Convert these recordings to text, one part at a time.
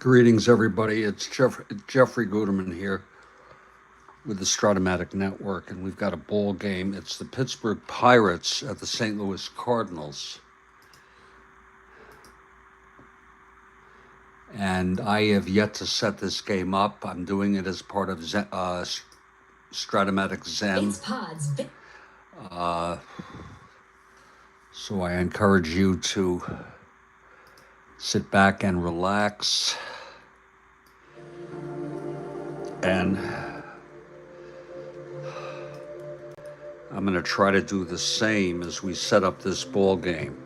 Greetings, everybody. It's Jeffrey Guterman here with the Strat-O-Matic Network, and we've got a ball game. It's the Pittsburgh Pirates at the St. Louis Cardinals. And I have yet to set this game up. I'm doing it as part of Strat-O-Matic Zen. So I encourage you to sit back and relax. And I'm going to try to do the same as we set up this ball game.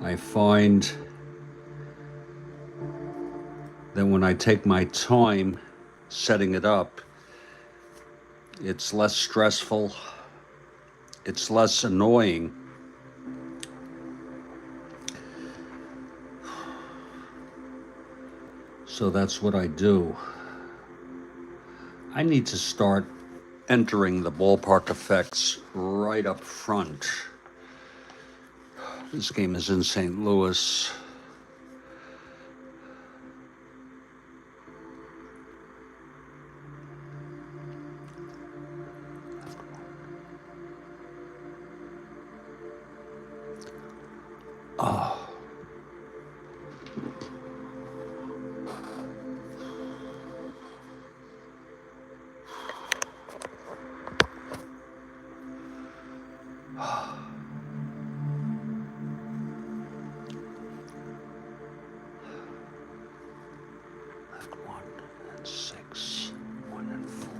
I find that when I take my time setting it up, it's less stressful, it's less annoying. So that's what I do. I need to start entering the ballpark effects right up front. This game is in St. Louis. Left 1 and 6, 1 and 4.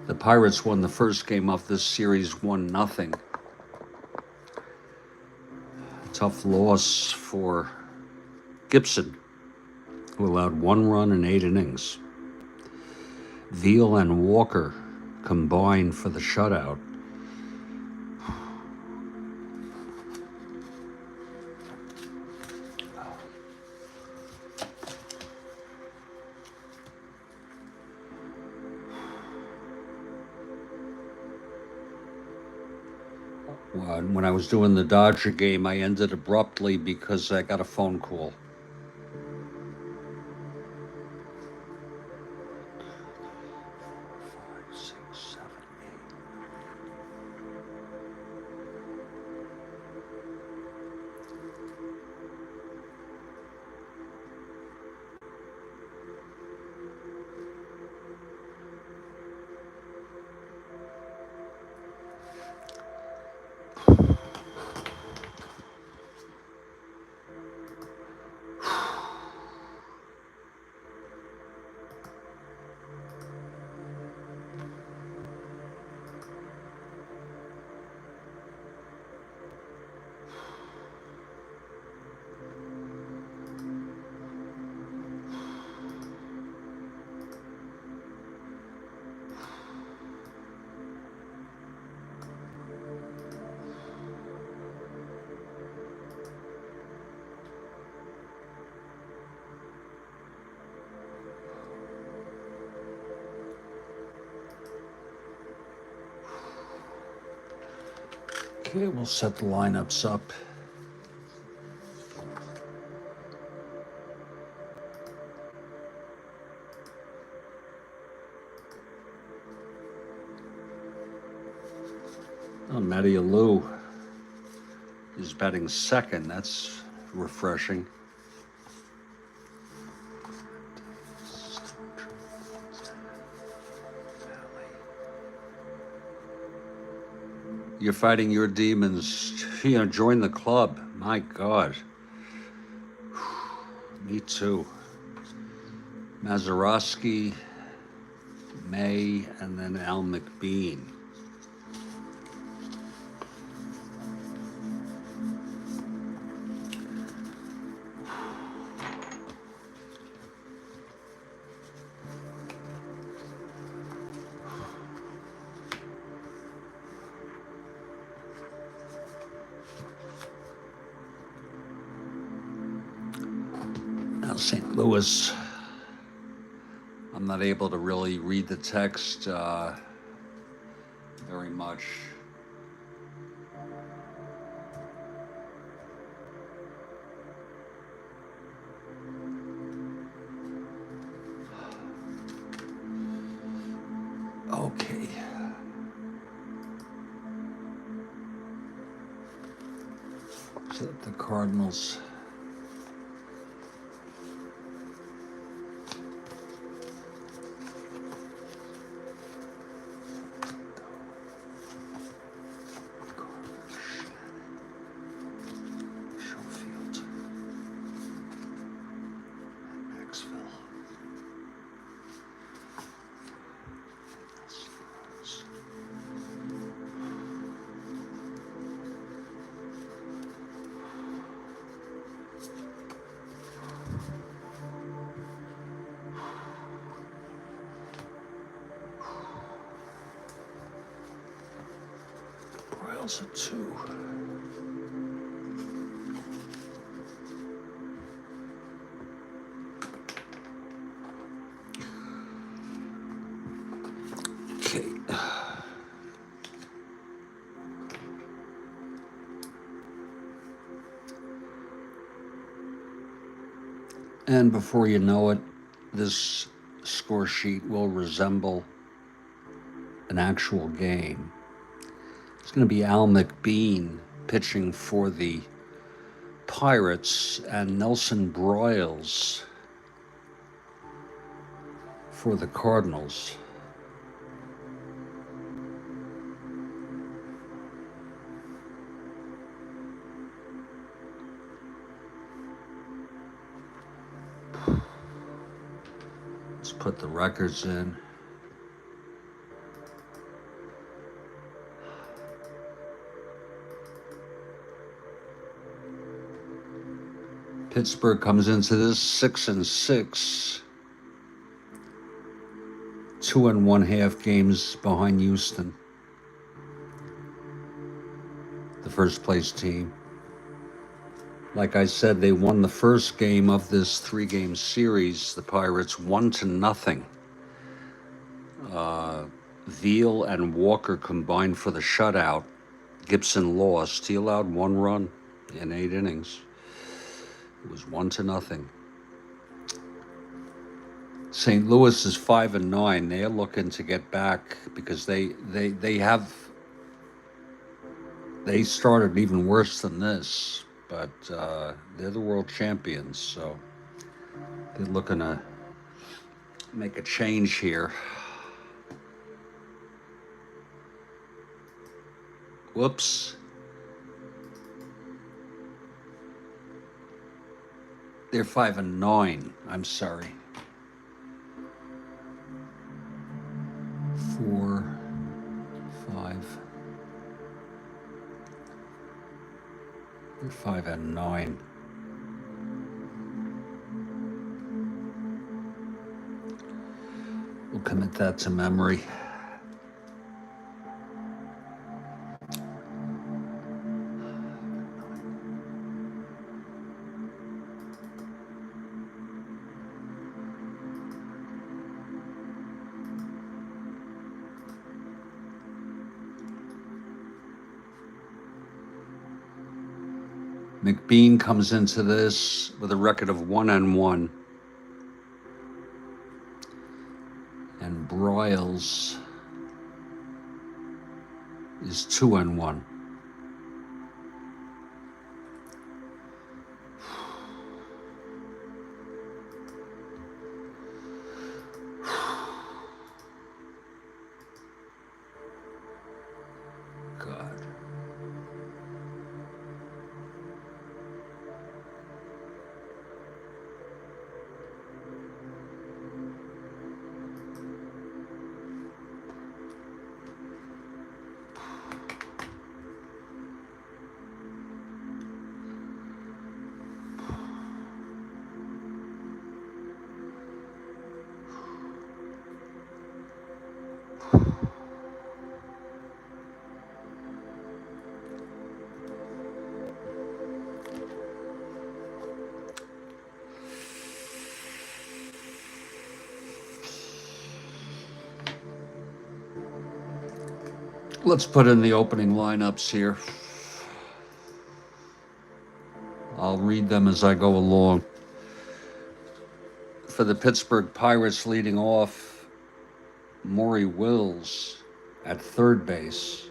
The Pirates won the first game of this series 1-0. Tough loss for Gibson, who allowed 1 run in 8 innings. Veal and Walker combined for the shutout. When I was doing the Dodger game, I ended abruptly because I got a phone call. Okay, we'll set the lineups up. Matty Alou is batting second. That's refreshing. You're fighting your demons. Join the club. My God. Me too. Mazeroski, May, and then Al McBean. Now St. Louis, I'm not able to really read the text very much. Okay. So the Cardinals. Royals at 2. Okay. And before you know it, this score sheet will resemble an actual game. It's going to be Al McBean pitching for the Pirates and Nelson Broyles for the Cardinals. Let's put the records in. Pittsburgh comes into this 6-6, 2 1/2 games behind Houston, the first place team. Like I said, they won the first game of this 3-game series. The Pirates 1-0. Veal and Walker combined for the shutout. Gibson lost. He allowed 1 run in 8 innings. It was 1-0. St. Louis is 5-9. They're looking to get back because they started even worse than this, but they're the world champions, so they're looking to make a change here. Whoops. They're 5-9. I'm sorry. 4, 5. They're 5-9. We'll commit that to memory. McBean comes into this with a record of 1-1. And Broyles is 2-1. Let's put in the opening lineups here. I'll read them as I go along. For the Pittsburgh Pirates, leading off, Maury Wills at third base.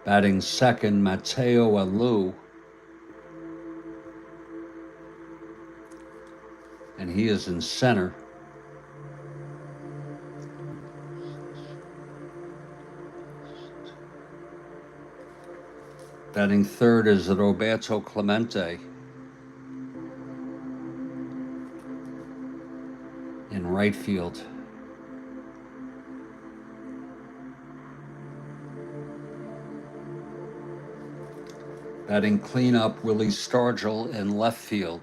Batting second, Mateo Alou. And he is in center. Batting third is Roberto Clemente. In right field. Batting cleanup, Willie Stargell in left field.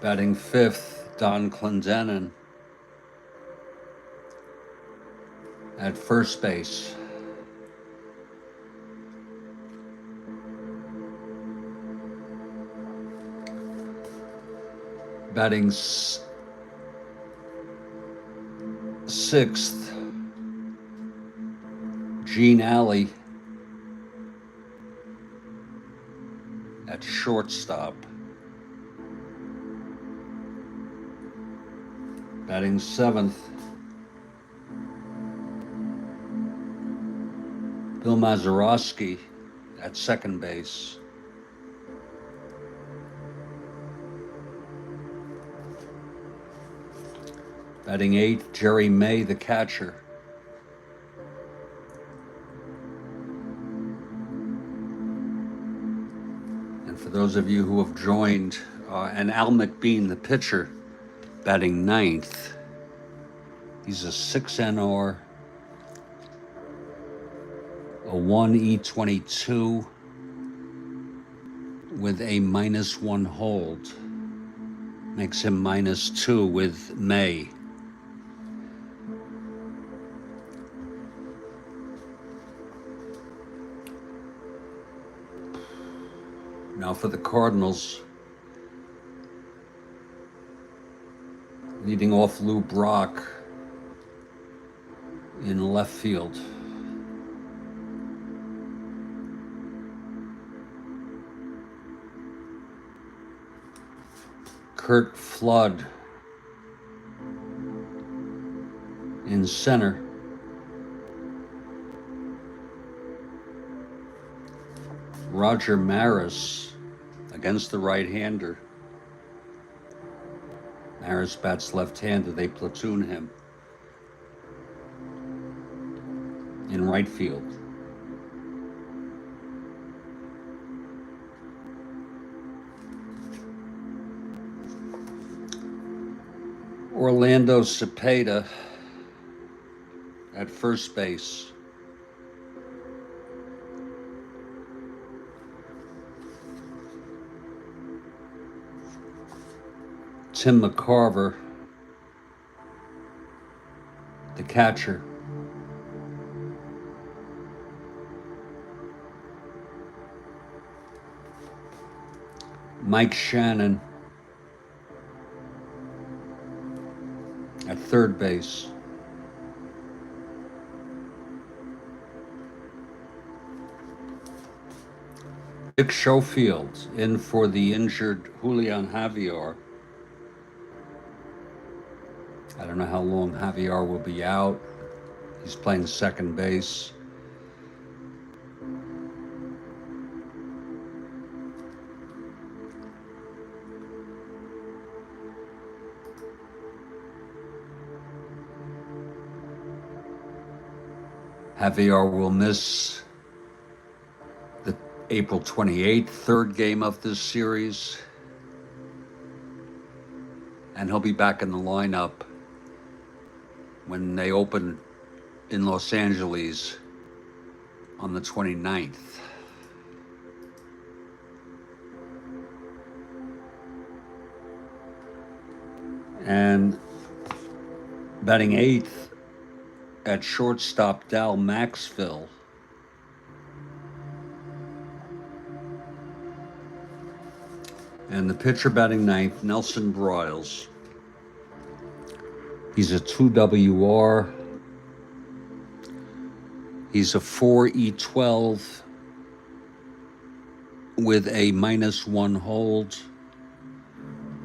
Batting fifth, Don Clendenin at first base. Batting sixth, Gene Alley at shortstop. Batting seventh, Bill Mazeroski at second base. Batting eighth, Jerry May, the catcher. And for those of you who have joined, and Al McBean, the pitcher, batting ninth. He's a 6 NR, a 1 E22 with a -1 hold. Makes him -2 with May. Now for the Cardinals. Leading off, Lou Brock in left field. Curt Flood in center. Roger Maris against the right-hander. Maris bats left-handed. They platoon him in right field. Orlando Cepeda at first base. Tim McCarver, the catcher. Mike Shannon at third base. Dick Schofield in for the injured Julian Javier. I don't know how long Javier will be out. He's playing second base. Javier will miss the April 28th third game of this series. And he'll be back in the lineup when they open in Los Angeles on the 29th. And Batting eighth at shortstop, Dal Maxville. And the pitcher batting ninth, Nelson Broyles. He's a 2 WR. He's a 4 E12 with a -1 hold.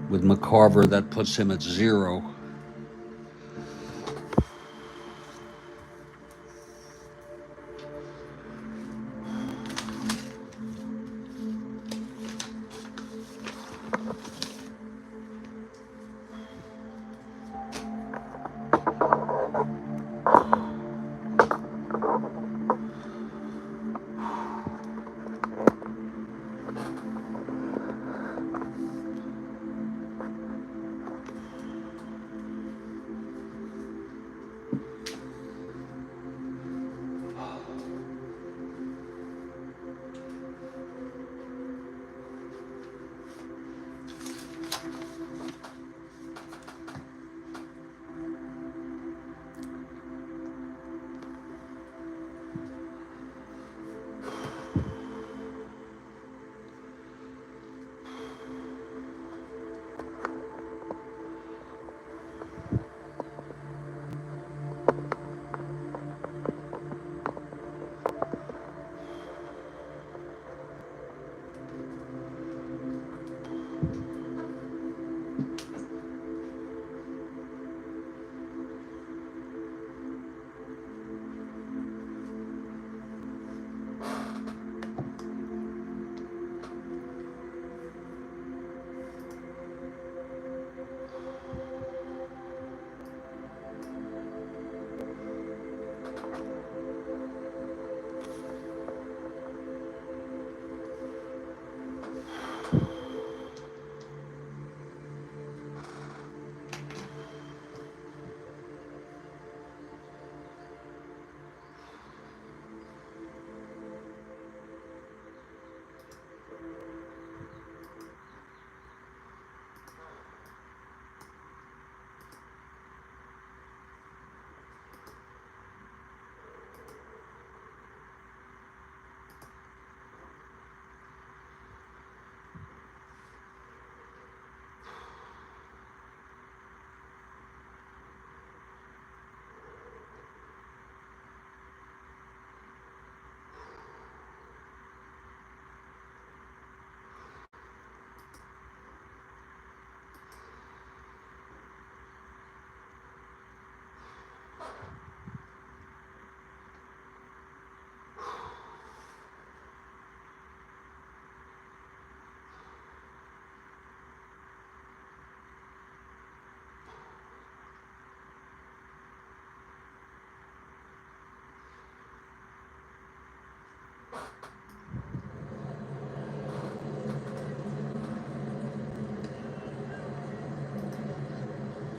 With McCarver, that puts him at 0.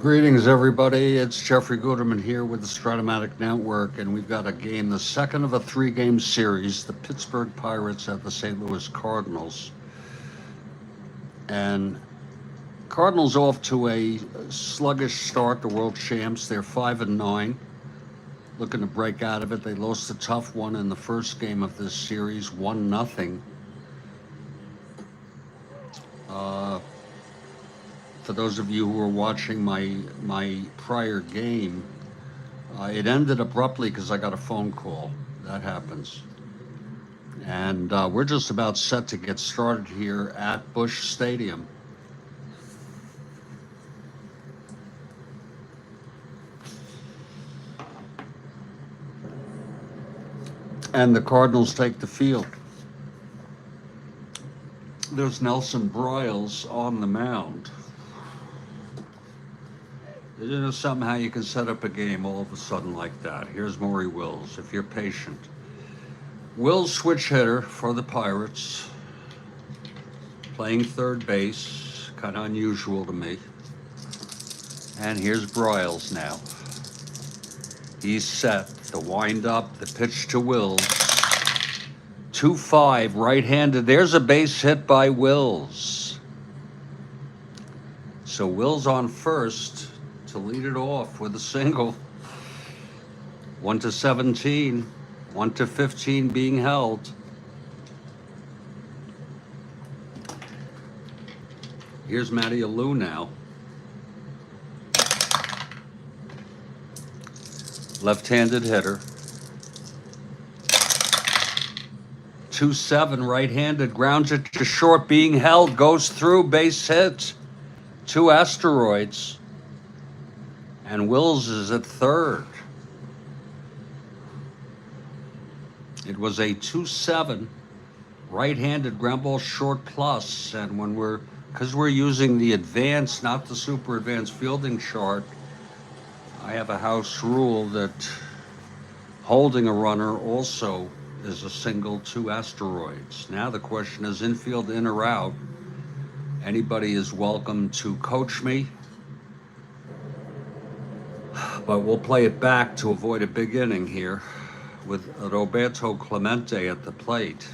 Greetings, everybody. It's Jeffrey Guterman here with the Strat-O-Matic Network, and we've got a game, the second of a 3-game series, the Pittsburgh Pirates at the St. Louis Cardinals. And Cardinals off to a sluggish start, the world champs. They're 5-9, looking to break out of it. They lost a tough one in the first game of this series, 1-0. For those of you who were watching my prior game, it ended abruptly because I got a phone call. That happens. And we're just about set to get started here at Busch Stadium. And the Cardinals take the field. There's Nelson Broyles on the mound. You know, somehow you can set up a game all of a sudden like that. Here's Maury Wills, if you're patient. Wills, switch hitter for the Pirates, playing third base, kind of unusual to me. And here's Broyles now. He's set. The wind up, the pitch to Wills. 2-5, right-handed. There's a base hit by Wills. So Wills on first to to lead it off with a single. 1-17, 1-15 being held. Here's Matty Alou now. Left-handed hitter. 2-7, right-handed, grounds it to short, being held, goes through, base hit. 2 asteroids. And Wills is at third. It was a 2-7, right-handed ground ball short plus, and because we're using the advanced, not the super advanced fielding chart, I have a house rule that holding a runner also is a single 2 asteroids. Now the question is infield, in or out. Anybody is welcome to coach me, but we'll play it back to avoid a big inning here with Roberto Clemente at the plate.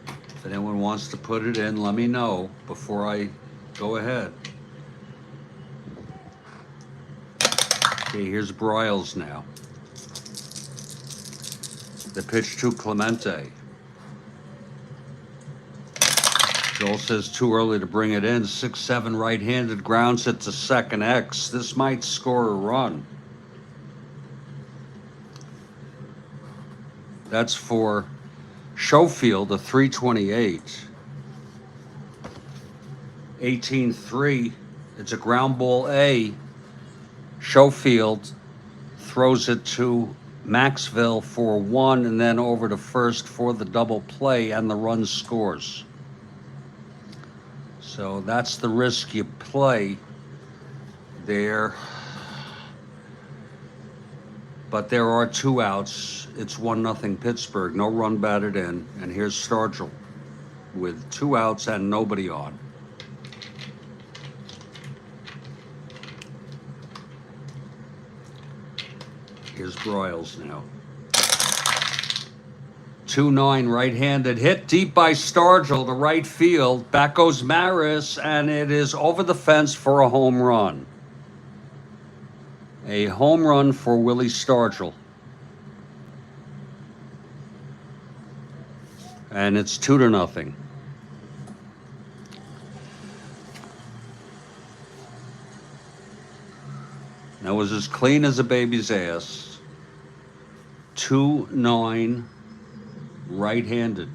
If anyone wants to put it in, let me know before I go ahead. Okay, here's Bryles now. The pitch to Clemente. Joel says too early to bring it in. 6-7 right-handed, grounds it to second X. This might score a run. That's for Schofield, a 328. 18-3. It's a ground ball A. Schofield throws it to Maxville for 1 and then over to first for the double play, and the run scores. So that's the risk you play there. But there are 2 outs. It's 1-0 Pittsburgh. No run batted in. And here's Stargell with 2 outs and nobody on. Here's Broyles now. 2-9 right-handed, hit deep by Stargell to right field. Back goes Maris, and it is over the fence for a home run. A home run for Willie Stargell. And it's 2-0. That was as clean as a baby's ass. 2-9 right-handed.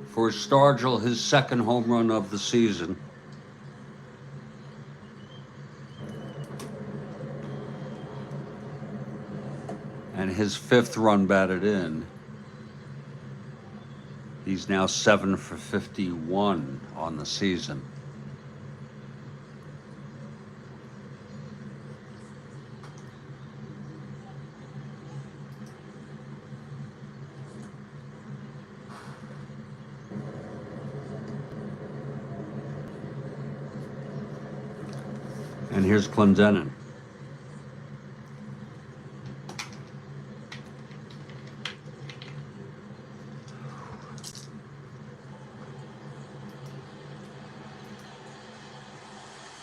For Stargell, his second home run of the season. And his 5th run batted in. He's now 7 for 51 on the season. And here's Clendenin.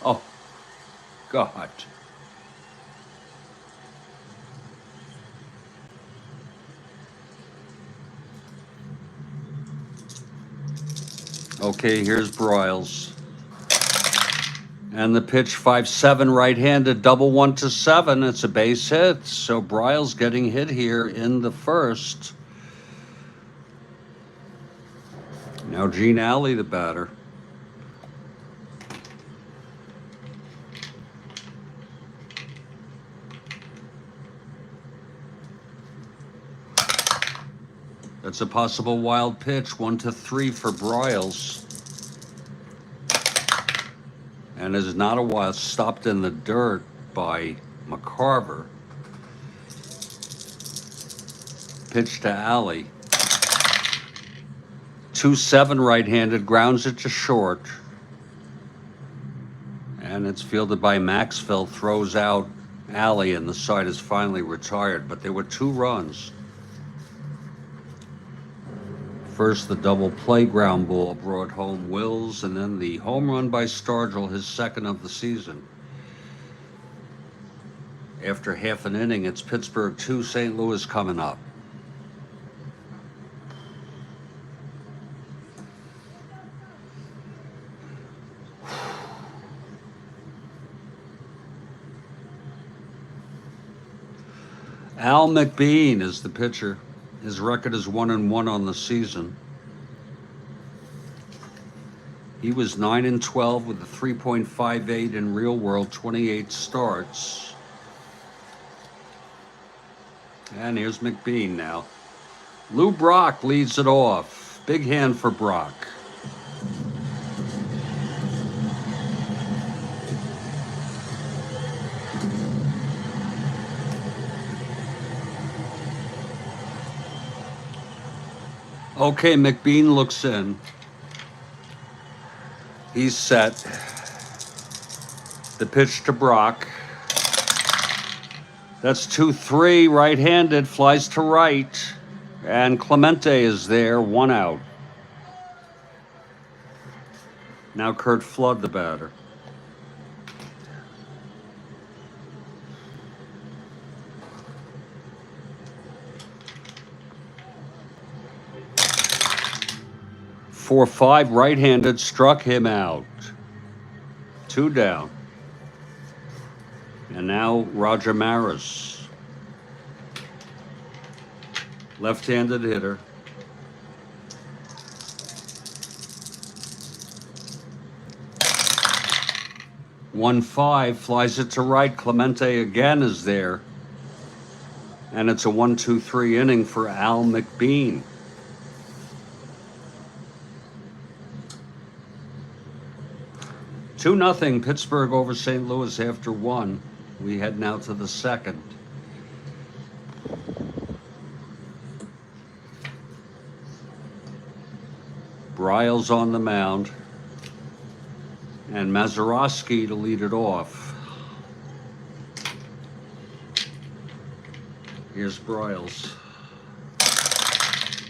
Oh, God. Okay, here's Broyles. And the pitch, 5-7 right-handed, double 1-7. It's a base hit. So Broyles getting hit here in the first. Now Gene Alley, the batter. That's a possible wild pitch, 1-3 for Broyles. And is not a wild, stopped in the dirt by McCarver. Pitch to Alley. 2-7 right-handed, grounds it to short. And it's fielded by Maxwell, throws out Alley, and the side is finally retired. But there were 2 runs. First, the double play ground ball brought home Wills, and then the home run by Stargell, his second of the season. After half an inning, it's Pittsburgh 2, St. Louis coming up. Al McBean is the pitcher. His record is 1-1 on the season. He was 9-12 with a 3.58 in real world, 28 starts. And here's McBean now. Lou Brock leads it off. Big hand for Brock. Okay, McBean looks in. He's set. The pitch to Brock. That's 2-3, right-handed, flies to right. And Clemente is there, 1 out. Now Curt Flood, the batter. Four, 5, right-handed, struck him out. 2 down. And now Roger Maris. Left-handed hitter. One, 5, flies it to right. Clemente again is there. And it's a 1-2-3 inning for Al McBean. Two nothing Pittsburgh over St. Louis after 1. We head now to the second. Bryles on the mound. And Mazeroski to lead it off. Here's Bryles.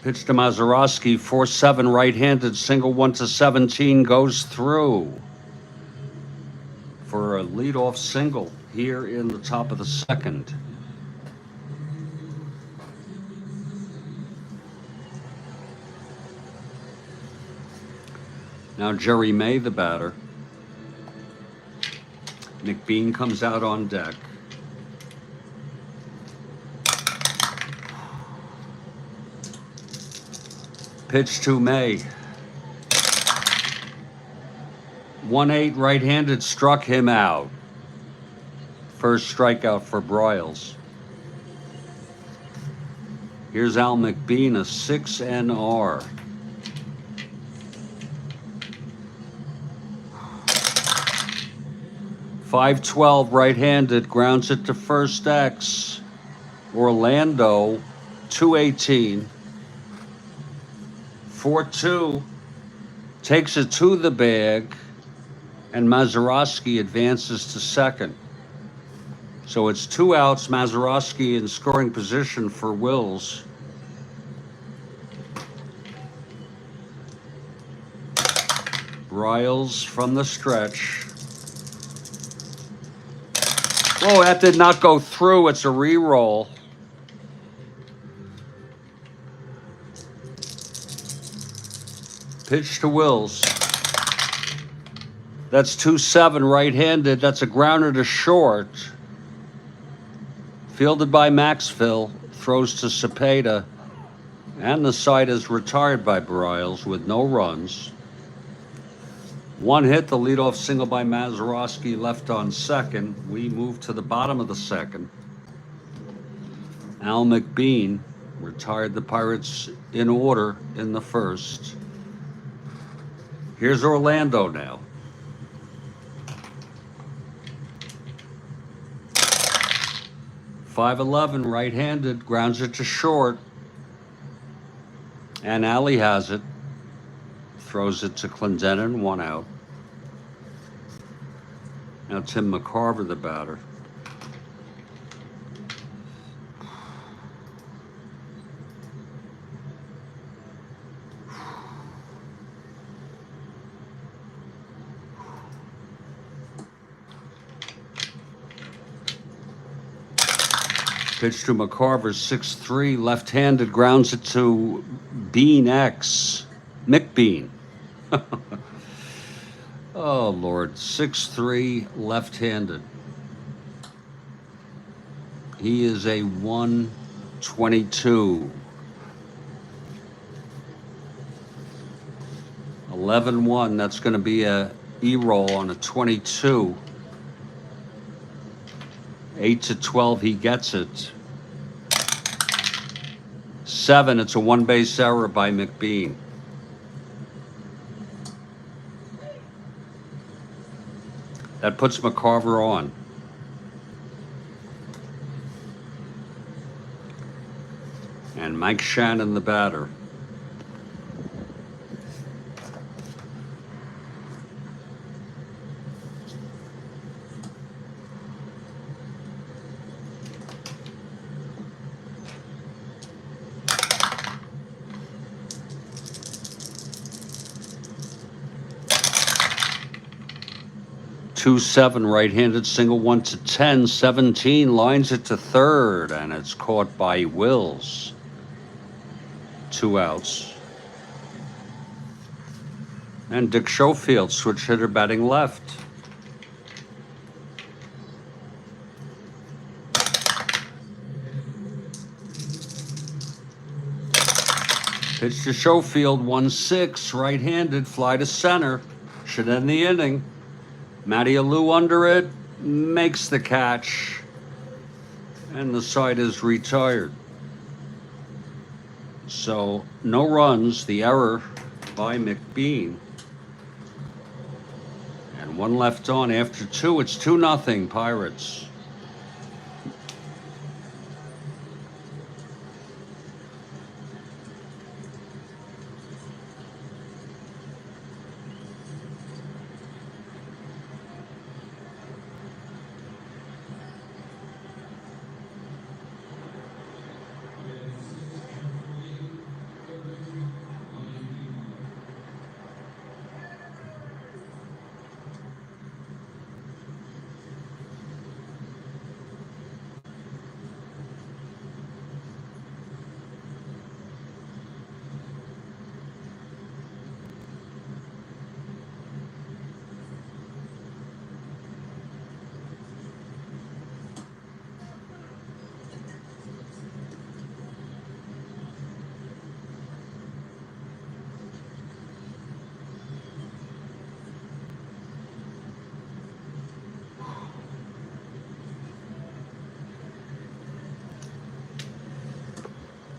Pitch to Mazeroski, 4-7 right-handed, single 1-17, goes through for a leadoff single here in the top of the second. Now Jerry May, the batter. McBean comes out on deck. Pitch to May. 1-8 right-handed, struck him out. First strikeout for Bryles. Here's Al McBean, a 6 NR. .512 right-handed, grounds it to first X. Orlando, 218. 4-2, takes it to the bag, and Mazeroski advances to second. So it's 2 outs, Mazeroski in scoring position for Wills. Bryles from the stretch. Oh, that did not go through. It's a re-roll. Pitch to Wills. That's 2-7 right-handed. That's a grounder to short. Fielded by Maxwell. Throws to Cepeda. And the side is retired by Bryles with no runs. 1 hit, the leadoff single by Mazeroski, left on second. We move to the bottom of the second. Al McBean retired the Pirates in order in the first. Here's Orlando now. .511 right-handed, grounds it to short. And Alley has it. throws it to Clendenin, 1 out. Now Tim McCarver, the batter. Pitch to McCarver, 6-3, left-handed, grounds it to Bean X, Mick Bean. Oh, Lord, 6-3, left-handed. He is a 122. 11-1, that's going to be a E-roll on a 22. 8-12, he gets it. 7, it's a 1-base error by McBean. That puts McCarver on. And Mike Shannon, the batter. 2-7, right-handed, single, 1-10, 17, lines it to third, and it's caught by Wills. 2 outs. And Dick Schofield, switch hitter, batting left. Pitch to Schofield, 1-6, right-handed, fly to center. Should end the inning. Matty Alou under it, makes the catch, and the side is retired. So no runs, the error by McBean. And 1 left on after 2, it's 2-0 Pirates.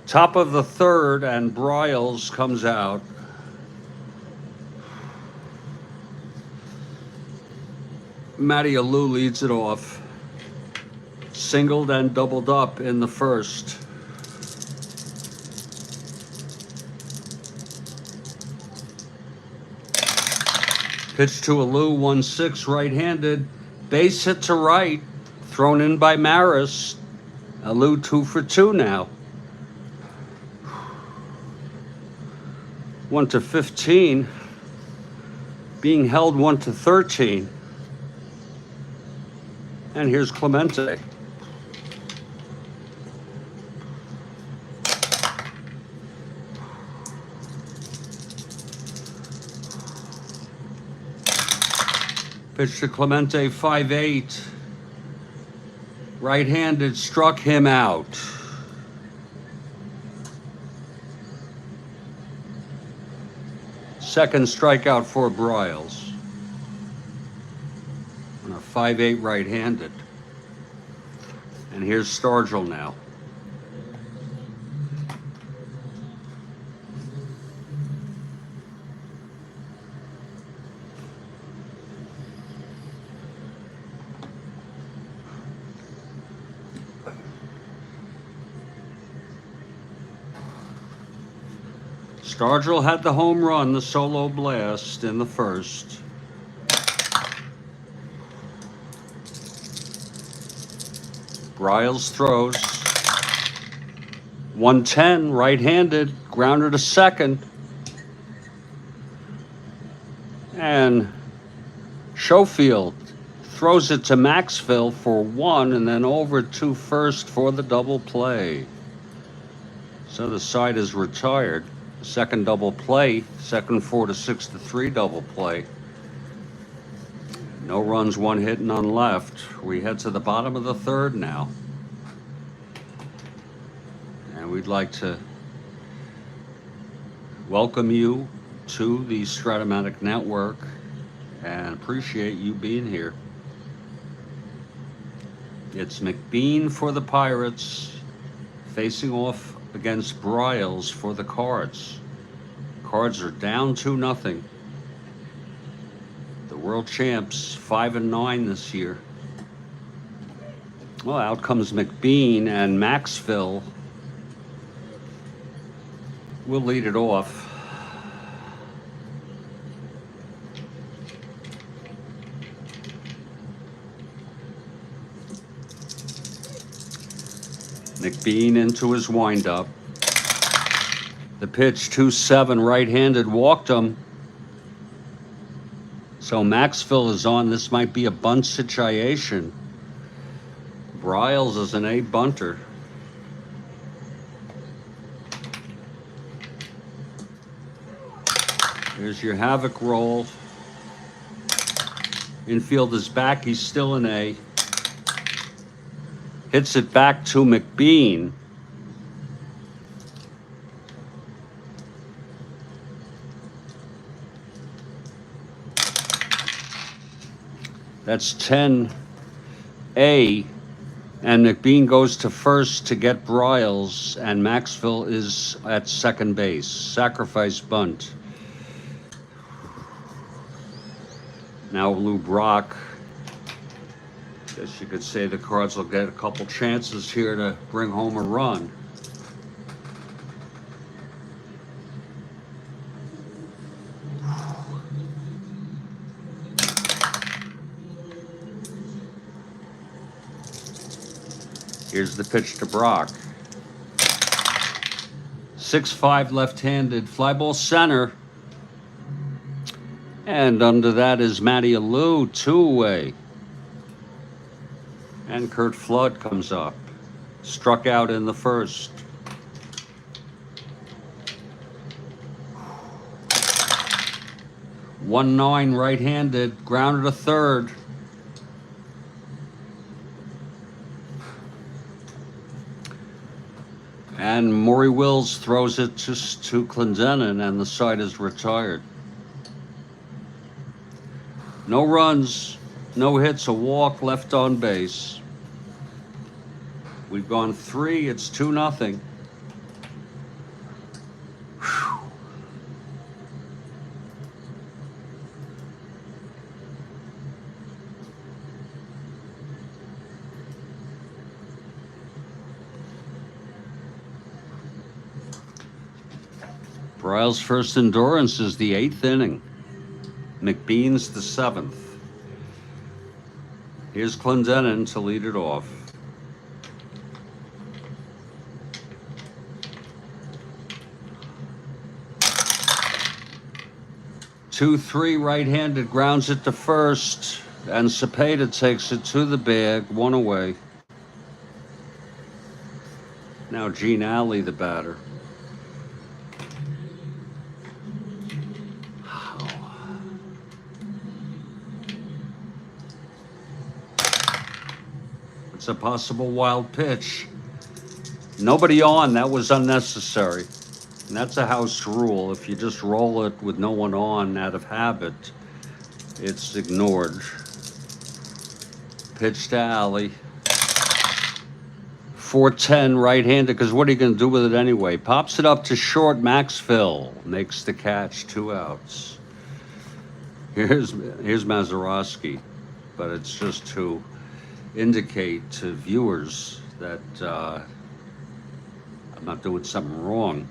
Top of the third, and Bryles comes out. Matty Alou leads it off. Singled and doubled up in the first. Pitch to Alou, 1-6, right-handed. Base hit to right, thrown in by Maris. Alou 2 for 2 now. 1-15, being held 1-13. And here's Clemente. Pitch to Clemente, 5-8. Right-handed, struck him out. Second strikeout for Bryles. On a 5-8 right-handed. And here's Stargell now. Stargell had the home run, the solo blast in the first. Bryles throws. 110, right-handed, grounded to second. And Schofield throws it to Maxville for 1 and then over to first for the double play. So the side is retired. Second double play, second 4 to 6 to 3 double play. No runs, 1 hit, none left. We head to the bottom of the third now. And we'd like to welcome you to the Strat-O-Matic network and appreciate you being here. It's McBean for the Pirates facing off against Bryles for the Cards. Cards are down 2-0. The world champs 5-9 this year. Well, out comes McBean, and Maxville will lead it off. McBean into his windup. The pitch 2-7, right-handed, walked him. So Maxville is on. This might be a bunt situation. Bryles is an A bunter. There's your havoc roll. Infield is back. He's still an A. Hits it back to McBean. That's 10A. And McBean goes to first to get Bryles, and Maxville is at second base. Sacrifice bunt. Now Lou Brock. Guess you could say the Cards will get a couple chances here to bring home a run. Here's the pitch to Brock. 6-5 left-handed, fly ball center. And under that is Matty Alou, 2-away. And Kurt Flood comes up. Struck out in the first. "1-9 right-handed, grounded to third. And Maury Wills throws it to Clendenin, and the side is retired. No runs, no hits, a walk, left on base. We've gone 3, it's 2-0. Bryles' first endurance is the 8th inning. McBean's the 7th. Here's Clendenin to lead it off. Two-three right-handed, grounds it to first, and Cepeda takes it to the bag, 1 away. Now Gene Alley, the batter. It's a possible wild pitch. Nobody on, that was unnecessary. And that's a house rule. If you just roll it with no one on out of habit, it's ignored. Pitch to Alley. 4-10 right-handed, because what are you going to do with it anyway? Pops it up to short. Maxville makes the catch, 2 outs. Here's Mazeroski, but it's just to indicate to viewers that I'm not doing something wrong.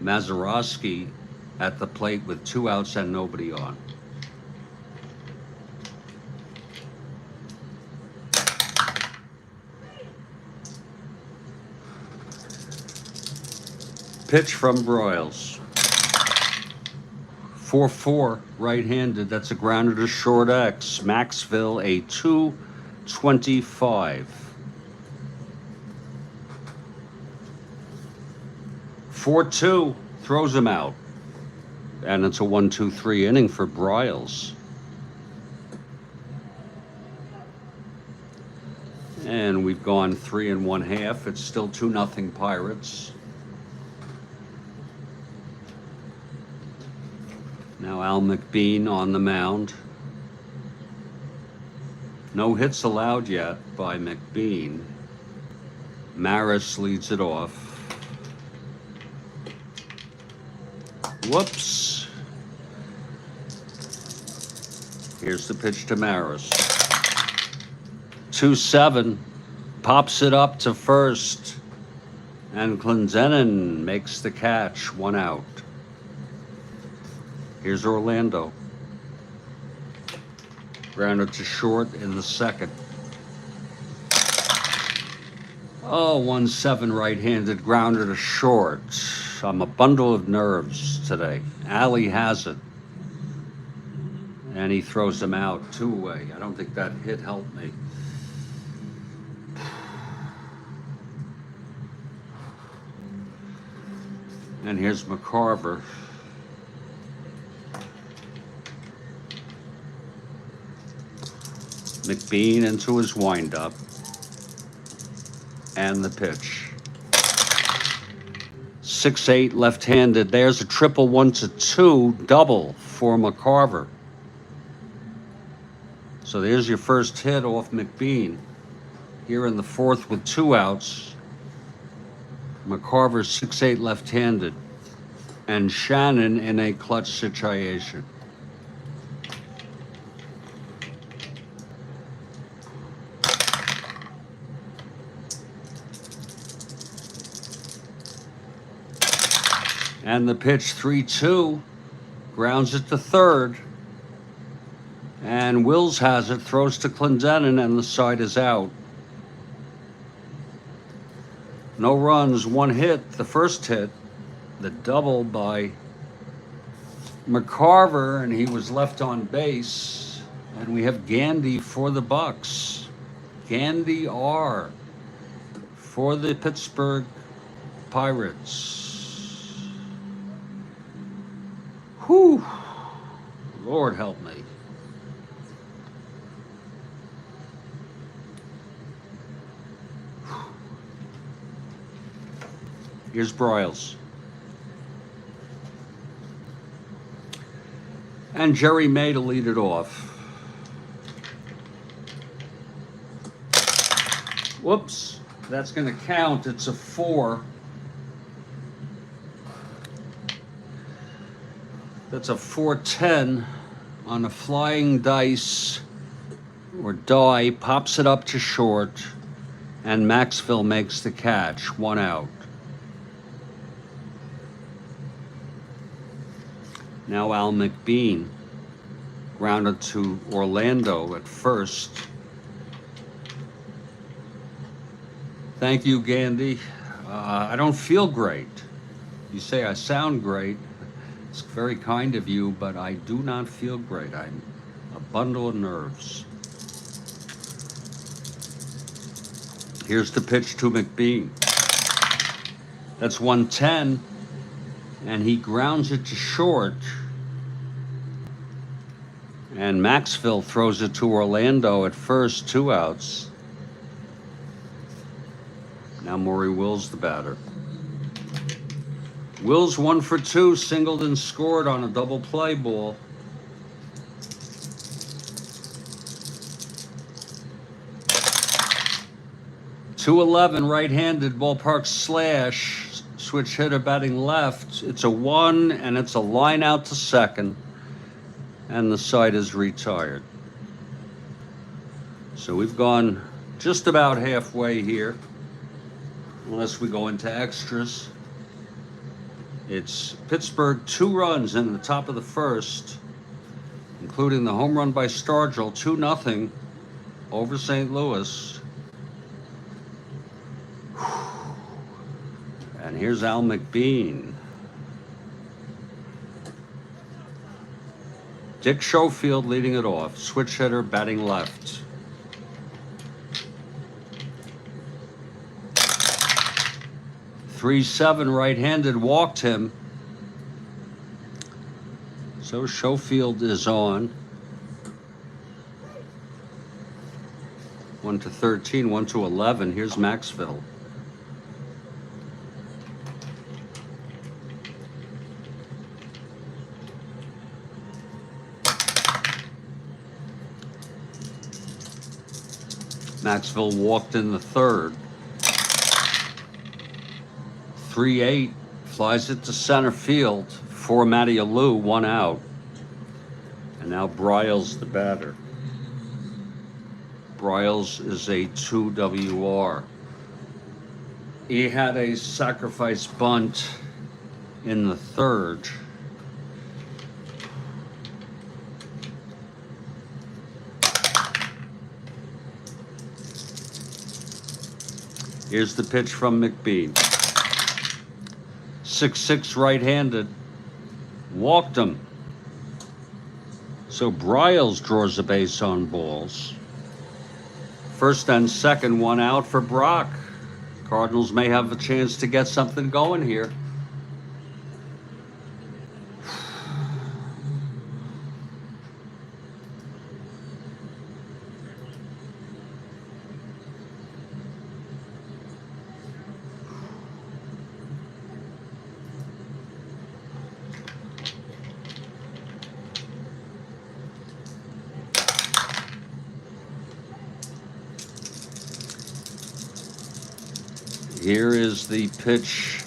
Mazeroski at the plate with 2 outs and nobody on. Pitch from Broyles. 4-4, right-handed. That's a grounder to short X. Maxville, a 225. 4-2, throws him out. And it's a 1-2-3 inning for Broyles. And we've gone 3 1/2. It's still 2-0 Pirates. Now Al McBean on the mound. No hits allowed yet by McBean. Maris leads it off. Whoops. Here's the pitch to Maris. 2-7. Pops it up to first. And Clendenin makes the catch. 1 out. Here's Orlando. Grounded to short in the second. Oh, 1-7 right-handed grounder to short. I'm a bundle of nerves today. Alley has it. And he throws him out 2 away. I don't think that hit helped me. And here's McCarver. McBean into his windup. And the pitch. 6-8 left-handed. There's a triple 1-2 double for McCarver. So there's your first hit off McBean. Here in the fourth with 2 outs. McCarver 6-8 left-handed. And Shannon in a clutch situation. And the pitch 3-2, grounds it to third. And Wills has it, throws to Clendenin, and the side is out. No runs, 1 hit. The first hit, the double by McCarver, and he was left on base. And we have Gandy for the Bucks. Gandy R for the Pittsburgh Pirates. Whew. Lord help me. Here's Broyles. And Jerry May to lead it off. Whoops. That's going to count. It's a 4. That's a 4-10 on a flying dice or die, pops it up to short, and Maxville makes the catch. 1 out. Now Al McBean grounded to Orlando at first. Thank you, Gandy. I don't feel great. You say I sound great. It's very kind of you, but I do not feel great. I'm a bundle of nerves. Here's the pitch to McBean. That's 110, and he grounds it to short. And Maxville throws it to Orlando at first, 2 outs. Now Maury Wills the batter. Wills 1 for 2, singled and scored on a double play ball. .211 right-handed ballpark slash. Switch hitter batting left. It's a 1 and it's a line out to second. And the side is retired. So we've gone just about halfway here, unless we go into extras. It's Pittsburgh 2 runs in the top of the first, including the home run by Stargell, 2-0 over St. Louis. And here's Al McBean. Dick Schofield leading it off. Switch hitter batting left. .3-7 right-handed, walked him. So Schofield is on. 1-13, 1-11. Here's Maxville. Maxville walked in the third. 3-8, flies it to center field for Matty Alou, 1 out. And now Bryles the batter. Bryles is a 2 WR. He had a sacrifice bunt in the third. Here's the pitch from McBean. 6-6 right-handed. Walked him. So Bryles draws a base on balls. First and second, 1 out for Brock. Cardinals may have a chance to get something going here. Here is the pitch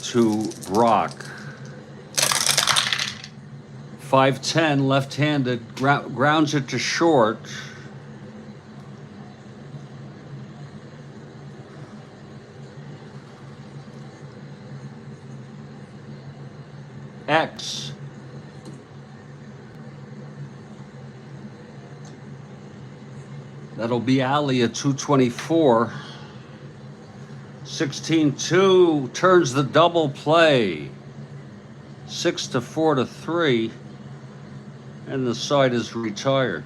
to Brock. 5-10, left-handed, grounds it to short. X. That'll be Alley at 224. 16-2 turns the double play. 6-4-3. And the side is retired.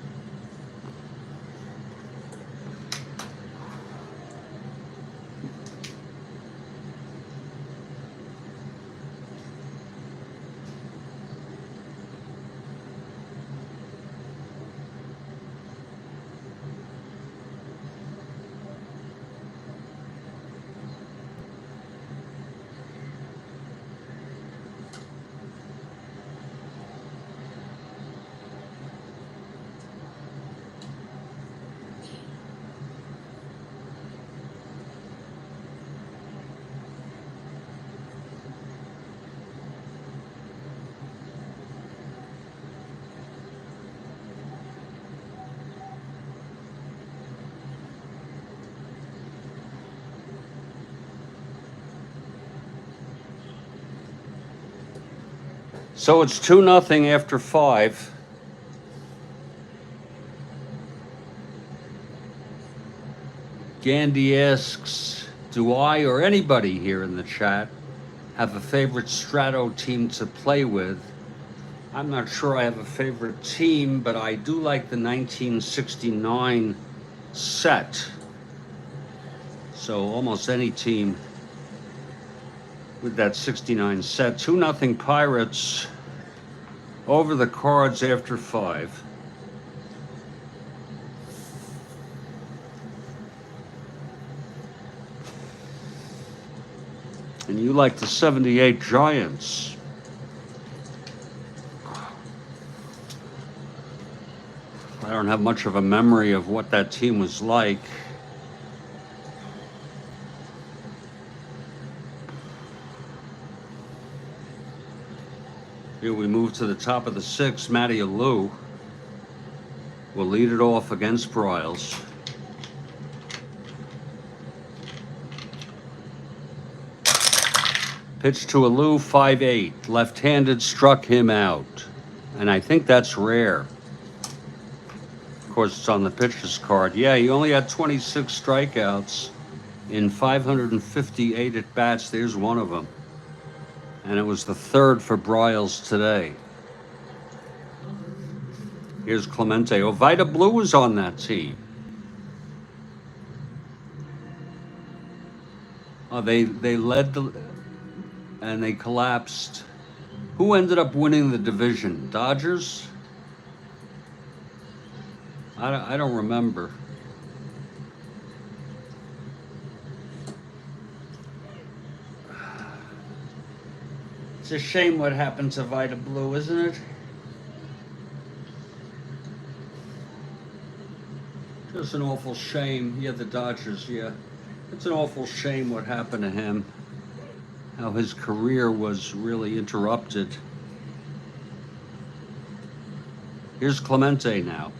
So it's 2-0 after 5. Gandhi asks, do I or anybody here in the chat have a favorite Strat-O team to play with? I'm not sure I have a favorite team, but I do like the 1969 set. So almost any team with that 69 set. 2-0 Pirates over the Cards after 5. And you like the 78 Giants. I don't have much of a memory of what that team was like. Here we move to the top of the 6th. Matty Alou will lead it off against Bryles. Pitch to Alou, 5-8. Left-handed, struck him out. And I think that's rare. Of course, it's on the pitcher's card. Yeah, he only had 26 strikeouts in 558 at-bats. There's one of them. And it was the third for Bryles today. Here's Clemente. Oh, Vida Blue was on that team. Oh, they led and they collapsed. Who ended up winning the division? Dodgers? I don't remember. It's a shame what happened to Vida Blue, isn't it? Just an awful shame. Yeah, the Dodgers, yeah. It's an awful shame what happened to him. How his career was really interrupted. Here's Clemente now.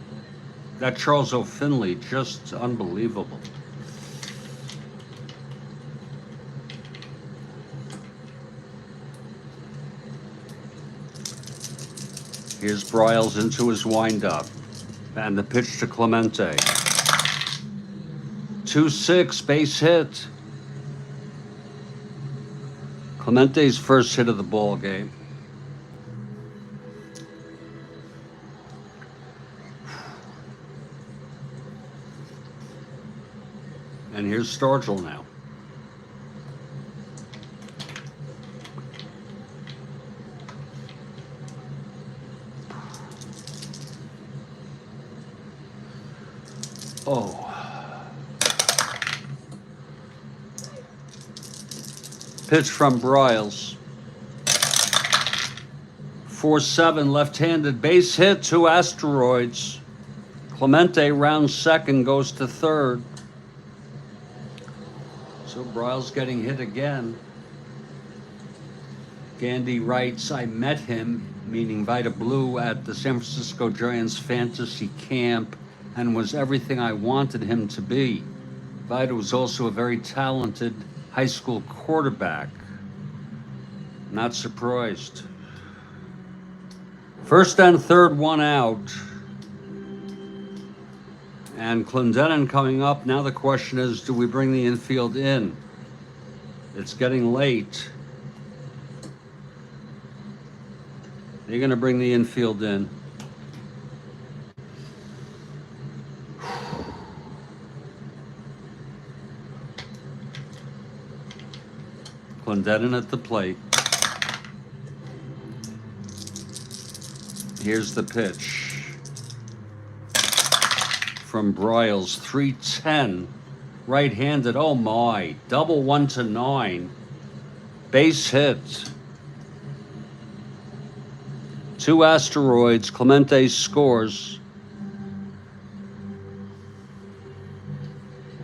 That Charles O'Finley, just unbelievable. Here's Bryles into his windup. And the pitch to Clemente. 2-6, base hit. Clemente's first hit of the ball game. And here's Stargell now. Oh. Pitch from Bryles. 4-7, left-handed, base hit, 2 asteroids. Clemente rounds second, goes to third. So Bryles getting hit again. Gandy writes, I met him, meaning Vida Blue, at the San Francisco Giants fantasy camp and was everything I wanted him to be. Vida was also a very talented high school quarterback. Not surprised. First and third, 1 out. And Clendenin coming up. Now the question is, do we bring the infield in? It's getting late. They're going to bring the infield in. Clendenin at the plate. Here's the pitch from Bryles, 3-10, right-handed. Oh my, double 1-9, base hit. 2 asteroids. Clemente scores,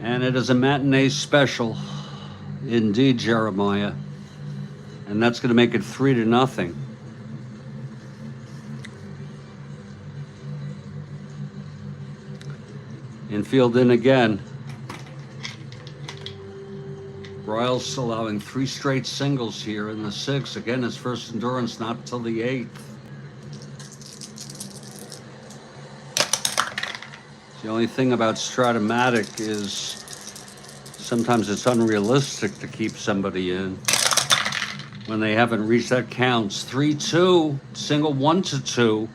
and it is a matinee special, indeed, Jeremiah, and that's going to make it 3-0. Infield in again. Bryles allowing 3 straight singles here in the 6th. Again, his first endurance not till the 8th. The only thing about Strat-O-Matic is sometimes it's unrealistic to keep somebody in when they haven't reached that counts. 3-2, single 1-2.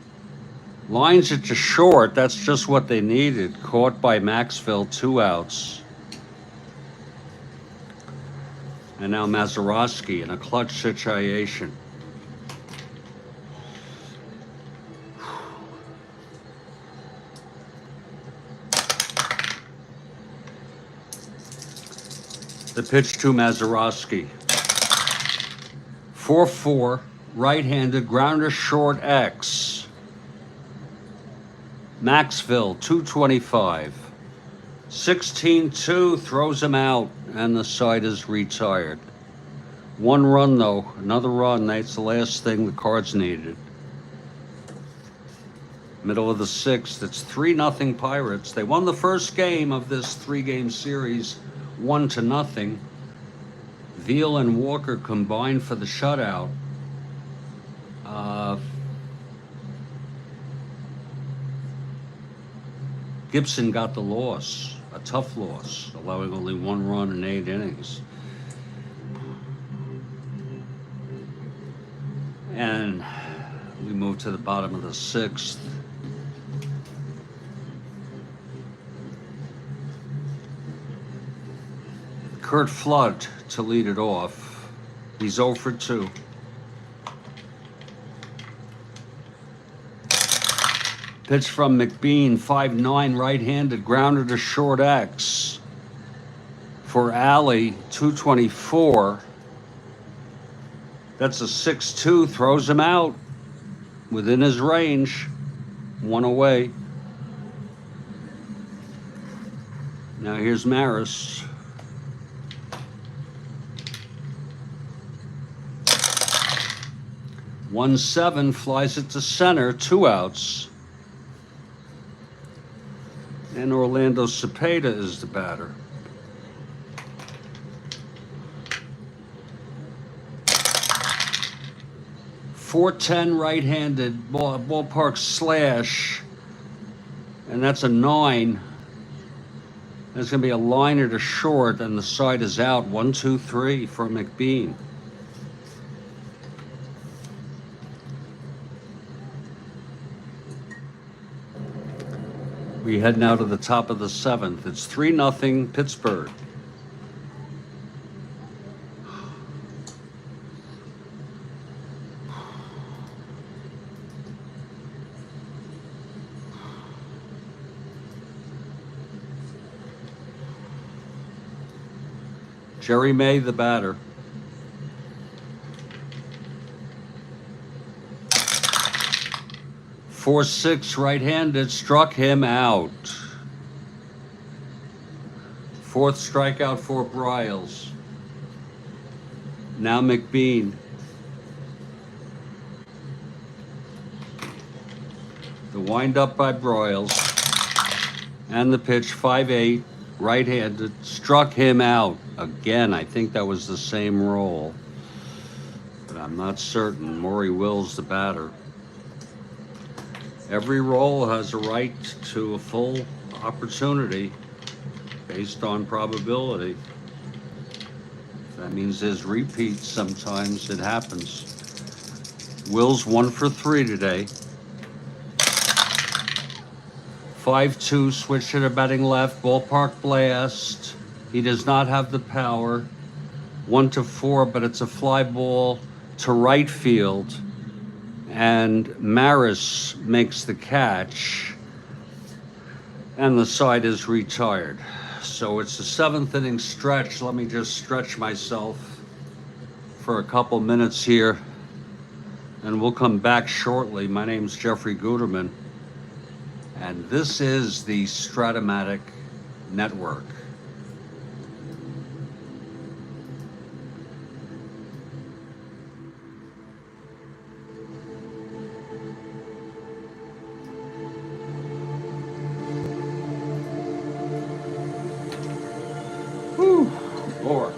Lines it to short, that's just what they needed. Caught by Maxwell, 2 outs. And now Mazeroski in a clutch situation. The pitch to Mazeroski. 4-4, right-handed, grounder short X. Maxville, 225. 16-2, throws him out, and the side is retired. 1 run, though. Another run. That's the last thing the Cards needed. Middle of the 6th. It's 3-0 Pirates. They won the first game of this 3-game series, 1-0. Veal and Walker combined for the shutout. Gibson got the loss, a tough loss, allowing only 1 run in 8 innings. And we move to the bottom of the 6th. Kurt Flood to lead it off. He's 0 for 2. Pitch from McBean, 5'9", right-handed, grounded to short X. For Alley, 224. That's a 6-2, throws him out. Within his range, 1 away. Now here's Maris. One 7 flies it to center, 2 outs. And Orlando Cepeda is the batter. .410 right-handed ballpark slash, and that's a 9. There's going to be a liner to short, and the side is out. 1-2-3 for McBean. We head now to the top of the 7th. It's 3-0 Pittsburgh. Jerry May, the batter. .46 right-handed, struck him out. 4th strikeout for Bryles. Now McBean. The windup by Broyles. And the pitch, 5-8, right-handed, struck him out. Again, I think that was the same roll, but I'm not certain. Maury Wills, the batter. Every roll has a right to a full opportunity based on probability. That means there's repeats sometimes. It happens. Wills 1 for 3 today. 5-2, switch hitter batting left, ballpark blast. He does not have the power. 1-4, but it's a fly ball to right field. And Maris makes the catch. And the side is retired. So it's the 7th inning stretch. Let me just stretch myself for a couple minutes here. And we'll come back shortly. My name's Jeffrey Guterman. And this is the Strat-O-Matic Network. Whew, Lord.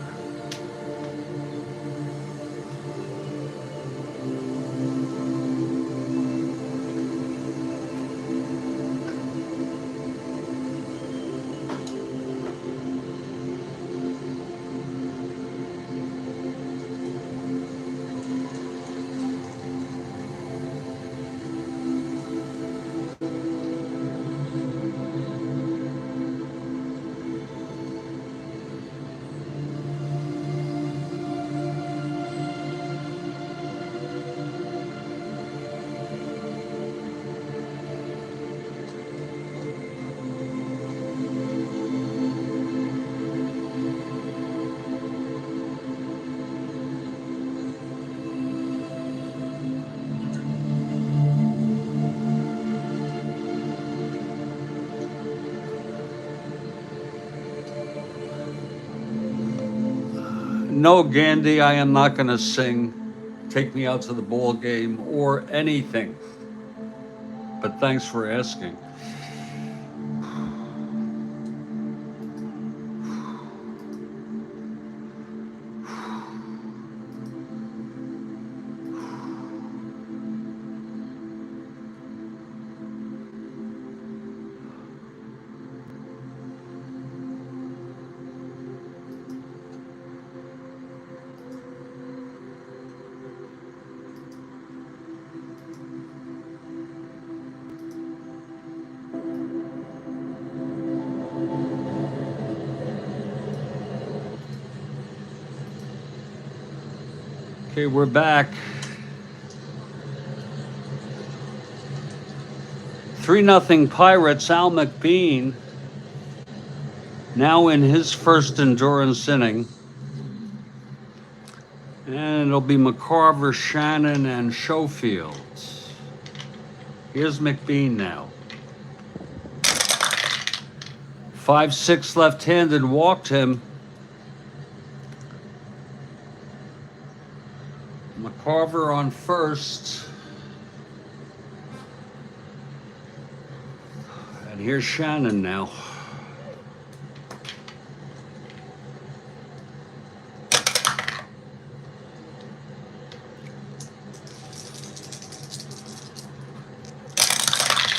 No, Gandhi, I am not going to sing Take Me Out to the Ball Game or anything. But thanks for asking. Okay, we're back. 3-0 Pirates. Al McBean now in his first endurance inning. And it'll be McCarver, Shannon, and Schofield. Here's McBean now. 5-6 left-handed, walked him. McCarver on first. And here's Shannon now.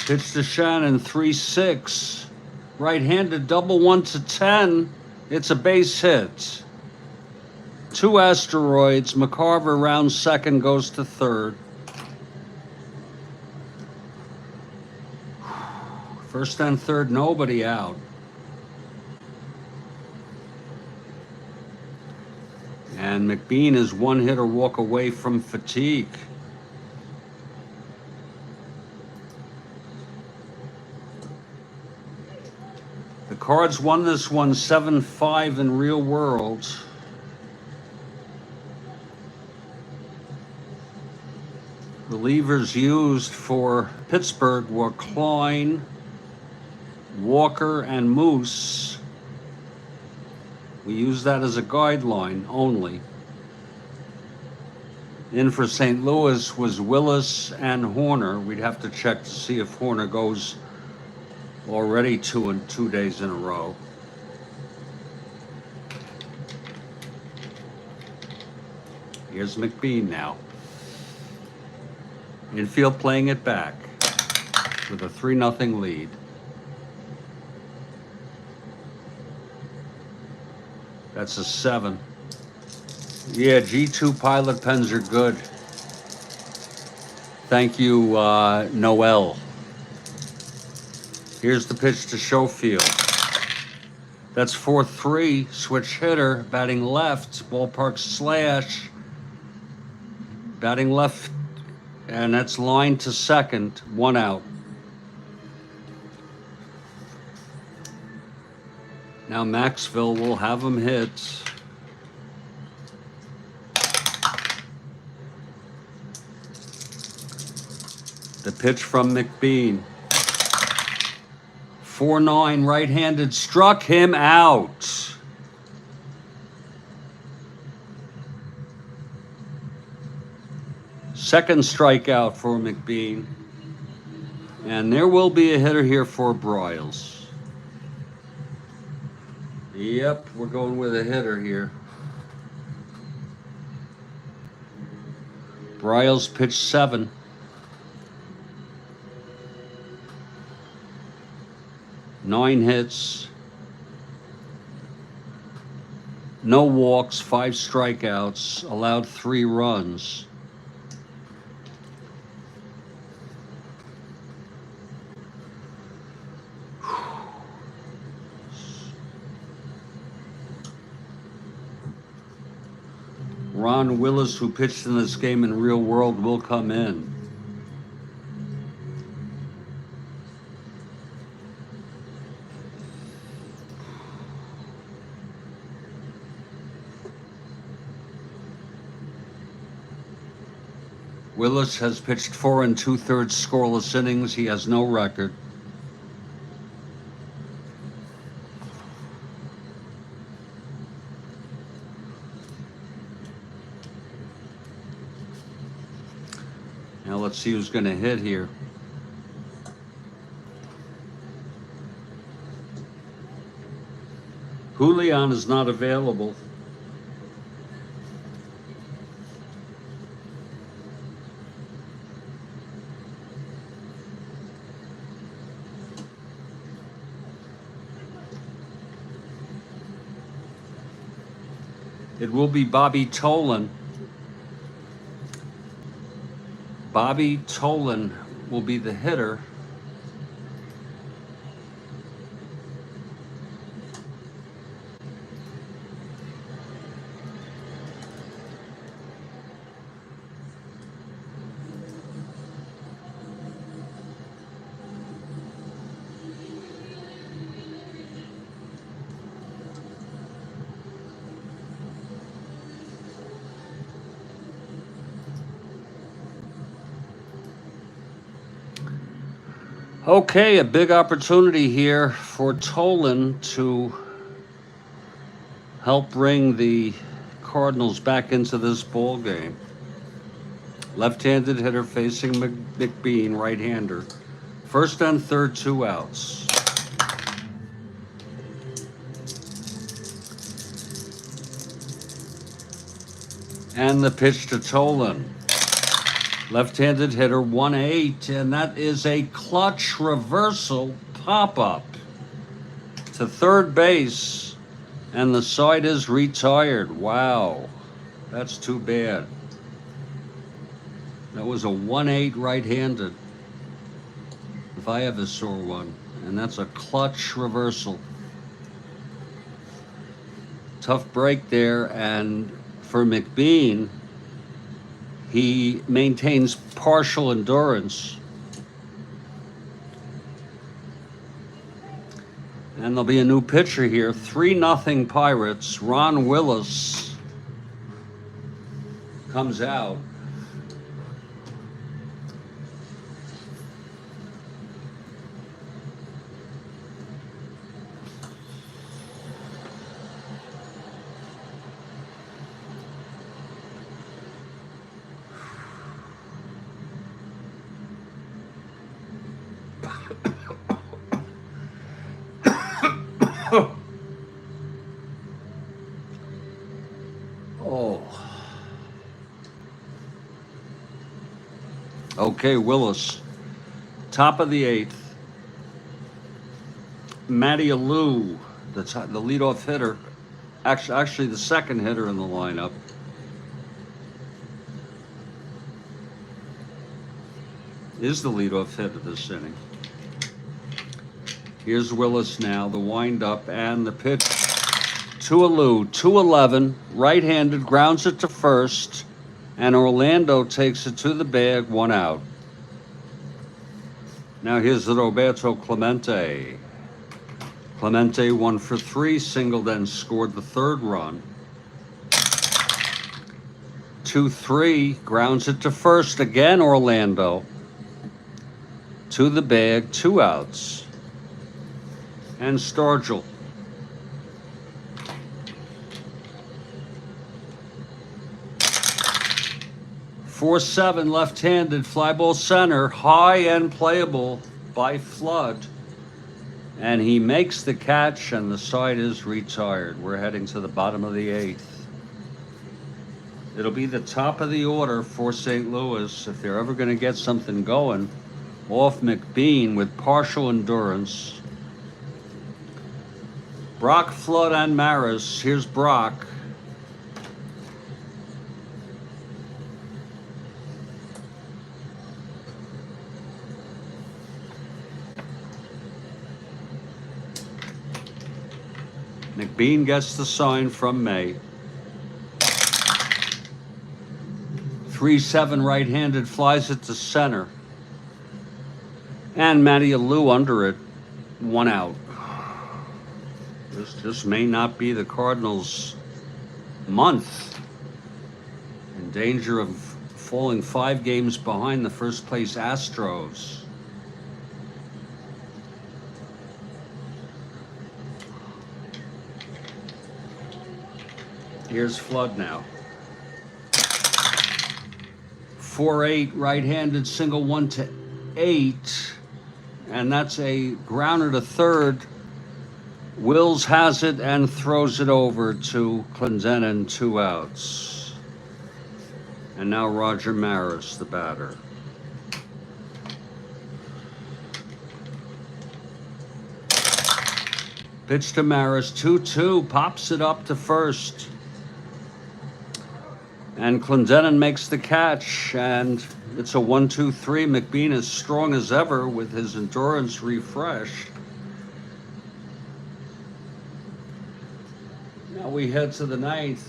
Pitch to Shannon, 3-6. Right-handed, double 1-10. It's a base hit. 2 asteroids. McCarver rounds second, goes to third. First and third, nobody out. And McBean is 1 hitter walk away from fatigue. The Cards won this one 7-5 in real world. Relievers used for Pittsburgh were Klein, Walker, and Moose. We use that as a guideline only. In for St. Louis was Willis and Horner. We'd have to check to see if Horner goes already 2 days in a row. Here's McBean now. Infield playing it back with a 3-0 lead. That's a 7. Yeah, G2 pilot pens are good. Thank you, Noel. Here's the pitch to Schofield. That's 4-3, switch hitter, batting left, ballpark slash, batting left, and that's line to second, 1 out. Now Maxville will have him hit. The pitch from McBean. 4-9 right-handed, struck him out. Second strikeout for McBean. And there will be a hitter here for Bryles. Yep, we're going with a hitter here. Bryles pitched 7. Nine hits, no walks, 5 strikeouts, allowed 3 runs. Ron Willis, who pitched in this game in real world, will come in. Willis has pitched 4 2/3 scoreless innings. He has no record. Now let's see who's going to hit here. Julian is not available. It will be Bobby Tolan. Bobby Tolan will be the hitter. Okay, a big opportunity here for Tolan to help bring the Cardinals back into this ball game. Left-handed hitter facing McBean, right-hander. First and third, 2 outs. And the pitch to Tolan. Left-handed hitter, 1-8, and that is a clutch reversal pop-up to third base, and the side is retired. Wow, that's too bad. That was a 1-8 right-handed, if I ever saw one, and that's a clutch reversal. Tough break there, and for McBean, he maintains partial endurance. And there'll be a new pitcher here, 3-0 Pirates. Ron Willis comes out. Oh. Okay, Willis. Top of the 8th. Matty Alou, the leadoff hitter. Actually, the second hitter in the lineup. Is the leadoff hitter this inning. Here's Willis now, the windup and the pitch to Alou, 2-11, right-handed, grounds it to first, and Orlando takes it to the bag, 1 out. Now here's the Roberto Clemente. Clemente 1 for 3, singled and scored the third run. 2-3, grounds it to first, again Orlando. To the bag, 2 outs. And Stargell. 4-7 left-handed, fly ball center, high and playable by Flood. And he makes the catch, and the side is retired. We're heading to the bottom of the 8th. It'll be the top of the order for St. Louis if they're ever going to get something going off McBean with partial endurance. Brock, Flood, and Maris. Here's Brock. McBean gets the sign from May. 3-7 right-handed, flies it to center. And Matty Alou under it, 1 out. This may not be the Cardinals' month. In danger of falling 5 games behind the first place Astros. Here's Flood now. 4-8 right-handed, single 1-8, and that's a grounder to third. Wills has it and throws it over to Clendenon, 2 outs. And now Roger Maris, the batter. Pitch to Maris, 2-2, pops it up to first. And Clendenon makes the catch, and it's a 1-2-3. McBean is strong as ever with his endurance refreshed. Now we head to the 9th.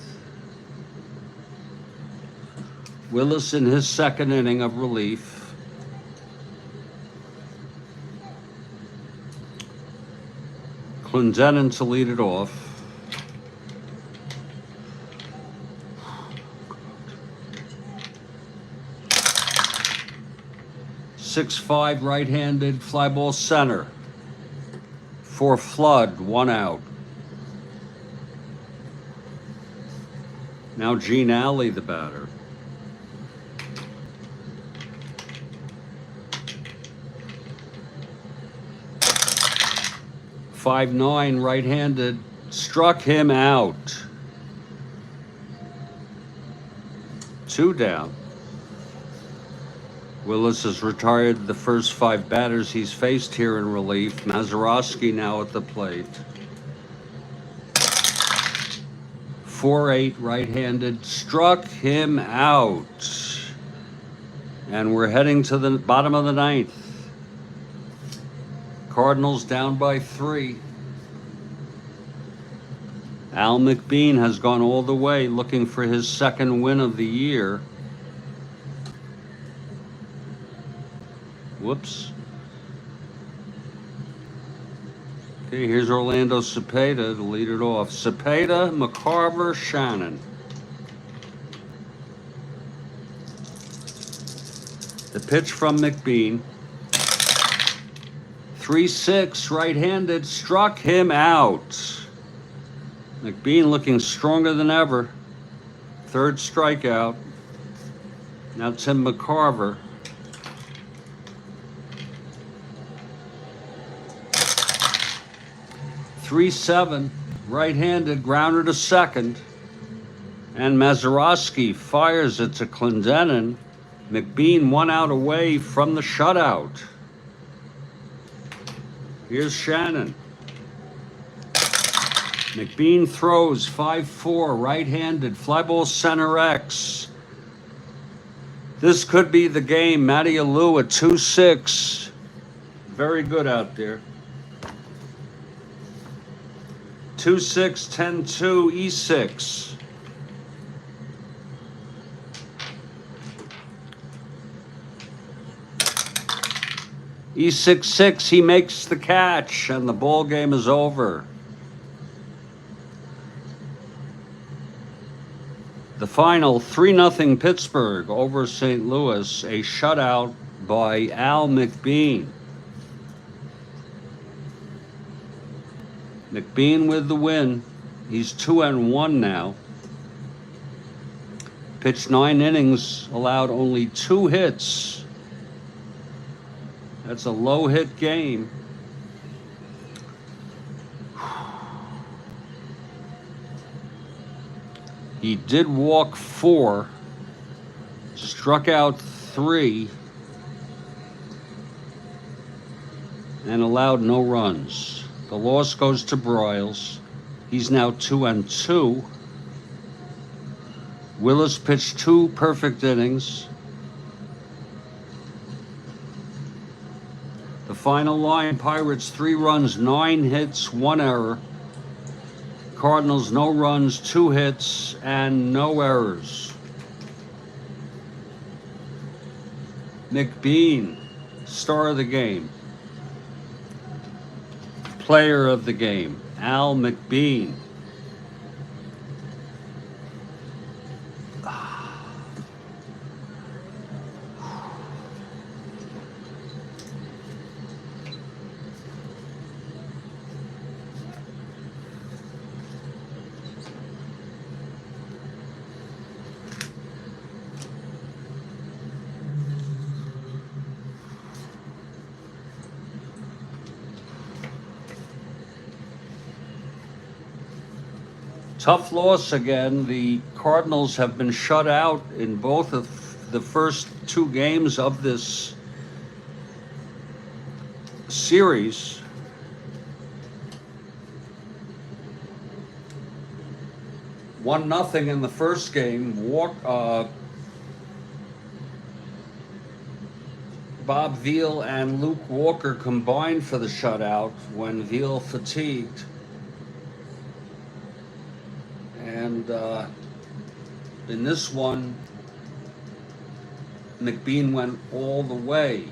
Willis in his second inning of relief. Clendenon to lead it off. 6-5 right-handed, fly ball center. For Flood, 1 out. Now Gene Alley, the batter. .59 right-handed, struck him out. 2 down. Willis has retired the first 5 batters he's faced here in relief. Mazeroski now at the plate. 4-8 right-handed, struck him out. And we're heading to the bottom of the 9th. Cardinals down by 3. Al McBean has gone all the way looking for his 2nd win of the year. Whoops. Okay, here's Orlando Cepeda to lead it off. Cepeda, McCarver, Shannon. The pitch from McBean. 3-6, right-handed, struck him out. McBean looking stronger than ever. 3rd strikeout. Now Tim McCarver. 3-7, right-handed, grounder to 2nd. And Mazeroski fires it to Clendenin. McBean 1 out away from the shutout. Here's Shannon. McBean throws 5-4, right-handed, fly ball center X. This could be the game. Matty Alou at 2-6. Very good out there. 2-6, 10-2, E6. E6-6, he makes the catch, and the ball game is over. The final, 3-0 Pittsburgh over St. Louis, a shutout by Al McBean. McBean with the win. He's 2-1 now. Pitched 9 innings, allowed only 2 hits. That's a low hit game. He did walk 4, struck out 3, and allowed no runs. The loss goes to Broyles. He's now 2-2. Willis pitched 2 perfect innings. The final line, Pirates 3 runs, 9 hits, 1 error. Cardinals no runs, 2 hits, and no errors. McBean, star of the game. Player of the game, Al McBean. Tough loss again. The Cardinals have been shut out in both of the first 2 games of this series. One nothing in the first game. Bob Veal and Luke Walker combined for the shutout when Veal fatigued. And in this one, McBean went all the way.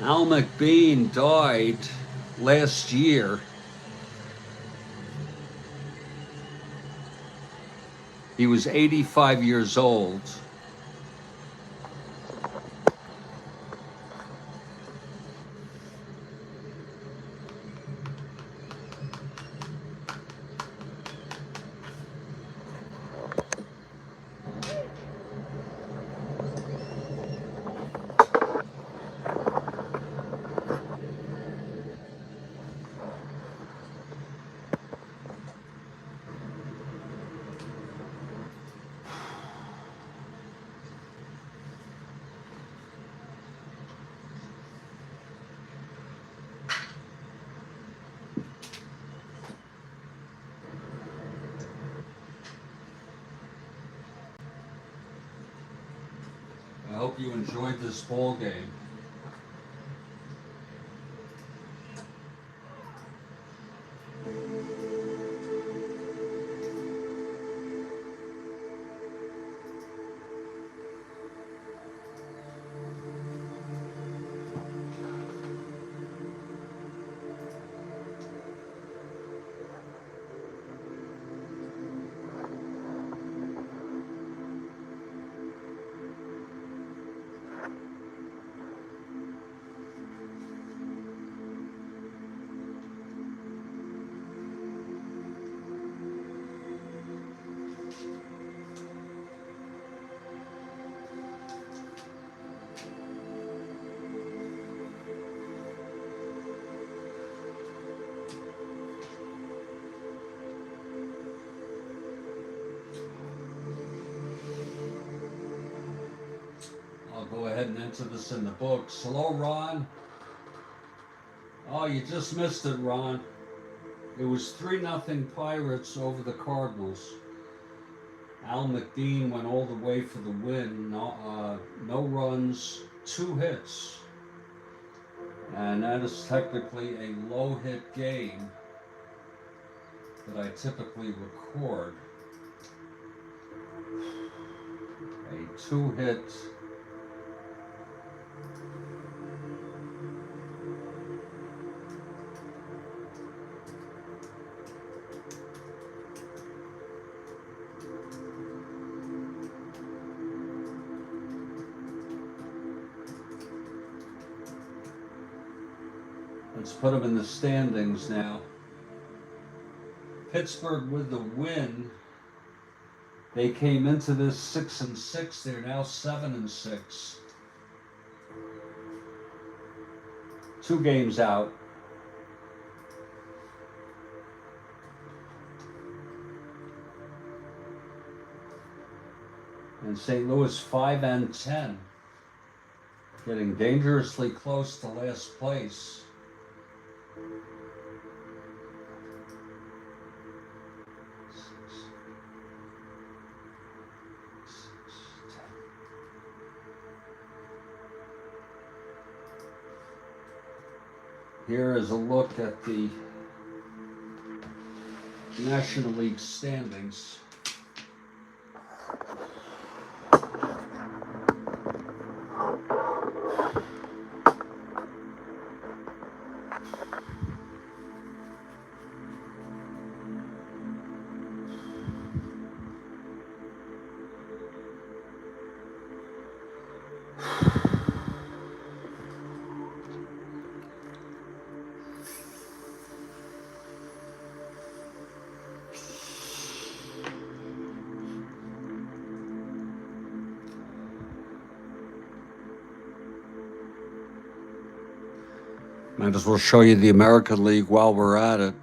Al McBean died last year He was 85 years old. I hope you enjoyed this ball game. I'll go ahead and enter this in the books. Hello, Ron. Oh, you just missed it, Ron. It was 3-0 Pirates over the Cardinals. Al McDean went all the way for the win. No runs, 2 hits. And that is technically a low hit game that I typically record. A 2-hit. Let's put them in the standings now. Pittsburgh with the win. They came into this 6-6. They're now 7-6. 2 games out. And St. Louis 5-10. Getting dangerously close to last place. Here is a look at the National League standings. Might as well show you the American League while we're at it.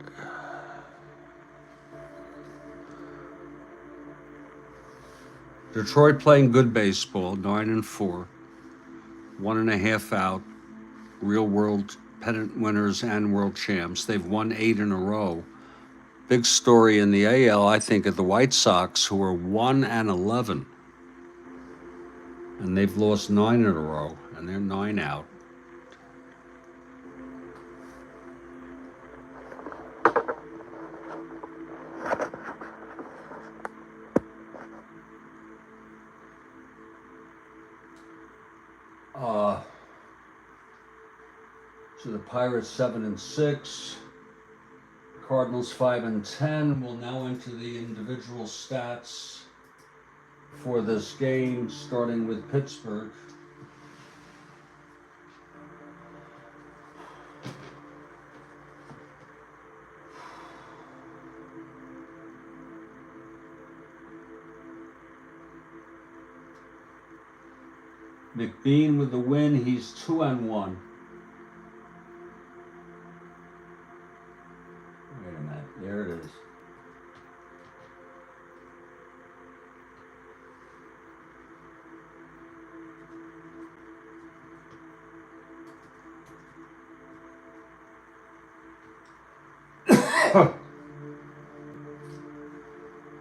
Detroit playing good baseball, 9-4, 1.5 out, real world pennant winners and world champs. They've won 8 in a row. Big story in the AL, I think, of the White Sox, who are 1-11. And they've lost 9 in a row, and they're 9 out. So the Pirates 7-6, Cardinals 5-10. We'll now enter the individual stats. for this game, starting with Pittsburgh. McBean with the win. He's 2-1. Wait a minute. There it is.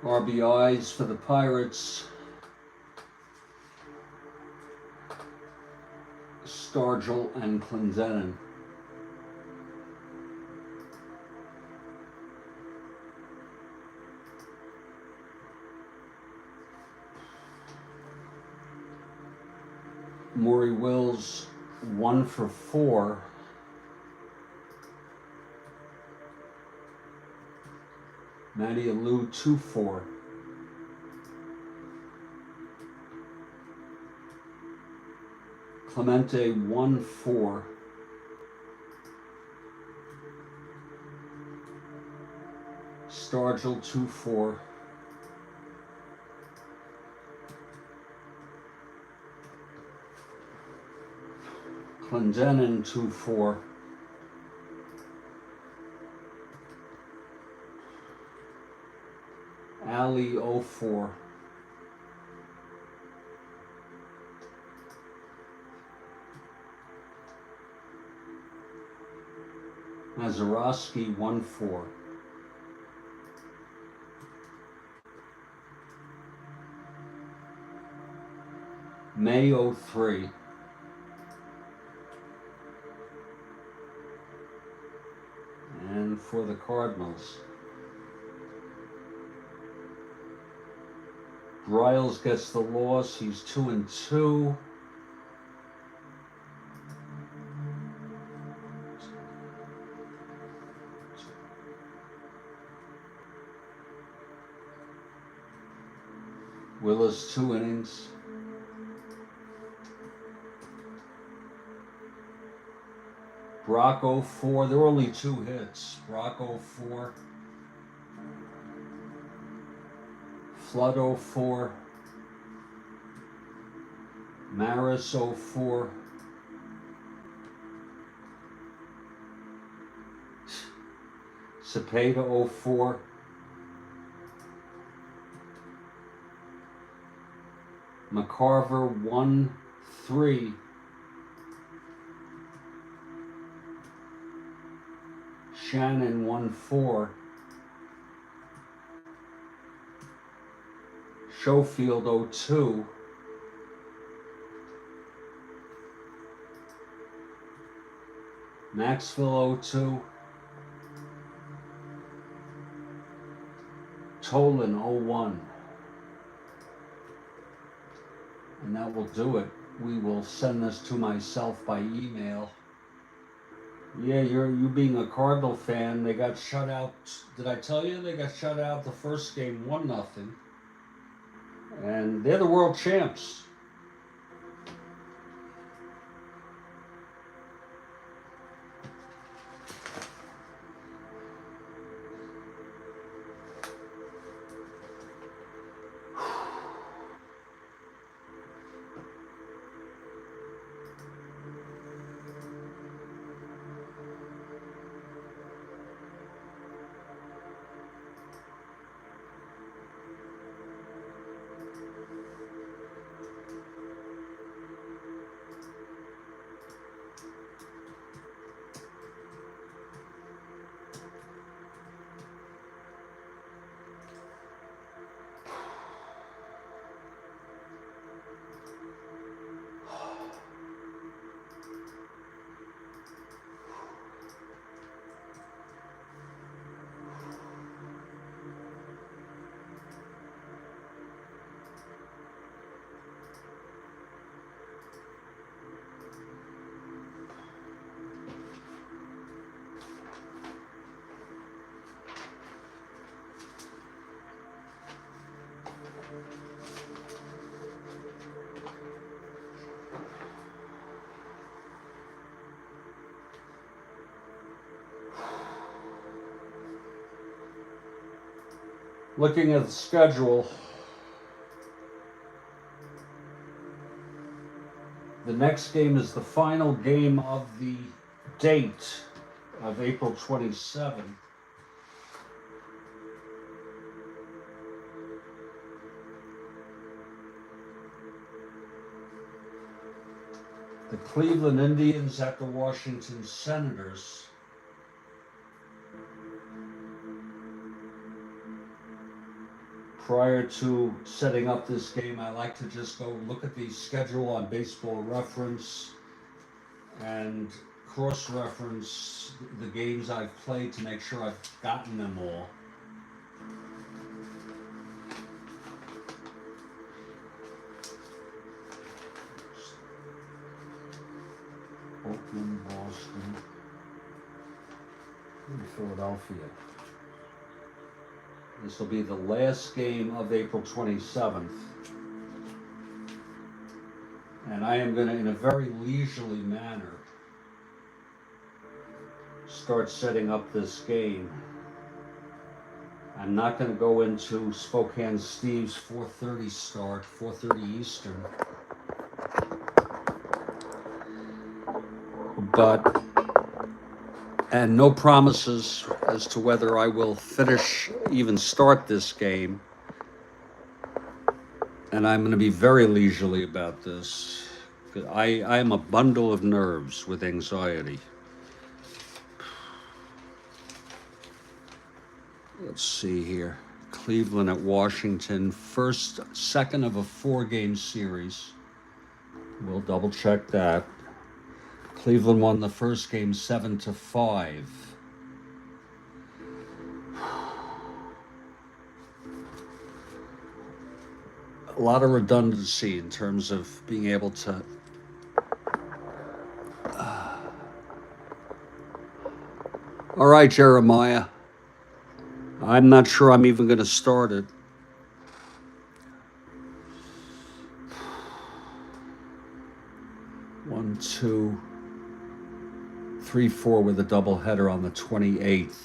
RBIs for the Pirates. Stargell and Clendenin. Maury Wills 1 for 4. Matty Alou 2-4. Clemente 1-4. Stargell 2-4. Clendenin 2-4. Ali 0-4. Mazeroski 1-4. May 0-3. And for the Cardinals, Riles gets the loss. He's 2-2. Willis 2 innings. Brock 0-4. There were only 2 hits. Brock 0-4. Flood 0-4. Maris 0-4. Cepeda 0-4. McCarver 1-3. Shannon 1-4. Schofield 0-2. Maxville 0-2. Tolan 0-1. And that will do it. We will send this to myself by email. Yeah, you being a Cardinal fan, they got shut out. Did I tell you they got shut out the first game 1-0? And they're the world champs. Looking at the schedule, the next game is the final game of the date of April 27th. The Cleveland Indians at the Washington Senators. Prior to setting up this game, I like to just go look at the schedule on Baseball Reference and cross-reference the games I've played to make sure I've gotten them all. Oakland, Boston, and Philadelphia. This will be the last game of April 27th. And I am going to, in a very leisurely manner, start setting up this game. I'm not going to go into Spokane Steve's 4:30 start, 4:30 Eastern. But, and no promises as to whether I will finish, even start this game. And I'm going to be very leisurely about this. I am a bundle of nerves with anxiety. Let's see here. Cleveland at Washington, second of a 4-game series. We'll double check that. Cleveland won the first game 7-5. A lot of redundancy in terms of being able to all right, Jeremiah. I'm not sure I'm even going to start it. One, two, 3-4 with a doubleheader on the 28th.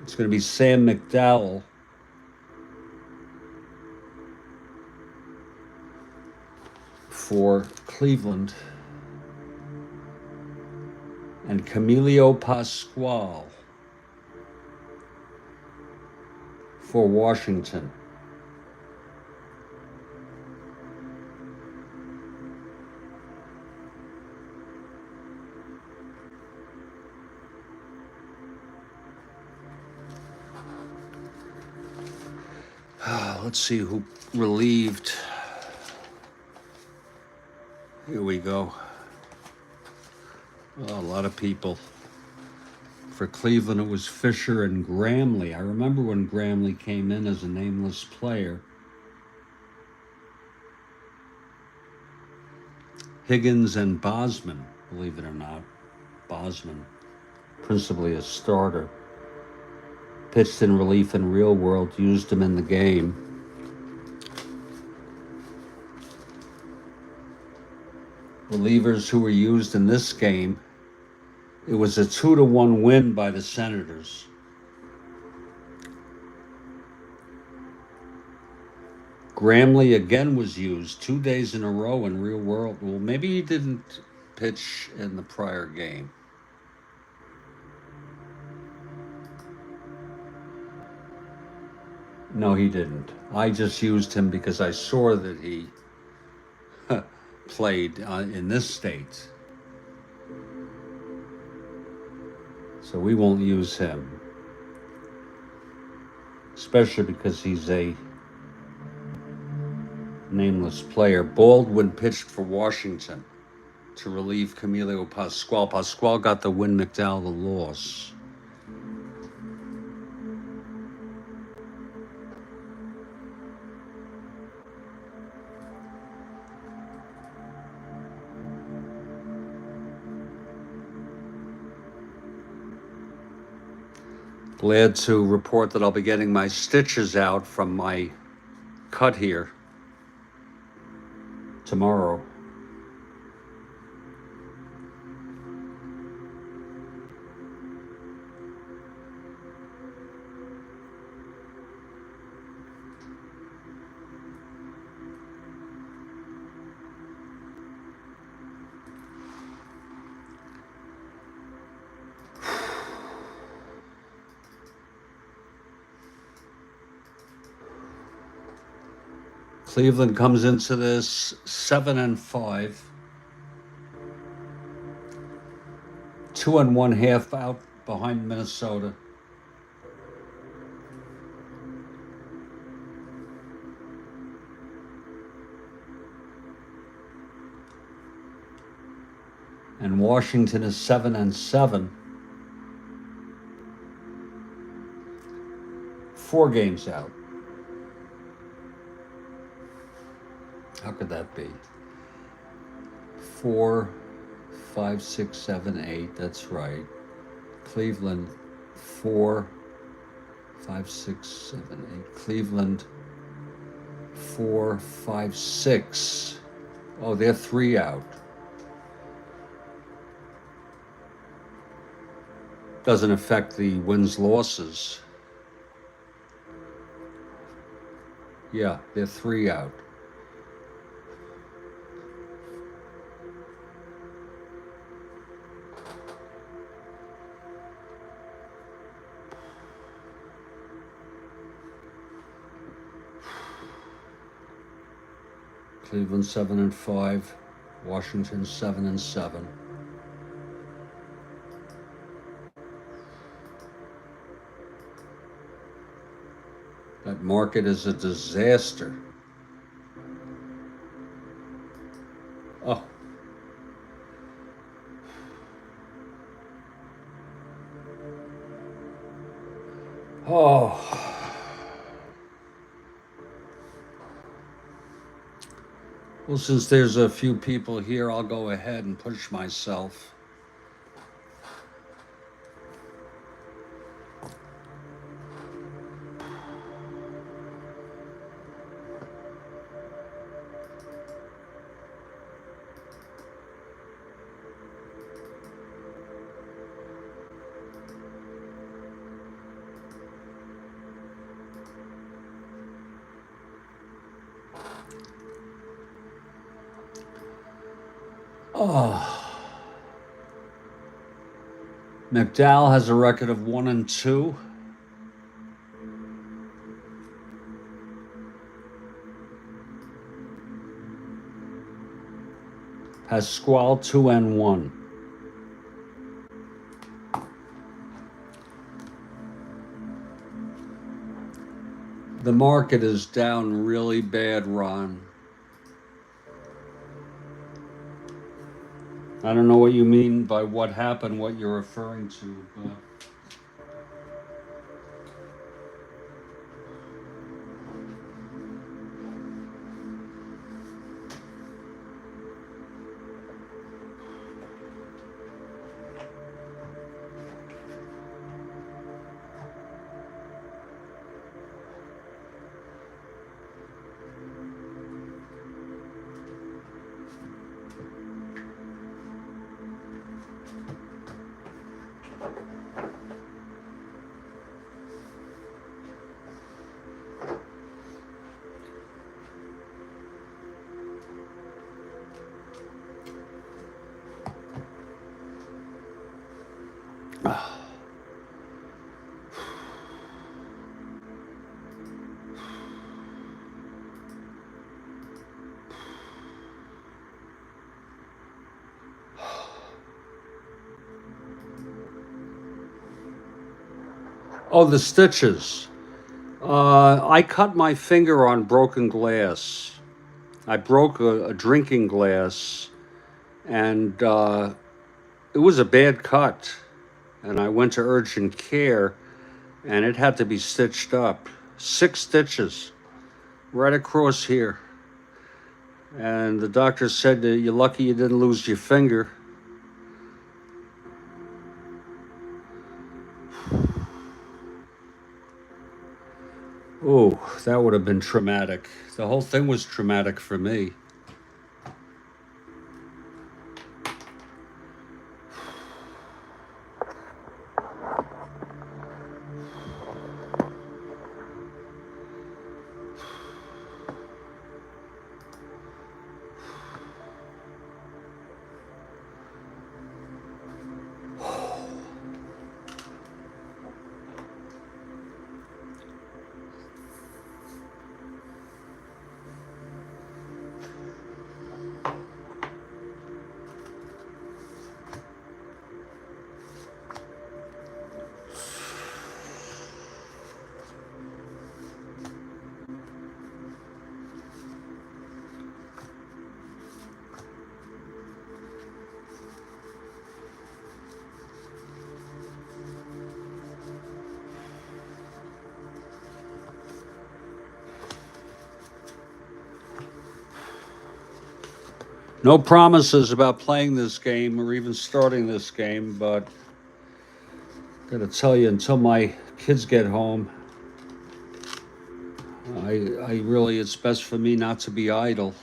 It's going to be Sam McDowell for Cleveland and Camilo Pascual for Washington. Let's see who relieved. Here we go. Oh, a lot of people. For Cleveland, it was Fisher and Gramley. I remember when Gramley came in as a nameless player. Higgins and Bosman, believe it or not. Bosman, principally a starter. Pitched in relief in real world, used him in the game. Relievers who were used in this game, it was a 2-1 win by the Senators. Gramley again was used 2 days in a row in real world. Well, maybe he didn't pitch in the prior game. No, he didn't. I just used him because I saw that he played in this state. So we won't use him. Especially because he's a nameless player. Baldwin pitched for Washington to relieve Camilo Pascual. Pascual got the win, McDowell the loss. Glad to report that I'll be getting my stitches out from my cut here tomorrow. Cleveland comes into this 7-5, 2.5 out behind Minnesota. And Washington is 7-7, 4 games out. How could that be? 4, 5, 6, 7, 8. That's right. Cleveland 4, 5, 6, 7, 8. Cleveland 4, 5, 6. Oh, they're 3 out. Doesn't affect the wins losses. Yeah, they're 3 out. Cleveland 7-5, Washington 7-7. That market is a disaster. Oh. Oh. Well, since there's a few people here, I'll go ahead and push myself. Oh. McDowell has a record of 1-2. Pasquale 2-1. The market is down really bad, Ron. I don't know what you mean by what happened, what you're referring to, but oh, the stitches. I cut my finger on broken glass. I broke a drinking glass, and it was a bad cut. And I went to urgent care, and it had to be stitched up. 6 stitches right across here. And the doctor said that you're lucky you didn't lose your finger. Oh, that would have been traumatic. The whole thing was traumatic for me. No promises about playing this game or even starting this game, but gotta tell you, until my kids get home, I really, it's best for me not to be idle.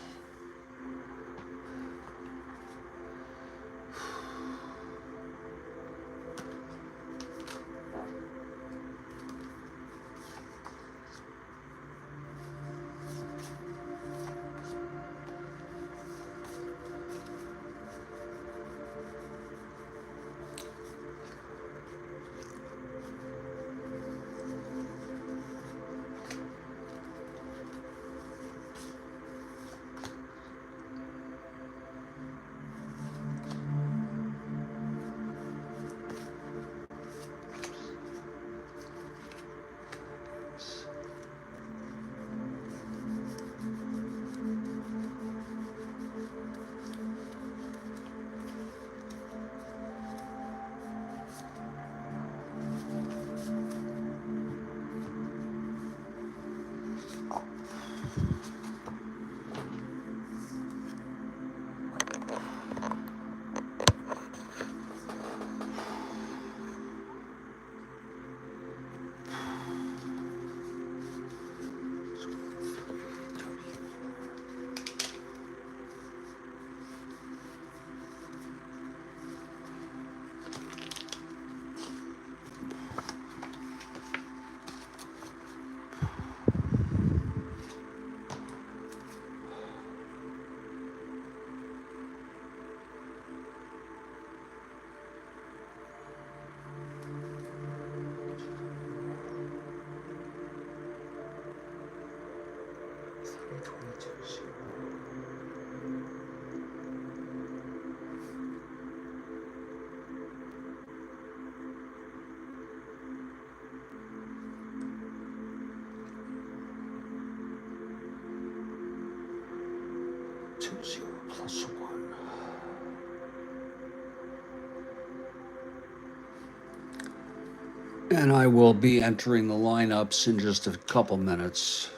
Two zero plus one. And I will be entering the lineups in just a couple minutes.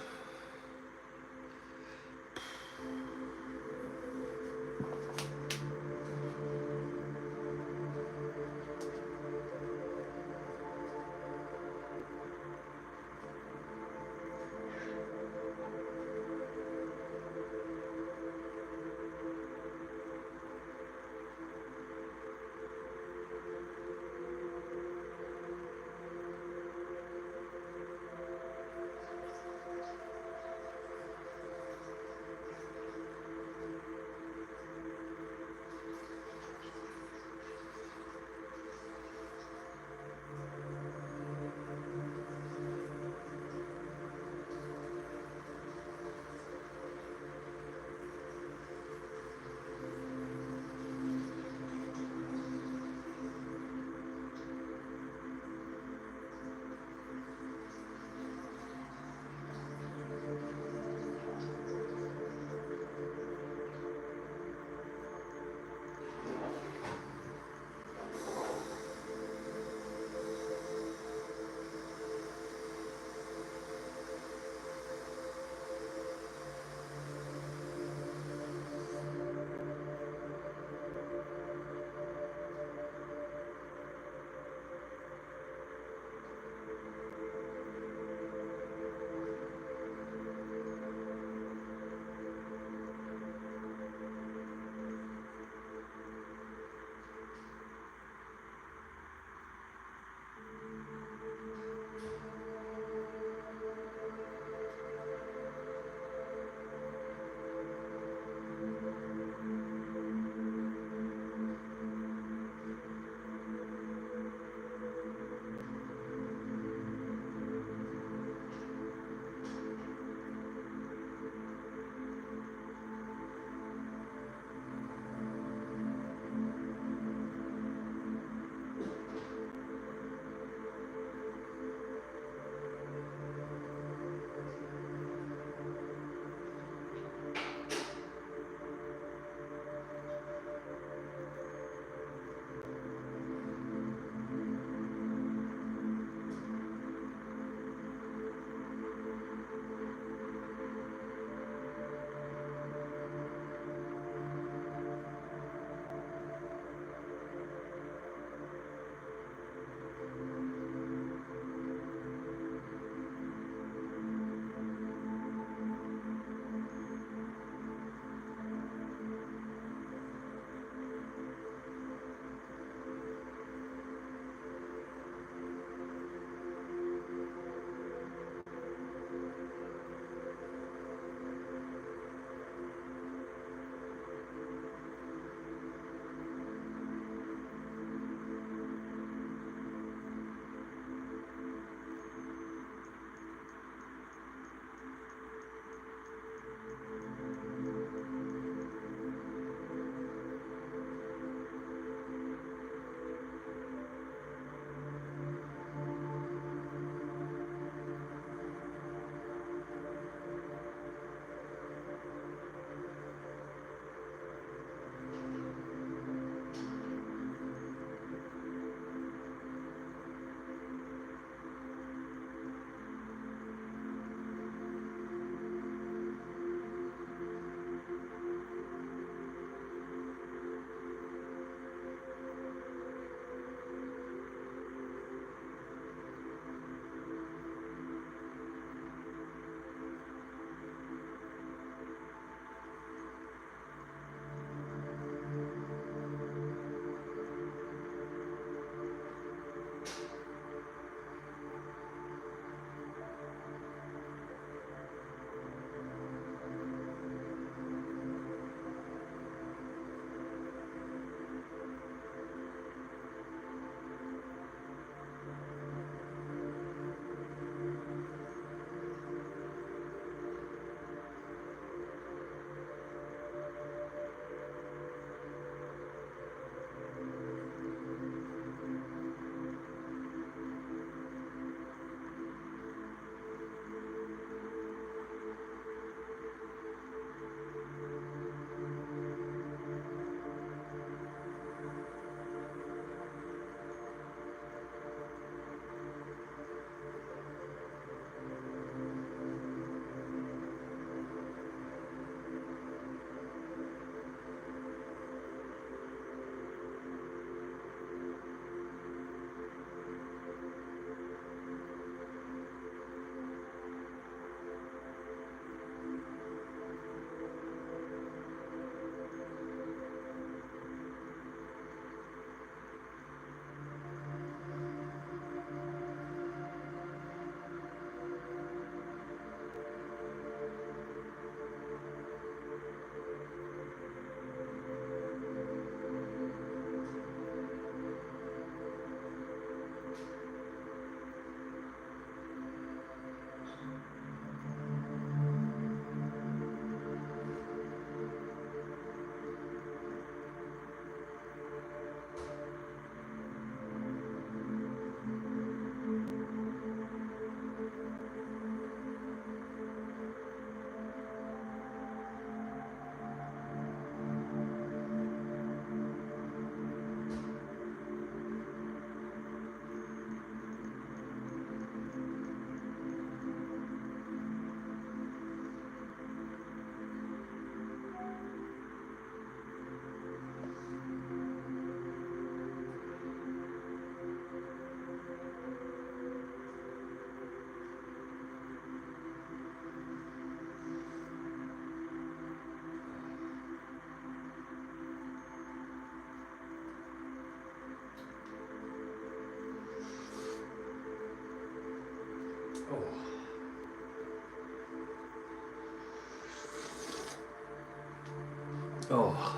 Oh,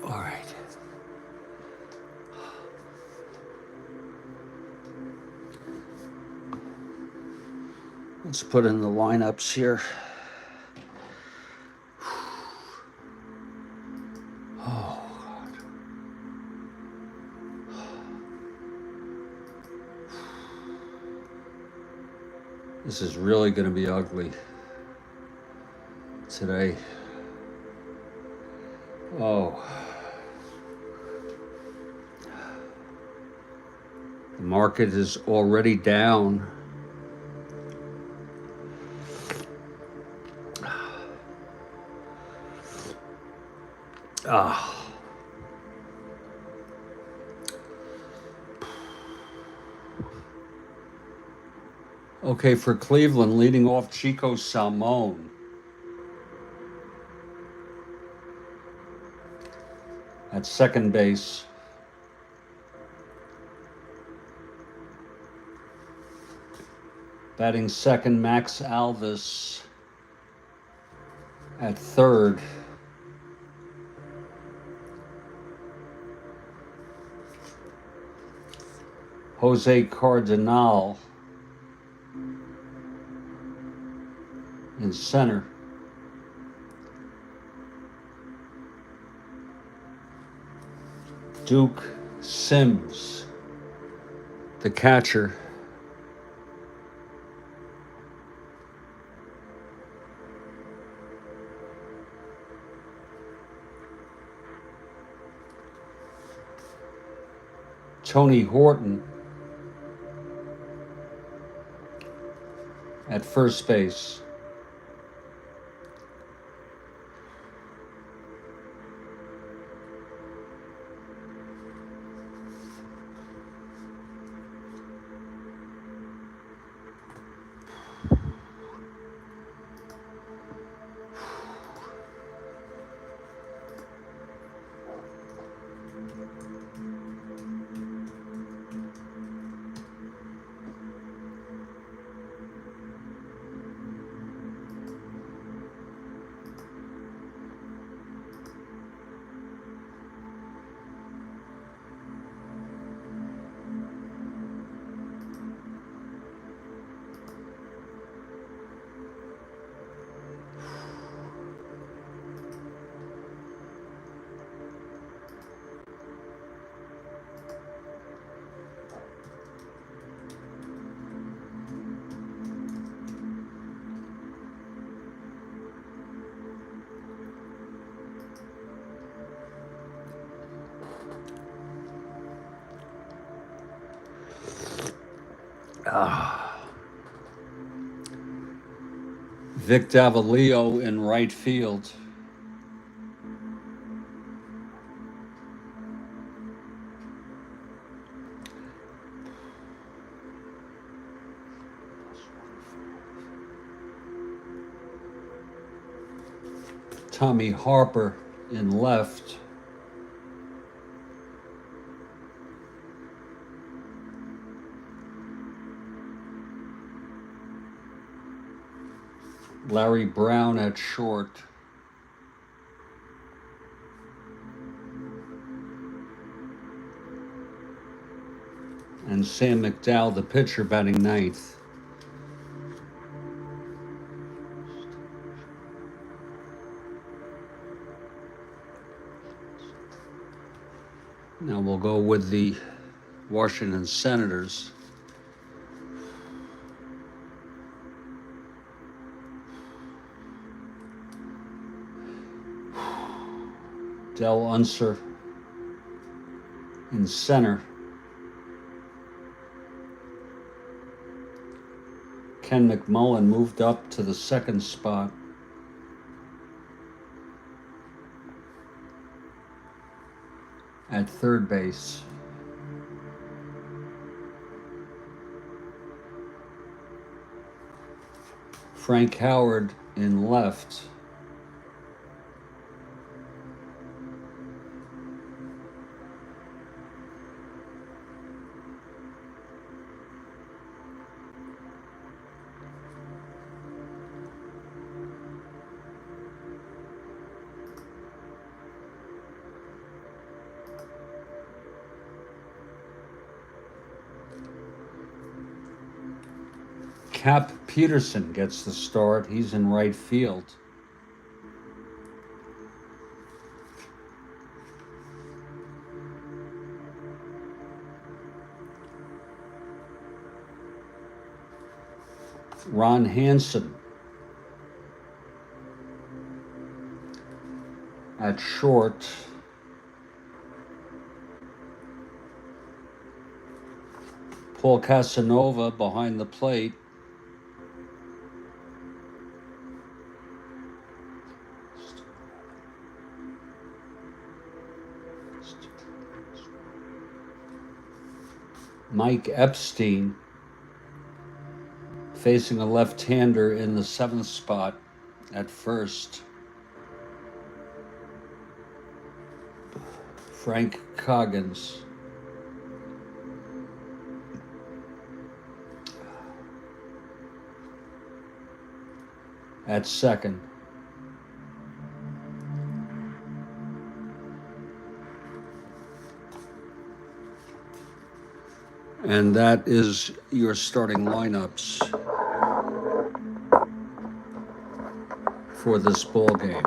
all right. Let's put in the lineups here. Oh, God. This is really going to be ugly today. Oh. The market is already down. Ah. Okay, for Cleveland, leading off Chico Salmon. At second base. Batting second, Max Alvis. At third. Jose Cardinal in center. Duke Sims, the catcher. Tony Horton at first base. Vic Davalillo in right field. Tommy Harper in left. Larry Brown at short. And Sam McDowell, the pitcher, batting ninth. Now we'll go with the Washington Senators. Del Unser in center. Ken McMullen moved up to the second spot. At third base. Frank Howard in left. Cap Peterson gets the start. He's in right field. Ron Hansen at short. Paul Casanova behind the plate. Mike Epstein facing a left-hander in the 7th spot at first. Frank Coggins. At second. And that is your starting lineups for this ball game.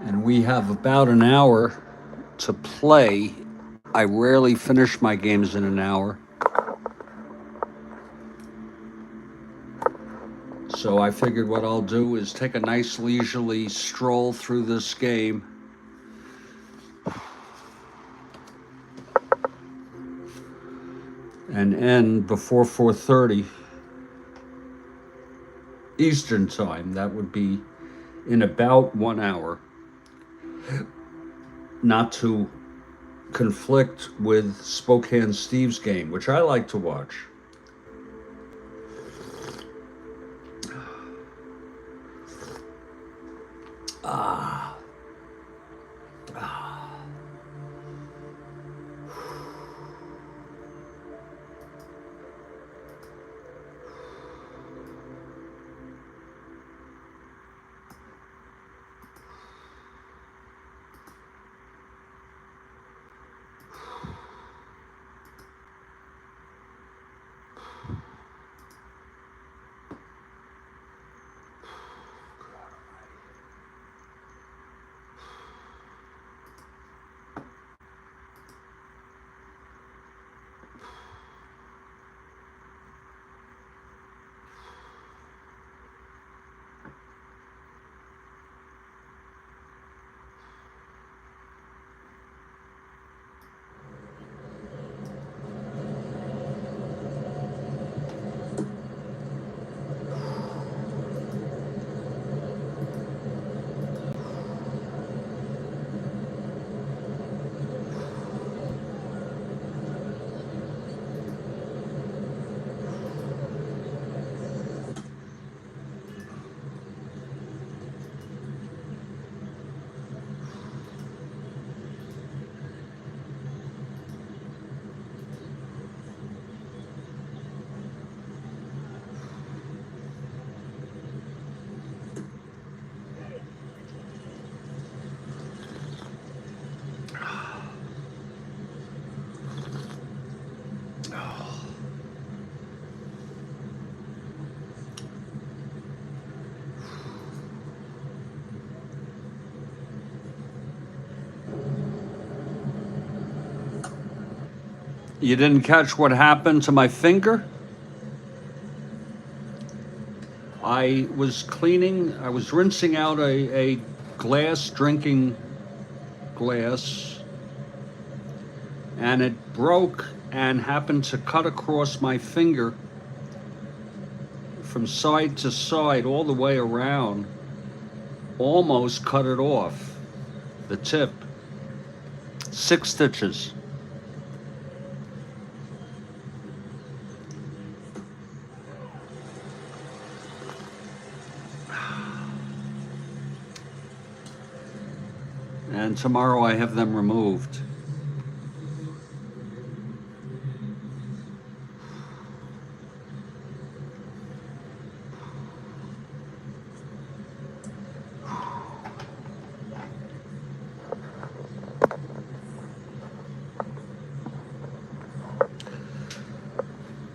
And we have about an hour to play. I rarely finish my games in an hour. So I figured what I'll do is take a nice leisurely stroll through this game. And end before 4:30 Eastern time. That would be in about 1 hour. Not to conflict with Spokane Steve's game, which I like to watch. You didn't catch what happened to my finger? I was rinsing out a glass, drinking glass, and it broke and happened to cut across my finger from side to side all the way around. Almost cut it off, the tip. 6 stitches. And tomorrow I have them removed.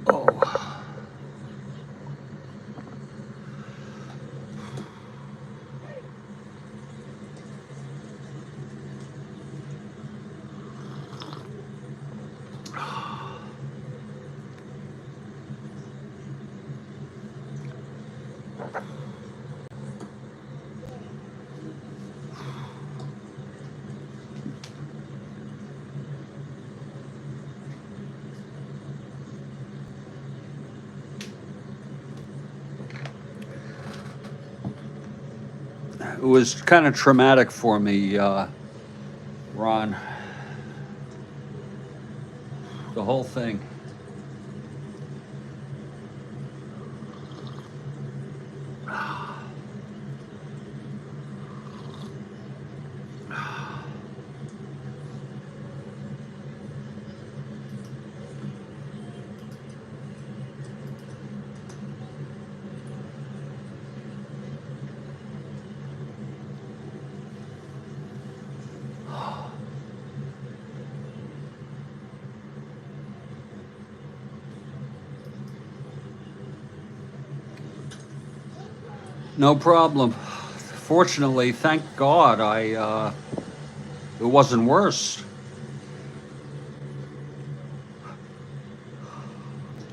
Oh. It was kind of traumatic for me, Ron. The whole thing. No problem. Fortunately, thank God, it wasn't worse.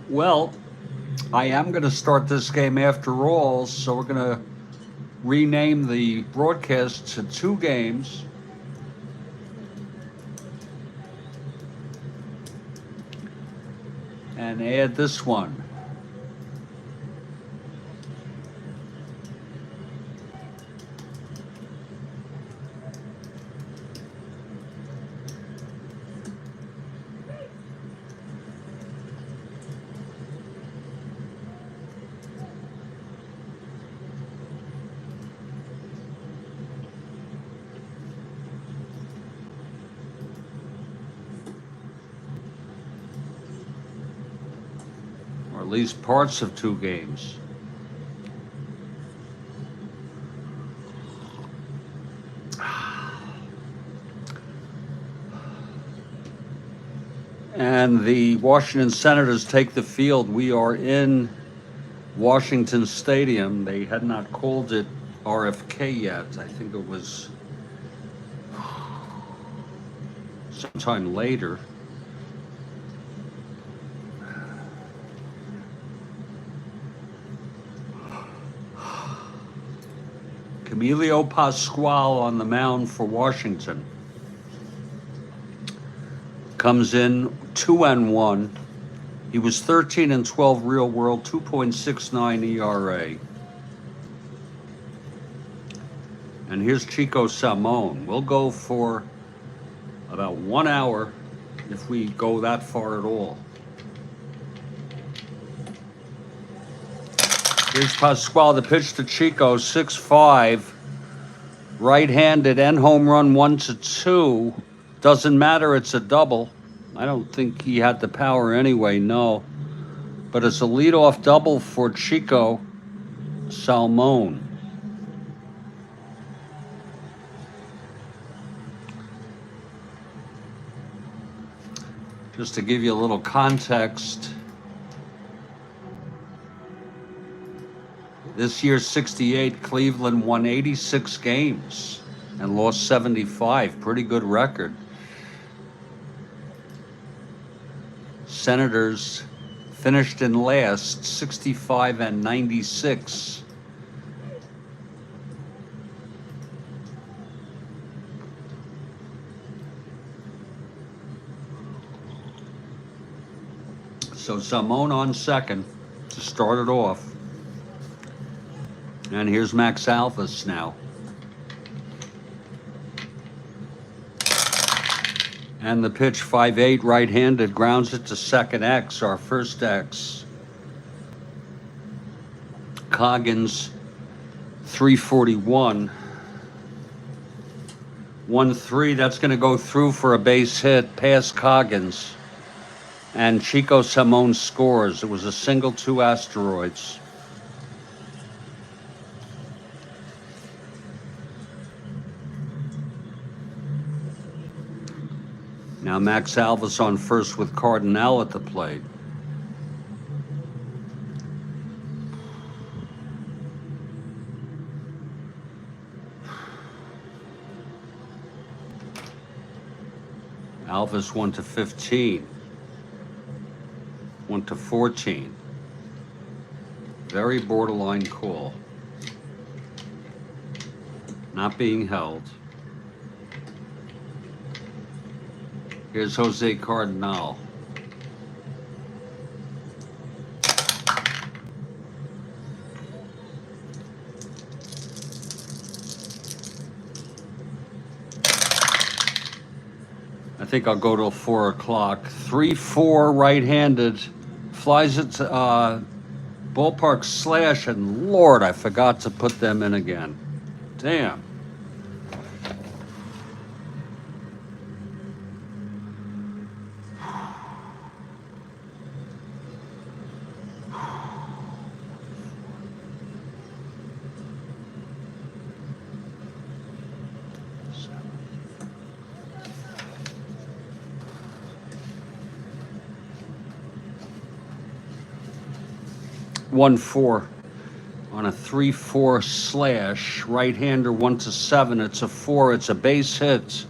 Well, I am going to start this game after all, so we're going to rename the broadcast to 2 games. And add this one. Or at least parts of 2 games. And the Washington Senators take the field. We are in Washington Stadium. They had not called it RFK yet. I think it was sometime later. Emilio Pasquale on the mound for Washington. Comes in 2-1. He was 13-12 real world, 2.69 ERA. And here's Chico Salmon. We'll go for about 1 hour if we go that far at all. Here's Pasquale, the pitch to Chico, 6-5. Right-handed and home run 1-2. Doesn't matter, it's a double. I don't think he had the power anyway, no. But it's a leadoff double for Chico Salmon. Just to give you a little context, this year's 68, Cleveland won 86 games and lost 75. Pretty good record. Senators finished in last, 65-96. So Salmon on second to start it off. And here's Max Alvis now. And the pitch, 5-8, right-handed, grounds it to second X, our first X. Coggins, 341. 1-3, that's going to go through for a base hit past Coggins. And Chico Salmon scores. It was a single, 2 asteroids. Now Max Alvis on first with Cardinals at the plate. Alvis 1-15. 1-14. Very borderline call. Not being held. Here's Jose Cardinal. think I'll go till 4 o'clock. 3-4 right-handed. Flies it to ballpark slash, and Lord, I forgot to put them in again. Damn. One four on a 3-4 slash, right-hander 1-7. It's a 4. It's a base hit.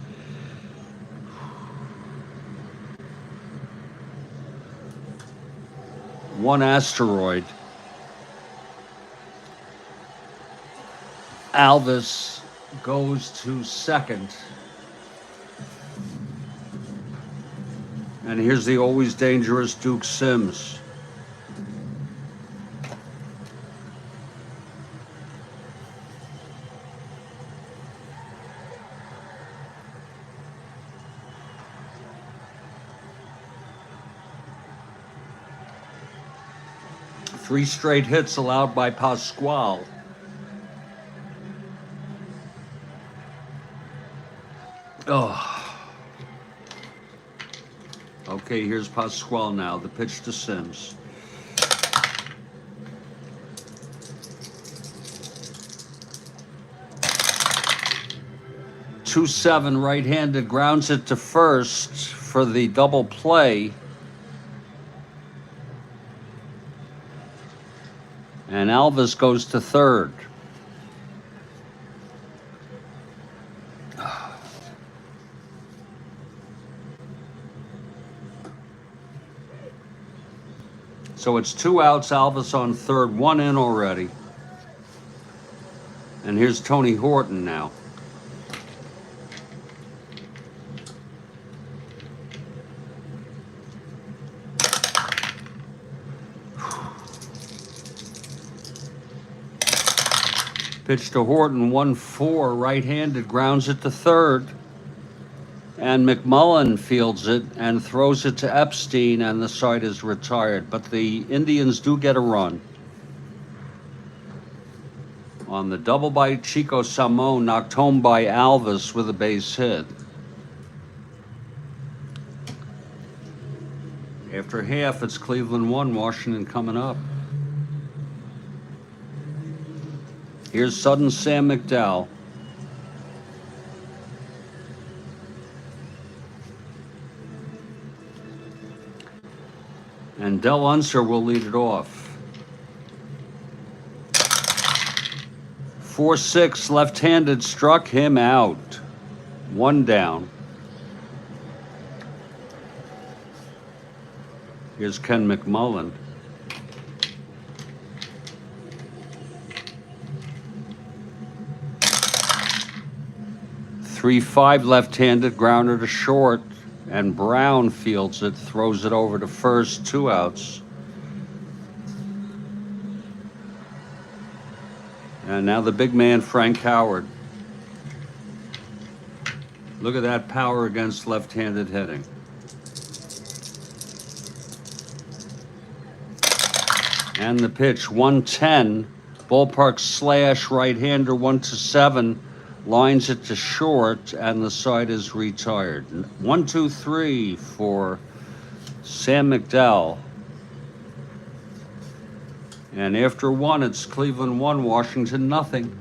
One asteroid. Alvis goes to second. And here's the always dangerous Duke Sims. Three straight hits allowed by Pasquale. Oh. Okay, here's Pasquale now. The pitch to Sims. Two 7 right-handed, grounds it to first for the double play. And Alvis goes to third. So it's 2 outs, Alvis on third, 1 in already. And here's Tony Horton now. Pitch to Horton, 1-4, right-handed, grounds it to third. And McMullen fields it and throws it to Epstein, and the side is retired. But the Indians do get a run. On the double by Chico Salmon, knocked home by Alvis with a base hit. After half, it's Cleveland 1, Washington coming up. Here's sudden Sam McDowell. And Del Unser will lead it off. 4-6 left-handed, struck him out. 1 down. Here's Ken McMullen. 3-5 left-handed, grounder to short, and Brown fields it, throws it over to first, 2 outs. And now the big man, Frank Howard. Look at that power against left-handed hitting. And the pitch, 110, ballpark slash, right-hander, 1-7. Lines it to short, and the side is retired. 1-2-3 for Sam McDowell. And after 1, it's Cleveland 1, Washington nothing.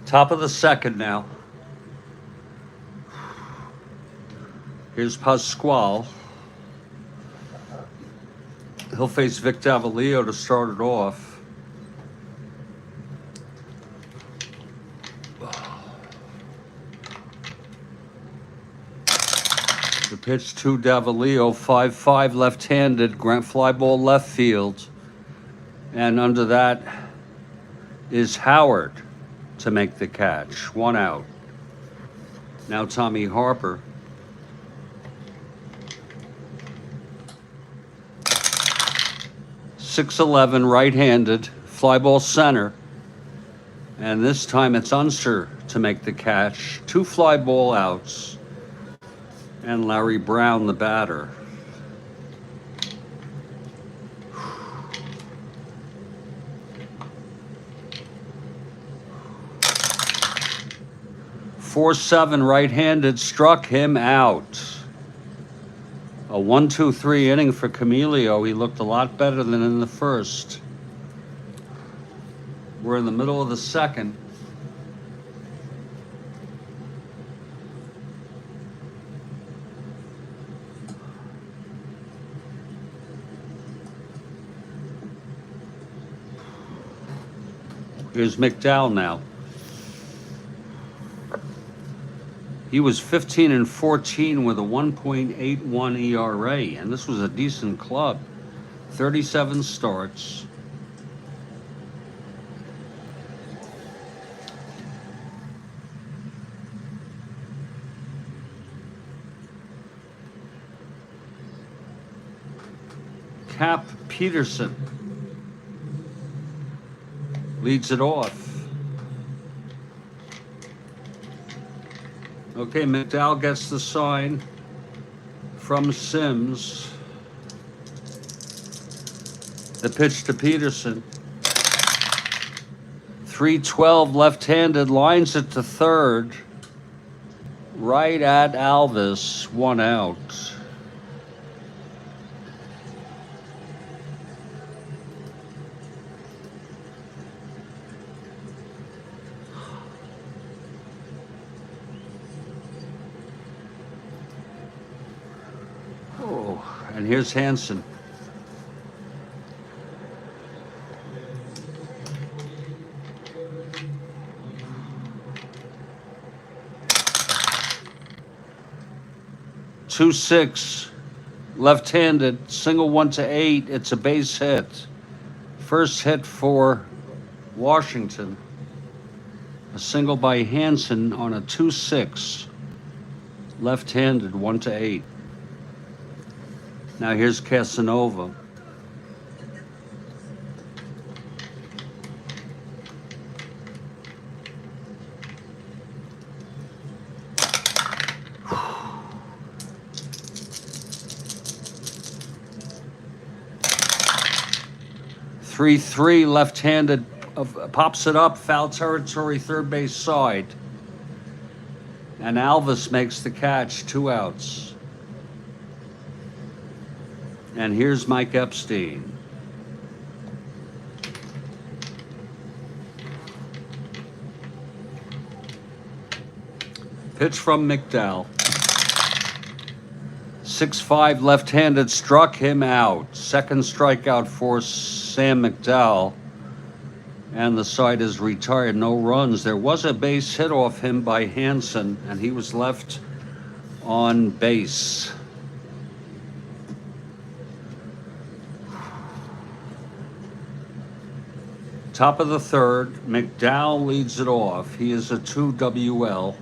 Top of the second now. Here's Pasquale. He'll face Vic Davalio to start it off. The pitch to Davalio, 5-5 left-handed, fly ball left field. And under that is Howard to make the catch. 1 out. Now Tommy Harper. .611 right-handed, fly ball center. And this time it's Unser to make the catch. 2 fly ball outs. And Larry Brown, the batter. .47 right-handed, struck him out. A 1-2-3 inning for Camilio. He looked a lot better than in the first. We're in the middle of the second. Here's McDowell now. He was 15-14 with a 1.81 ERA, and this was a decent club. 37 starts. Cap Peterson leads it off. Okay, McDowell gets the sign from Sims. The pitch to Peterson. 3-12 left-handed, lines it to third. Right at Alvis, 1 out. And here's Hansen. .26 left-handed, single 1-8. It's a base hit. First hit for Washington. A single by Hansen on a 2-6 left-handed, 1-8. Now here's Casanova. .33 left-handed, pops it up, foul territory, third base side. And Alvis makes the catch, 2 outs. And here's Mike Epstein. Pitch from McDowell. 6-5 left-handed, struck him out. Second strikeout for Sam McDowell. And the side is retired, no runs. There was a base hit off him by Hansen, and he was left on base. Top of the third, McDowell leads it off. He is a 2 WL.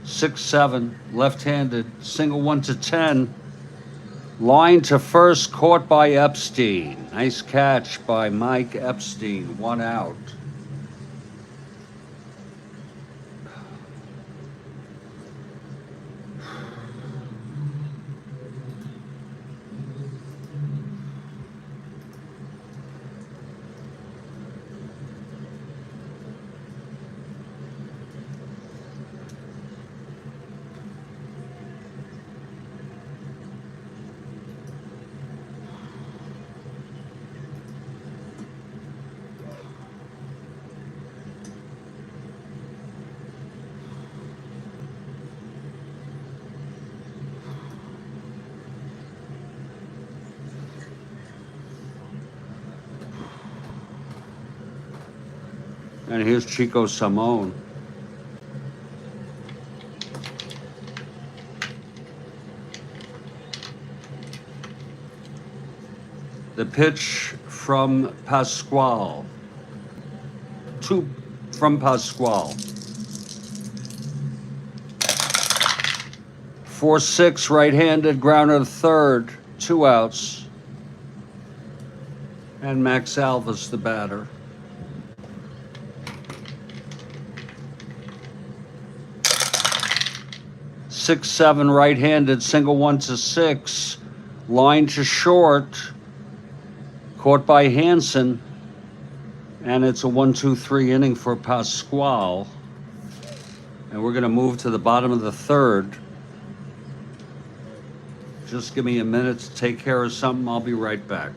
.67 left-handed, single 1-10. Line to first, caught by Epstein. Nice catch by Mike Epstein, 1 out. And here's Chico Simone. The pitch from Pasquale. Two from Pasquale. 4-6 right-handed, grounder to third, 2 outs. And Max Alvis, the batter. Six, 7 right-handed, single 1-6, line to short, caught by Hansen, and it's a 1-2-3 inning for Pasquale. And we're going to move to the bottom of the third. Just give me a minute to take care of something. I'll be right back.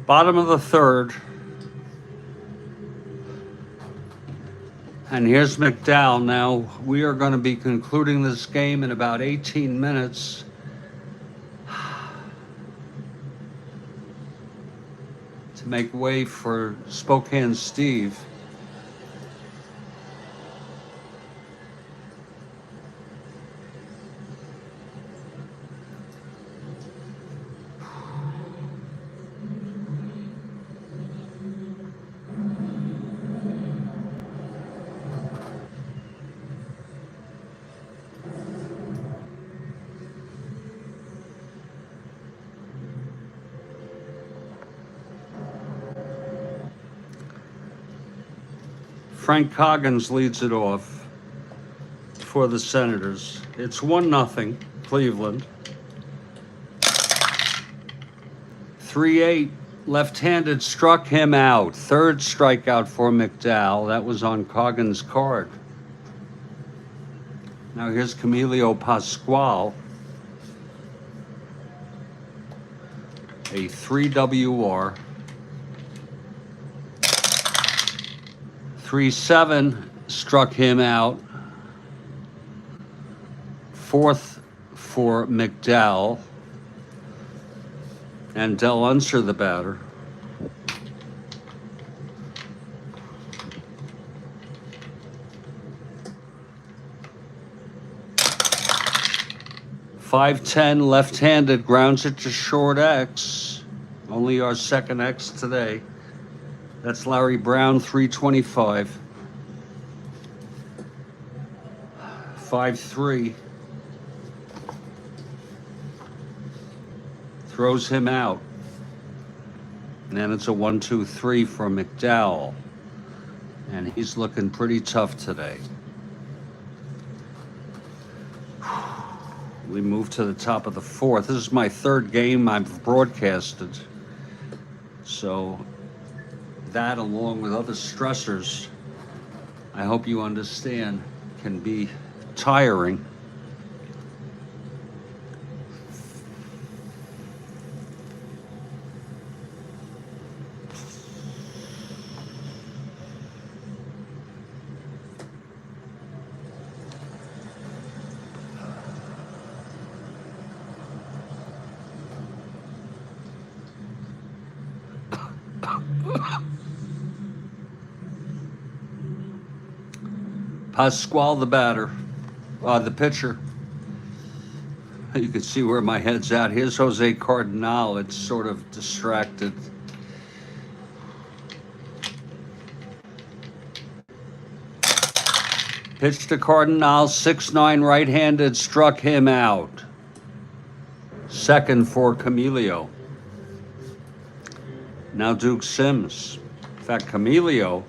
Bottom of the third. And here's McDowell. Now, we are going to be concluding this game in about 18 minutes. To make way for Spokane Steve. Frank Coggins leads it off for the Senators. It's 1-0 Cleveland. 3-8 left-handed struck him out. Third strikeout for McDowell. That was on Coggins' card. Now here's Camilo Pasquale. A 3 WR. 3-7 struck him out. Fourth for McDowell. And Del Unser, the batter. 510 left-handed, grounds it to short X. Only our second X today. That's Larry Brown, 325. 5-3. Throws him out. And then it's a 1-2-3 for McDowell. And he's looking pretty tough today. We move to the top of the fourth. This is my third game I've broadcasted. So that, along with other stressors, I hope you understand, can be tiring. Pasquale, the batter, the pitcher. You can see where my head's at. Here's Jose Cardinal. It's sort of distracted. Pitch to Cardinal, 6'9", right-handed, struck him out. Second for Camilio. Now Duke Sims. In fact, Camilio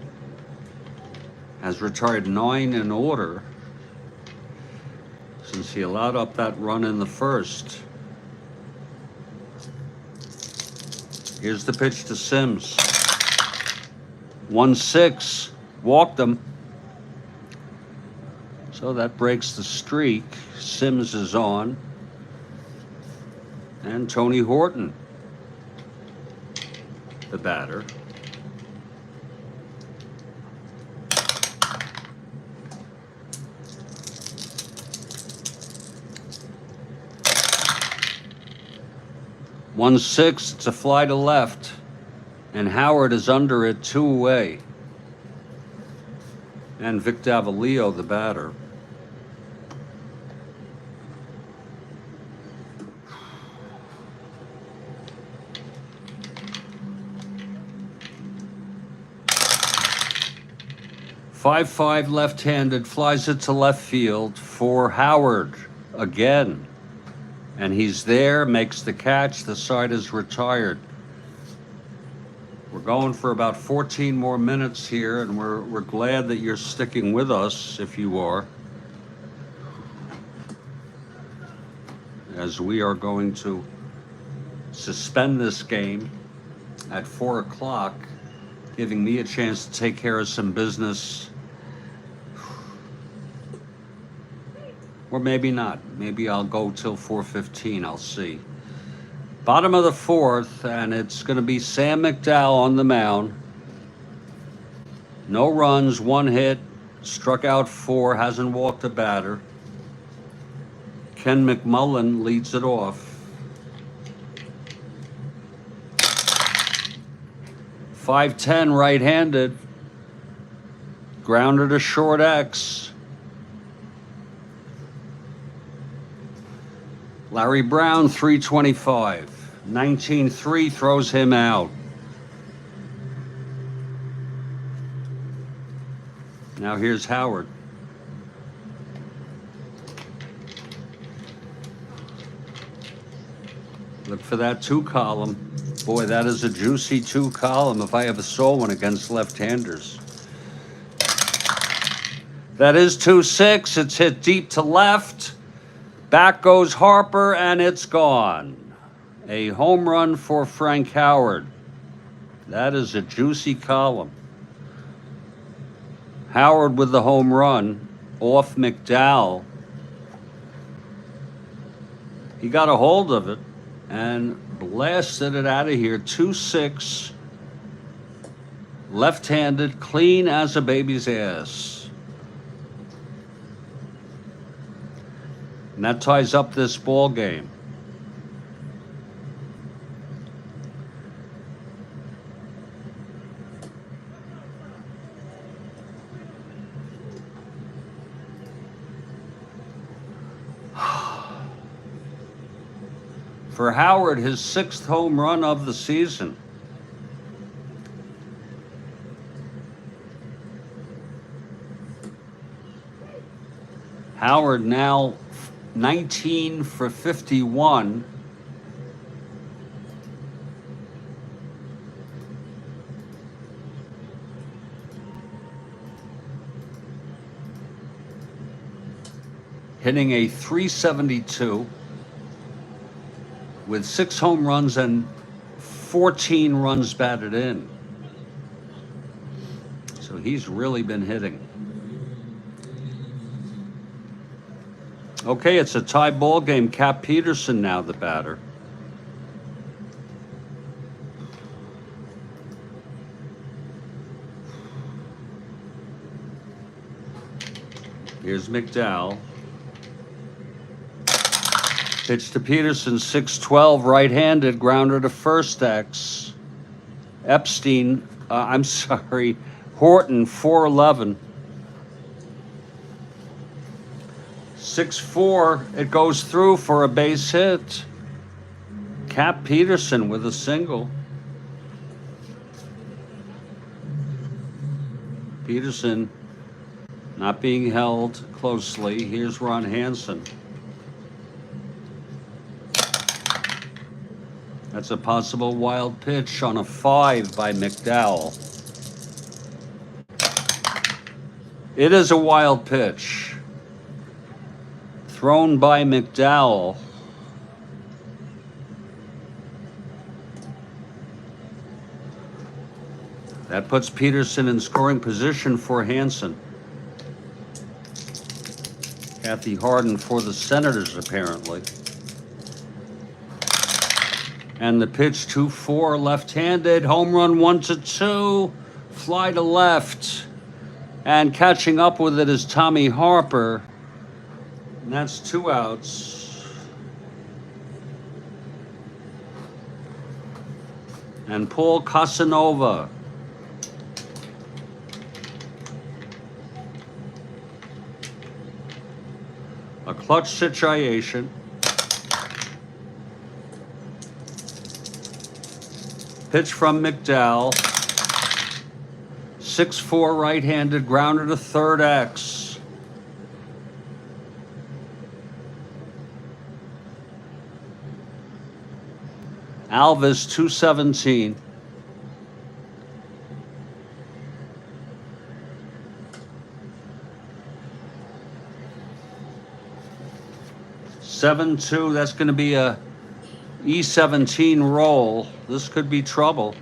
has retired 9 in order since he allowed up that run in the first. Here's the pitch to Sims. 1-6, walked him. So that breaks the streak. Sims is on. And Tony Horton, the batter. One 1-6, it's a fly to left, and Howard is under it, 2 away. And Vic Davalillo, the batter. Five left-handed, flies it to left field for Howard again. And he's there, makes the catch, the side is retired. We're going for about 14 more minutes here, and we're glad that you're sticking with us, if you are, as we are going to suspend this game at 4 o'clock, giving me a chance to take care of some business. Or maybe not. Maybe I'll go till 4:15. I'll see. Bottom of the fourth, and it's going to be Sam McDowell on the mound. No runs, 1 hit, struck out 4, hasn't walked a batter. Ken McMullen leads it off. 5'10", right-handed. Grounder to short X. Larry Brown, 325. 19-3 throws him out. Now here's Howard. Look for that 2 column. Boy, that is a juicy 2 column if I ever saw one against left-handers. That is 2-6. It's hit deep to left. Back goes Harper, and it's gone. A home run for Frank Howard. That is a juicy column. Howard with the home run off McDowell. He got a hold of it and blasted it out of here. 2-6. Left-handed, clean as a baby's ass. And that ties up this ball game. For Howard, his 6th home run of the season. Howard now 19 for 51. Hitting a .372 with 6 home runs and 14 runs batted in. So he's really been hitting. Okay, it's a tie ball game. Cap Peterson now the batter. Here's McDowell. Pitch to Peterson, 6-12, right-handed, grounder to first X. Epstein, Horton, 4-11. 6-4, it goes through for a base hit. Cap Peterson with a single. Peterson not being held closely. Here's Ron Hansen. That's a possible wild pitch on a 5 by McDowell. It is a wild pitch. Thrown by McDowell. That puts Peterson in scoring position for Hansen. Kathy Harden for the Senators, apparently. And the pitch 2-4, left-handed, home run 1-2, fly to left. And catching up with it is Tommy Harper. And that's 2 outs. And Paul Casanova. A clutch situation. Pitch from McDowell. 6-4 right-handed, grounder to third X. Alvis, 217. (7-2). That's going to be a E17 roll. This could be trouble.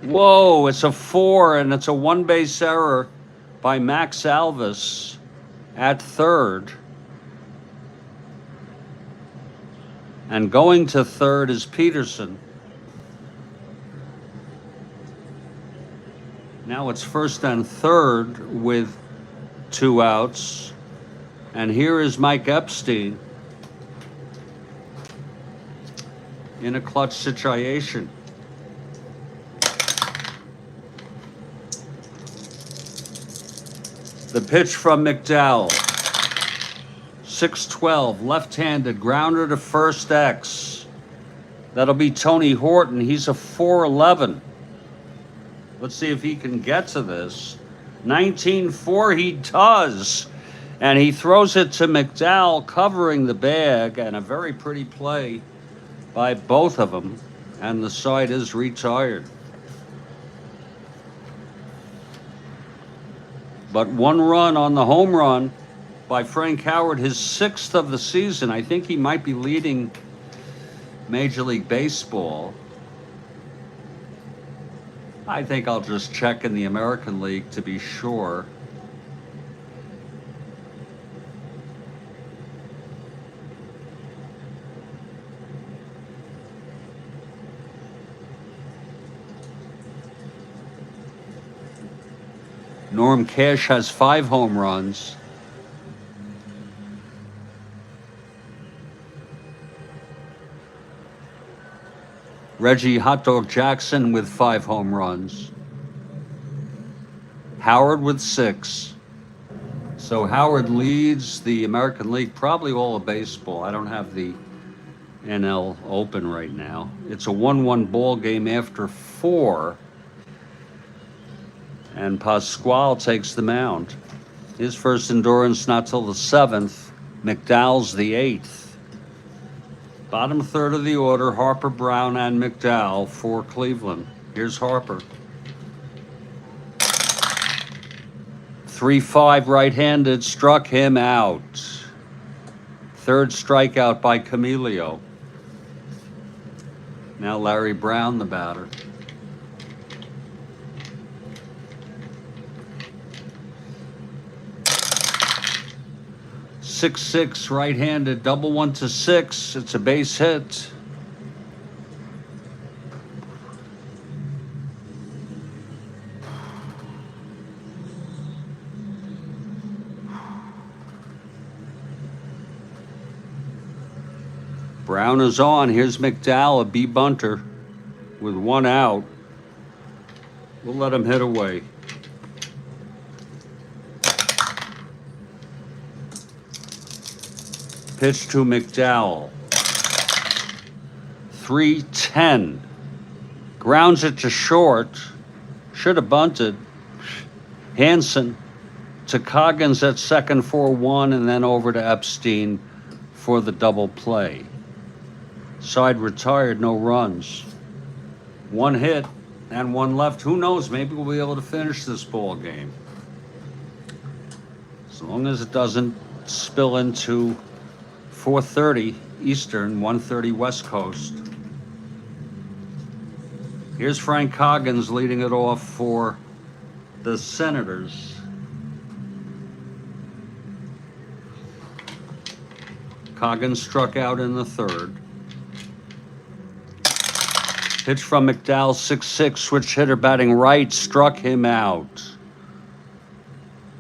Whoa, it's a 4, and it's a 1-base error by Max Alvis at third. And going to third is Peterson. Now it's first and third with 2 outs. And here is Mike Epstein in a clutch situation. The pitch from McDowell. 6-12, left-handed, grounder to first X. That'll be Tony Horton. He's a 4-11. Let's see if he can get to this. 19-4, he does. And he throws it to McDowell, covering the bag, and a very pretty play by both of them. And the side is retired. But 1 run on the home run by Frank Howard, his 6th of the season. I think he might be leading Major League Baseball. I think I'll just check in the American League to be sure. Norm Cash has 5 home runs. Reggie Hot Dog Jackson with 5 home runs. Howard with 6. So Howard leads the American League, probably all of baseball. I don't have the NL open right now. It's a 1-1 ball game after 4. And Pasquale takes the mound. His first endurance not till the 7th. McDowell's the 8th. Bottom third of the order, Harper, Brown, and McDowell for Cleveland. Here's Harper. 3-5 right-handed, struck him out. Third strikeout by Camilio. Now Larry Brown, the batter. Six right-handed, double 1-6. It's a base hit. Brown is on. Here's McDowell, a B bunter with 1 out. We'll let him hit away. Pitch to McDowell. 3-10. Grounds it to short. Should have bunted. Hansen to Coggins at second for 1, and then over to Epstein for the double play. Side retired, no runs. 1 hit and 1 left. Who knows? Maybe we'll be able to finish this ball game. As long as it doesn't spill into 4:30 Eastern, 1:30 West Coast. Here's Frank Coggins leading it off for the Senators. Coggins struck out in the 3rd. Pitch from McDowell, 6-6, switch hitter batting right, struck him out.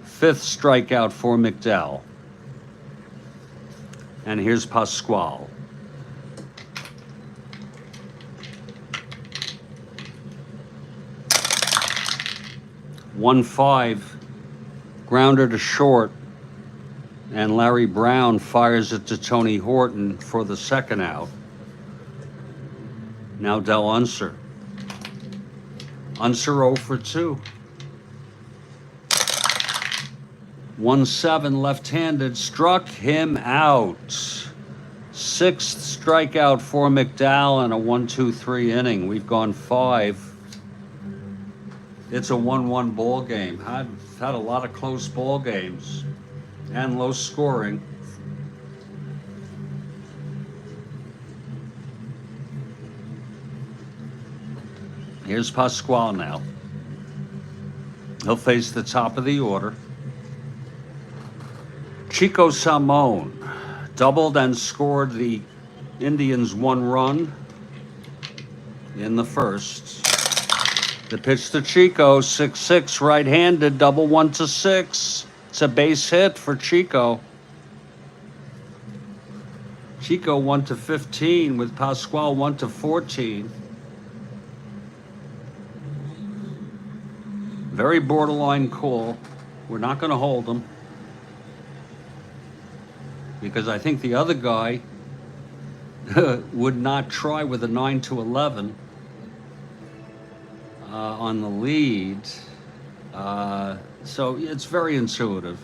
5th strikeout for McDowell. And here's Pasquale. "1-5, grounder to short, and Larry Brown fires it to Tony Horton for the 2nd out. Now Del Unser. Unser 0 for 2. 1-7 left-handed, struck him out. 6th strikeout for McDowell in a 1-2-3 inning. We've gone 5. It's a 1-1 ball game. I've had a lot of close ball games and low scoring. Here's Pasquale now. He'll face the top of the order. Chico Salmon doubled and scored the Indians 1 run in the 1st. The pitch to Chico, 6-6 right-handed, double 1-6. It's a base hit for Chico. Chico 1-15 with Pasquale 1-14. Very borderline call. We're not going to hold him, because I think the other guy would not try with a 9-11 on the lead. So it's very intuitive.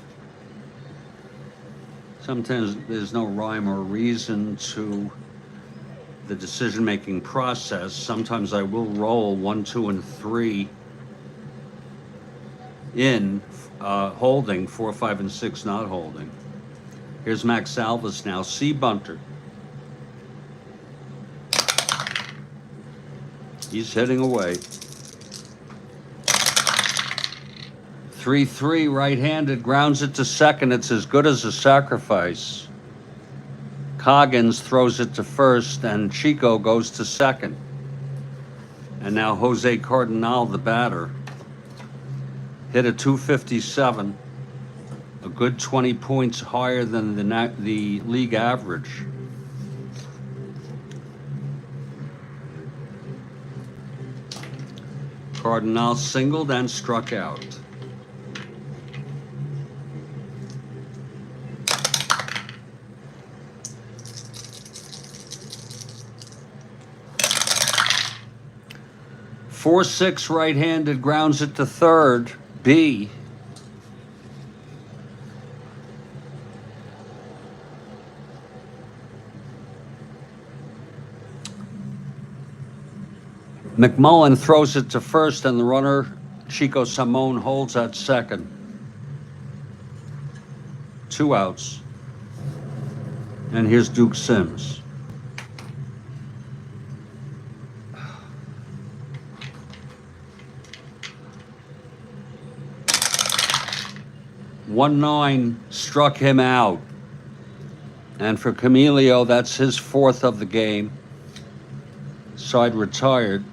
Sometimes there's no rhyme or reason to the decision-making process. Sometimes I will roll 1, 2, and 3 in holding, 4, 5, and 6 not holding. Here's Max Alvis now, C bunter. He's hitting away. 3-3 right-handed, grounds it to second. It's as good as a sacrifice. Coggins throws it to first, and Chico goes to second. And now Jose Cardinal, the batter, hit a 257, a good 20 points higher than the league average. Cardinal singled and struck out. 4-6 right-handed, grounds it to third. B. McMullen throws it to first, and the runner, Chico Simone, holds at second. 2 outs. And here's Duke Sims. "1-9 struck him out. And for Camilio, that's his 4th of the game. Side retired.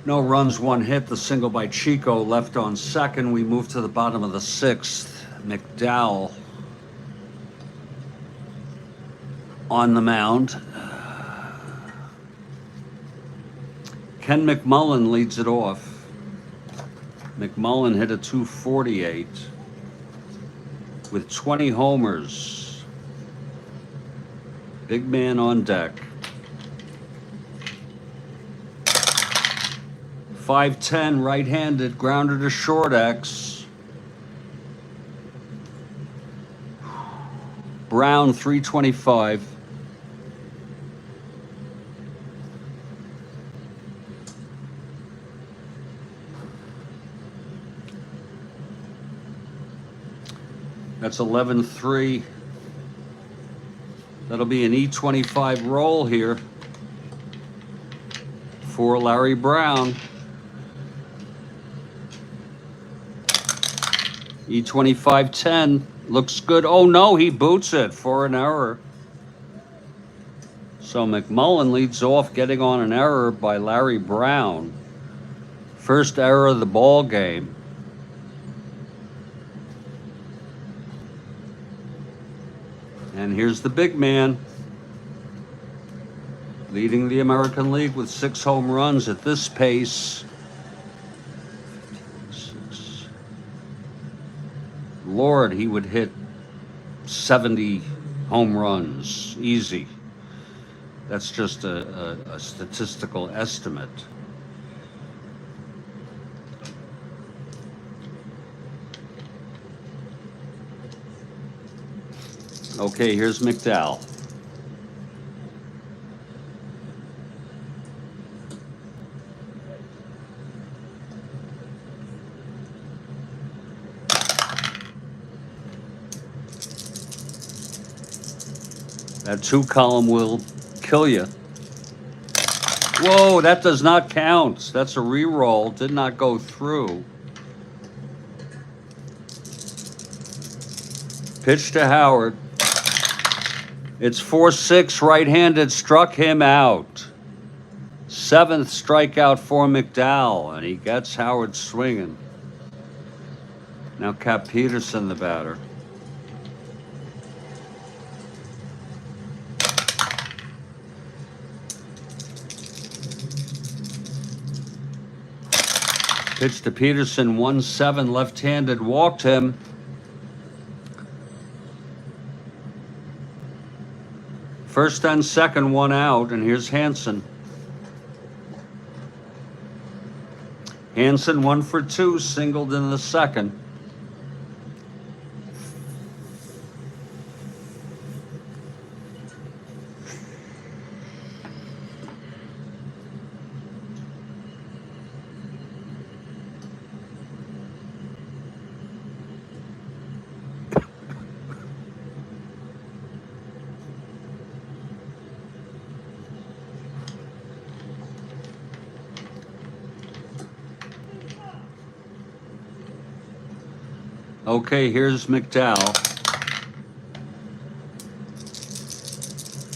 No runs, 1 hit. The single by Chico left on second. We move to the bottom of the 6th. McDowell on the mound. Ken McMullen leads it off. McMullen hit a .248 with 20 homers. Big man on deck. 5-10 right-handed, grounded to short X. Brown 325. That's 11-3. That'll be an E25 roll here for Larry Brown. E25-10 looks good. Oh no, he boots it for an error. So McMullen leads off, getting on an error by Larry Brown. First error of the ball game. And here's the big man, leading the American League with 6 home runs at this pace. Lord, he would hit 70 home runs, easy. That's just a statistical estimate. Okay, here's McDowell. That 2 column will kill you. Whoa, that does not count. That's a re-roll. Did not go through. Pitch to Howard. It's 4-6 right-handed, struck him out. 7th strikeout for McDowell, and he gets Howard swinging. Now Cap Peterson, the batter. Pitch to Peterson, 1-7, left-handed, walked him. First and second, 1 out, and here's Hansen. Hansen 1 for 2, singled in the second. Okay, here's McDowell.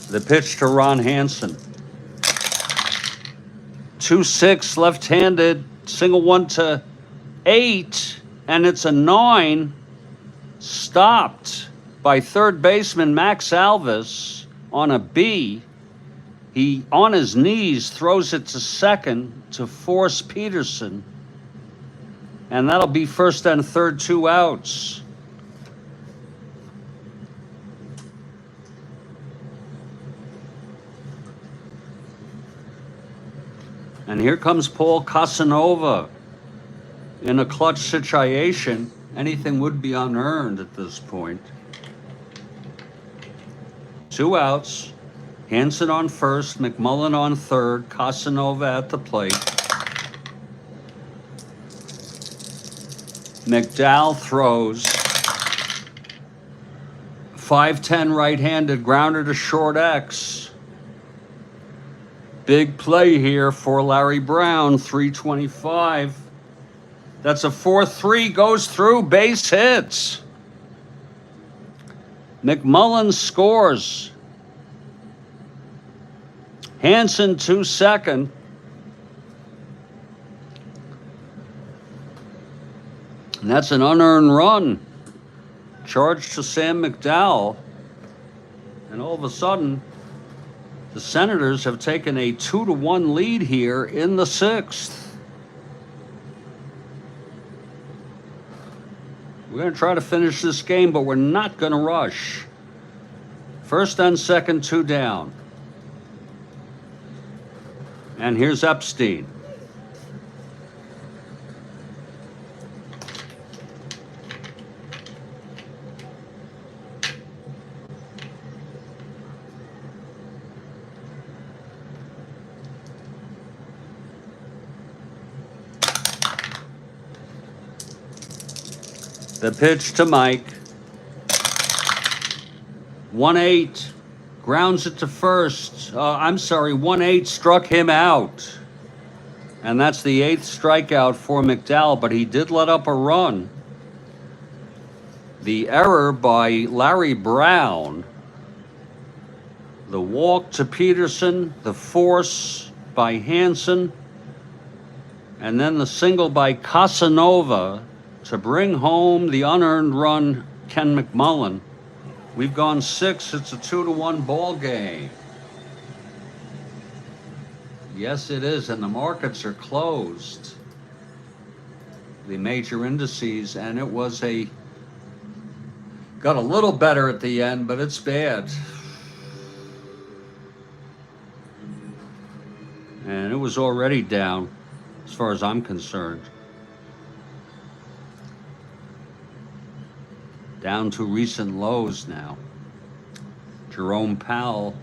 The pitch to Ron Hansen. 2-6 left-handed, single 1 to 8, and it's a 9. Stopped by third baseman Max Alvis on a B. He, on his knees, throws it to second to force Peterson. And that'll be first and third, 2 outs. And here comes Paul Casanova in a clutch situation. Anything would be unearned at this point. 2 outs. Hansen on first, McMullen on third, Casanova at the plate. McDowell throws. 5-10 right-handed, grounder to short X. Big play here for Larry Brown, 325. That's a 4-3, goes through, base hits. McMullen scores. Hansen 2-2. And that's an unearned run. Charged to Sam McDowell. And all of a sudden, the Senators have taken a 2-1 lead here in the 6th. We're going to try to finish this game, but we're not going to rush. First and second, 2 down. And here's Epstein. The pitch to Mike. 1-8. Grounds it to first. 1-8 struck him out. And that's the 8th strikeout for McDowell, but he did let up a run. The error by Larry Brown. The walk to Peterson. The force by Hansen. And then the single by Casanova to bring home the unearned run, Ken McMullen. We've gone 6. It's a 2-1 ball game. Yes, it is, and the markets are closed. The major indices, and it was got a little better at the end, but it's bad. And it was already down, as far as I'm concerned. Down to recent lows now. Jerome Powell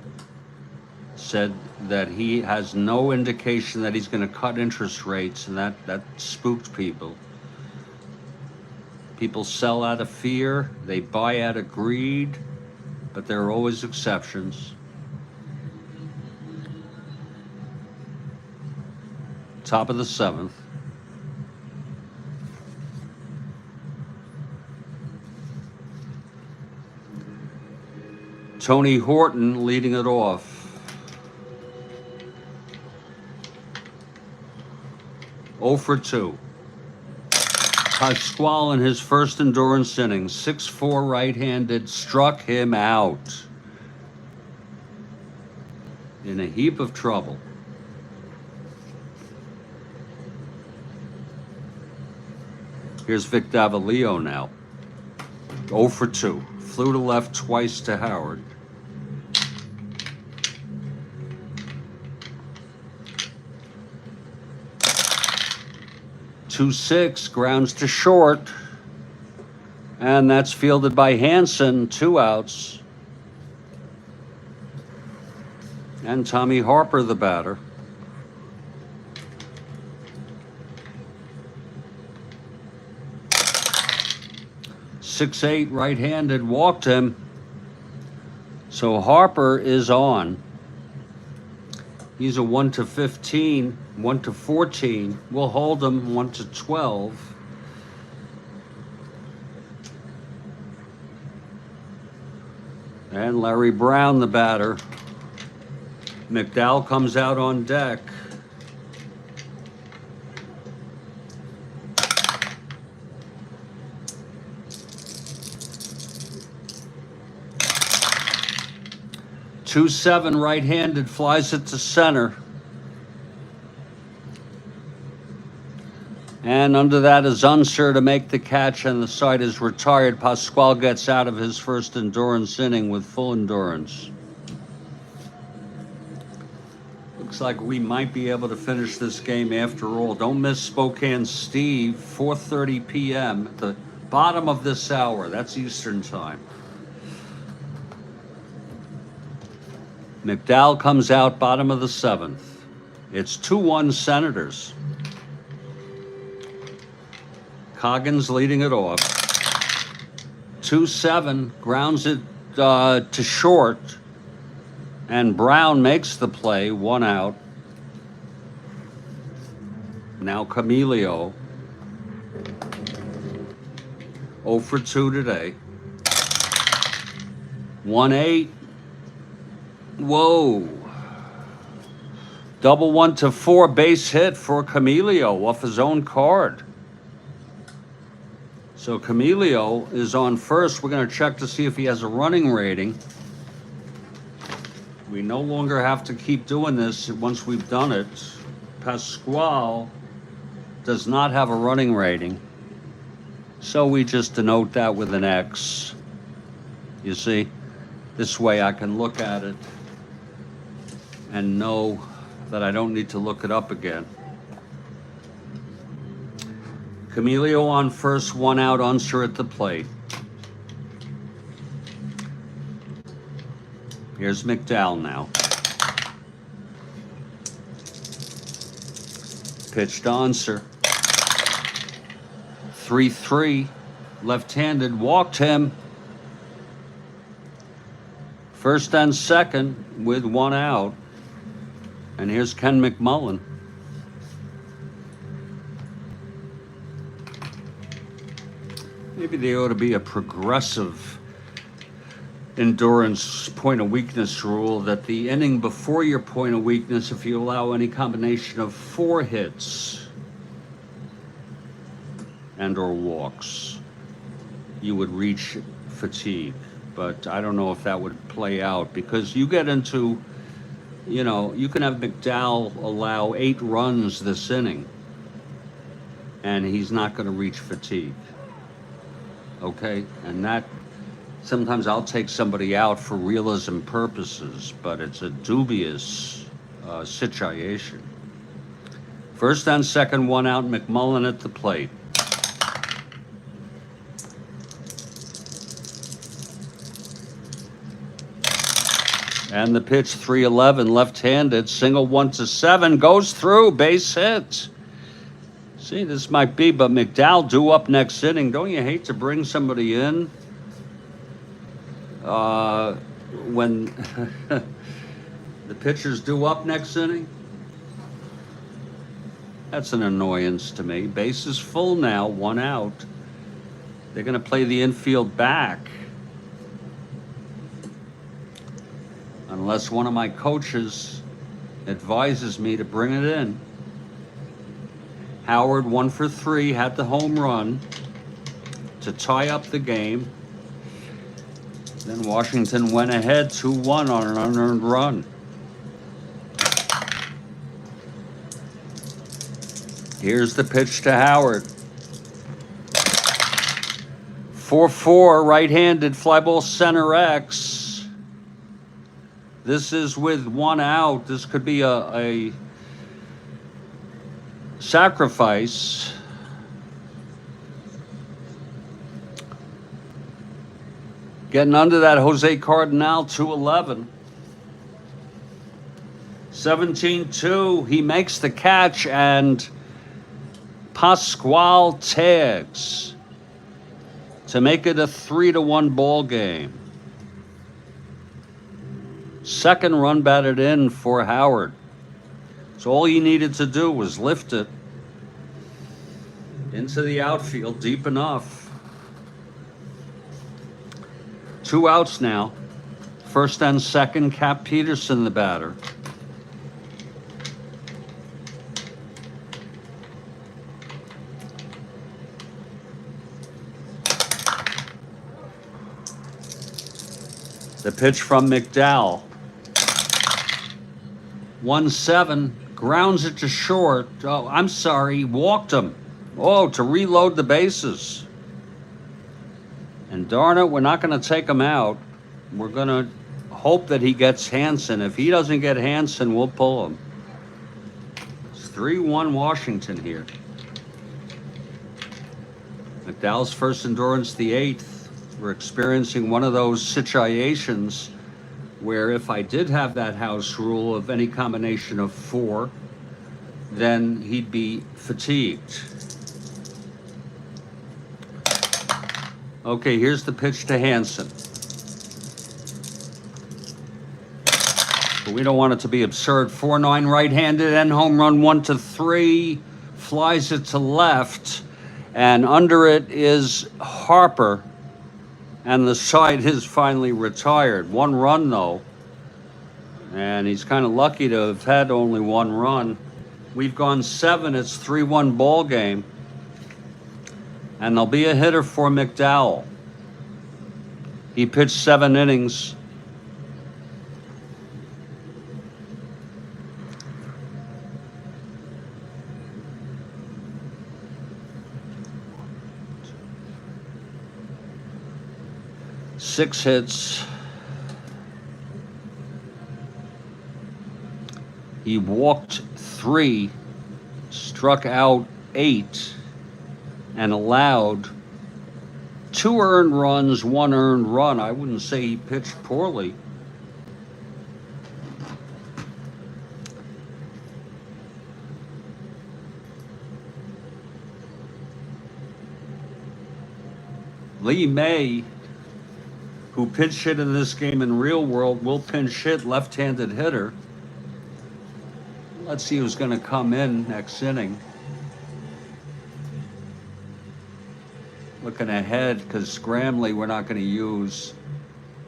said that he has no indication that he's going to cut interest rates, and that spooked people. People sell out of fear, they buy out of greed, but there are always exceptions. Top of the 7th. Tony Horton leading it off. 0 for 2. Pasquale in his first endurance inning, 6-4 right-handed, struck him out. In a heap of trouble. Here's Vic Davalillo now. 0 for 2. Flew to left twice to Howard. .26 grounds to short, and that's fielded by Hansen. 2 outs, and Tommy Harper, the batter. .68 right-handed, walked him. So Harper is on. He's a 1-15, 1-14. We'll hold him 1-12. And Larry Brown, the batter. McDowell comes out on deck. .27 right-handed, flies it to center. And under that is Unser to make the catch, and the side is retired. Pasquale gets out of his first endurance inning with full endurance. Looks Looks like we might be able to finish this game after all. Don't miss Spokane Steve, 4:30 p.m. at the bottom of this hour. That's Eastern time. McDowell comes out bottom of the 7th. It's 2-1 Senators. Coggins leading it off. 2-7, grounds it to short. And Brown makes the play, 1 out. Now Camilio. 0 for 2 today. 1-8. Whoa. Double 1-4 base hit for Camilio off his own card. So Camilio is on first. We're going to check to see if he has a running rating. We no longer have to keep doing this once we've done it. Pasquale does not have a running rating. So we just denote that with an X. You see? This way I can look at it and know that I don't need to look it up again. Camilio on first, 1 out, Unser at the plate. Here's McDowell now. Pitch to Unser. 3-3, left-handed, walked him. First and second with 1 out. And here's Ken McMullen. Maybe there ought to be a progressive endurance point of weakness rule that the inning before your point of weakness, if you allow any combination of 4 hits and or walks, you would reach fatigue. But I don't know if that would play out, because you get into, you know, you can have McDowell allow 8 runs this inning and he's not going to reach fatigue. Okay? And that, sometimes I'll take somebody out for realism purposes, but it's a dubious situation. First and second, 1 out, McMullen at the plate. And the pitch, 3-11, left-handed, single 1-7, goes through, base hit. See, this might be, but McDowell due up next inning. Don't you hate to bring somebody in when the pitcher's due up next inning? That's an annoyance to me. Base is full now, 1 out. They're going to play the infield back. Unless one of my coaches advises me to bring it in. Howard 1 for 3, had the home run to tie up the game. Then Washington went ahead 2-1 on an unearned run. Here's the pitch to Howard. 4-4, right-handed, fly ball center X. This is with 1 out. This could be a sacrifice. Getting under that Jose Cardinal, 2-11. 17-2, he makes the catch and Pasquale tags to make it a 3-1 ball game. Second run batted in for Howard. So all he needed to do was lift it into the outfield deep enough. 2 outs now. First and second, Cap Peterson, the batter. The pitch from McDowell. 1-7, grounds it to short. Oh, I'm sorry, walked him. Oh, to reload the bases. And darn it, we're not going to take him out. We're going to hope that he gets Hansen. If he doesn't get Hansen, we'll pull him. 3-1 Washington here. McDowell's first endurance, the 8th. We're experiencing one of those situations where if I did have that house rule of any combination of 4, then he'd be fatigued. Okay, here's the pitch to Hansen. But we don't want it to be absurd. 4-9 right-handed and home run 1-3. Flies it to left. And under it is Harper. And the side is finally retired. 1 run, though. And he's kind of lucky to have had only 1 run. We've gone 7. It's 3-1 ball game. And there'll be a hitter for McDowell. He pitched 7 innings. Six hits. He walked 3, struck out 8, and allowed 2 earned runs, 1 earned run. I wouldn't say he pitched poorly. Lee May, who pinch hit in this game in real world, will pinch hit, left-handed hitter. Let's see who's going to come in next inning. Looking ahead, because Scramley we're not going to use.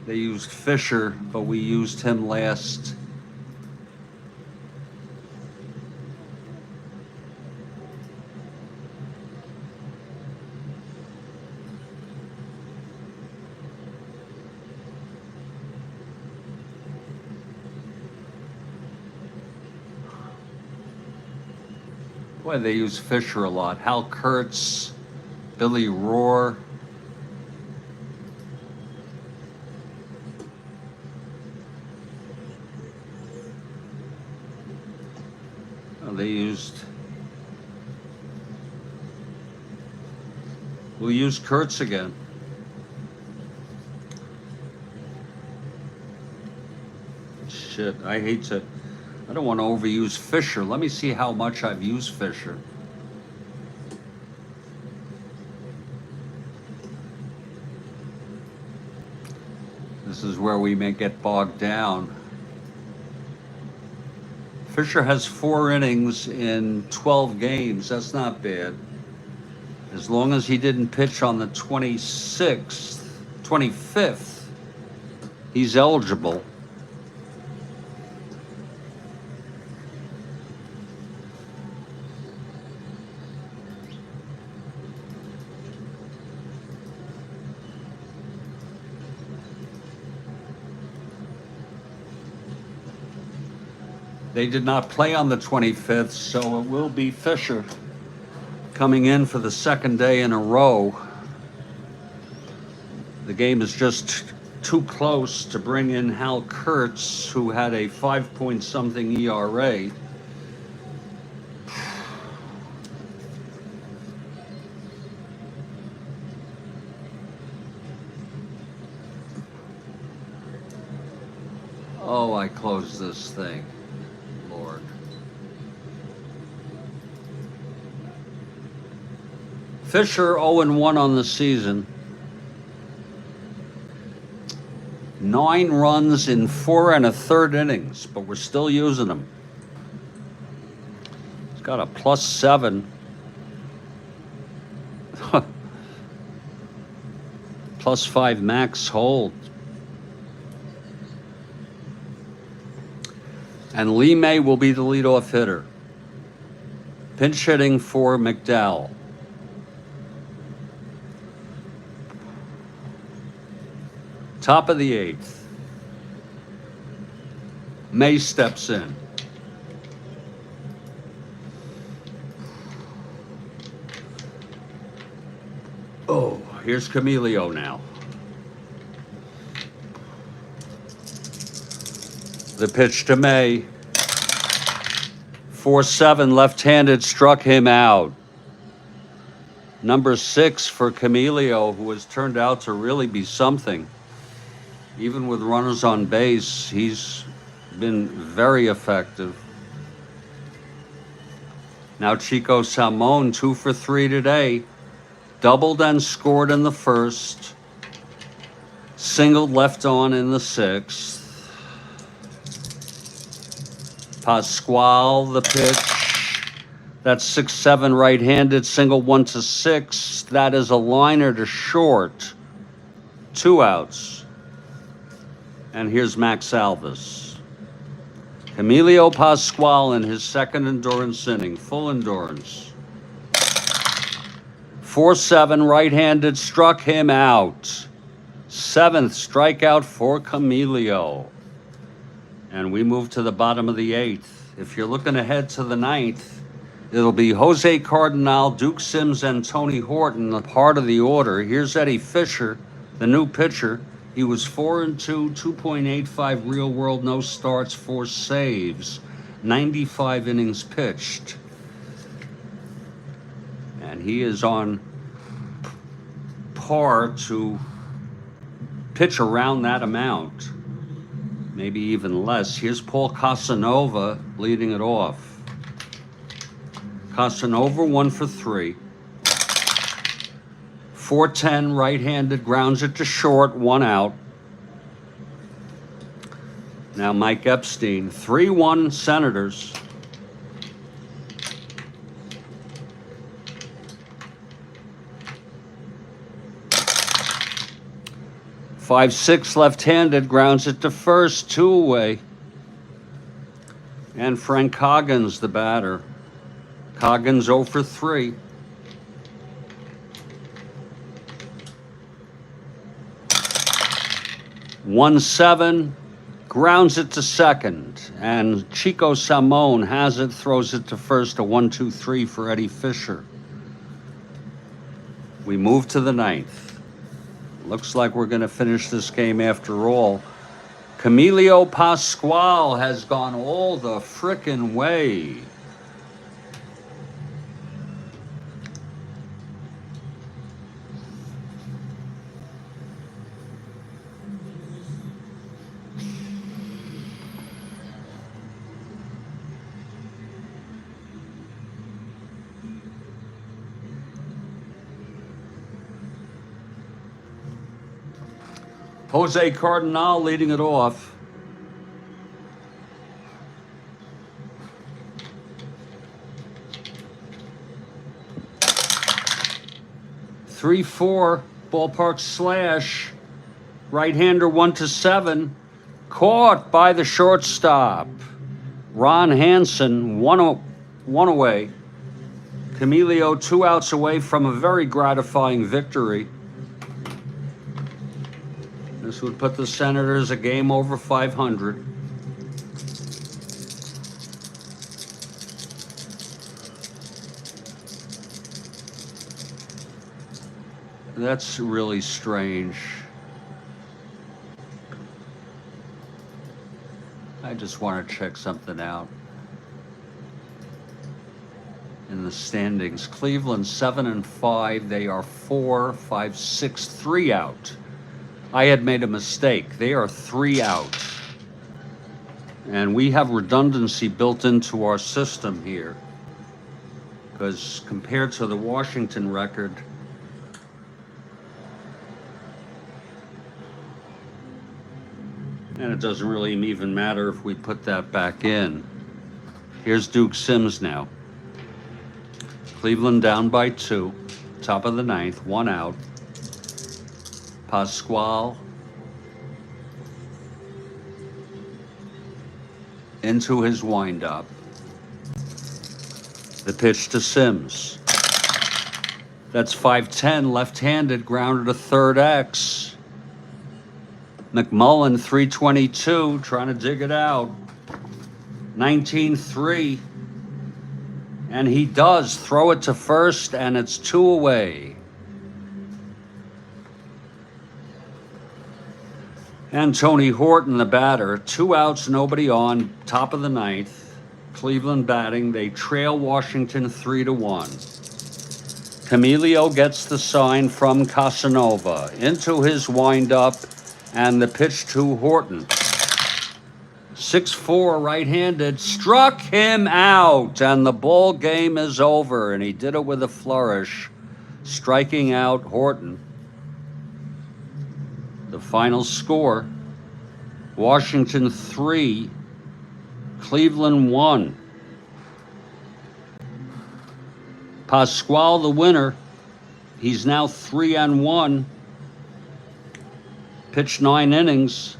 They used Fisher, but we used him last. Boy, they use Fisher a lot. Hal Kurtz, Billy Rohr. Oh, we'll use Kurtz again. Shit, I don't want to overuse Fisher. Let me see how much I've used Fisher. This is where we may get bogged down. Fisher has 4 innings in 12 games. That's not bad. As long as he didn't pitch on the 25th, he's eligible. They did not play on the 25th, so it will be Fisher coming in for the 2nd day in a row. The game is just too close to bring in Hal Kurtz, who had a 5-point-something ERA. Oh, I closed this thing. Lord. Fisher 0-1 on the season. 9 runs in 4 1/3 innings, but we're still using him. He's got a +7. +5 max hold. And Lee May will be the leadoff hitter. Pinch hitting for McDowell. Top of the 8th. May steps in. Oh, here's Camilio now. The pitch to May. 4-7 left-handed struck him out. Number 6 for Camilio, who has turned out to really be something. Even with runners on base, he's been very effective. Now Chico Salmon, 2 for 3 today. Doubled and scored in the first. Singled left on in the 6th. Pascual, the pitch. That's 6-7 right-handed, single 1 to 6. That is a liner to short. 2 outs. And here's Max Alvis. Emilio Pascual in his second endurance inning, full endurance. 4-7 right-handed, struck him out. 7th strikeout for Camilio. And we move to the bottom of the 8th. If you're looking ahead to the 9th, it'll be Jose Cardinal, Duke Sims, and Tony Horton, the part of the order. Here's Eddie Fisher, the new pitcher. He was 4-2, 2.85 real world, no starts, 4 saves, 95 innings pitched. And he is on par to pitch around that amount, maybe even less. Here's Paul Casanova leading it off. Casanova 1 for 3. 4-10 right-handed, grounds it to short, 1 out. Now Mike Epstein, 3-1 Senators. Five-six left-handed, grounds it to first, 2 away. And Frank Coggins, the batter. Coggins 0 for 3. 1-7, grounds it to second, and Chico Salmon has it, throws it to first, a 1-2-3 for Eddie Fisher. We move to the 9th. Looks like we're going to finish this game after all. Camilio Pascual has gone all the frickin' way. Jose Cardinal leading it off. Three-four ballpark slash. Right-hander 1-7. Caught by the shortstop. Ron Hansen, one away. Camilio 2 outs away from a very gratifying victory. This would put the Senators a game over 500. That's really strange. I just want to check something out. In the standings, Cleveland 7-5. They are 4-5-6, 3 out. I had made a mistake. They are 3 out. And we have redundancy built into our system here. Because compared to the Washington record, and it doesn't really even matter if we put that back in. Here's Duke Sims now. Cleveland down by 2. Top of the 9th, 1 out. Pascual into his windup. The pitch to Sims. That's 5-10, left-handed, grounded to third X. McMullen 322, trying to dig it out. 19-3. And he does throw it to first, and it's 2 away. And Tony Horton, the batter, 2 outs, nobody on, top of the 9th. Cleveland batting. They trail Washington 3-1. Camilio gets the sign from Casanova into his windup, and the pitch to Horton. 6-4 right-handed, struck him out, and the ball game is over, and he did it with a flourish, striking out Horton. The final score, Washington 3, Cleveland 1. Pasquale, the winner, he's now 3-1. Pitched 9 innings.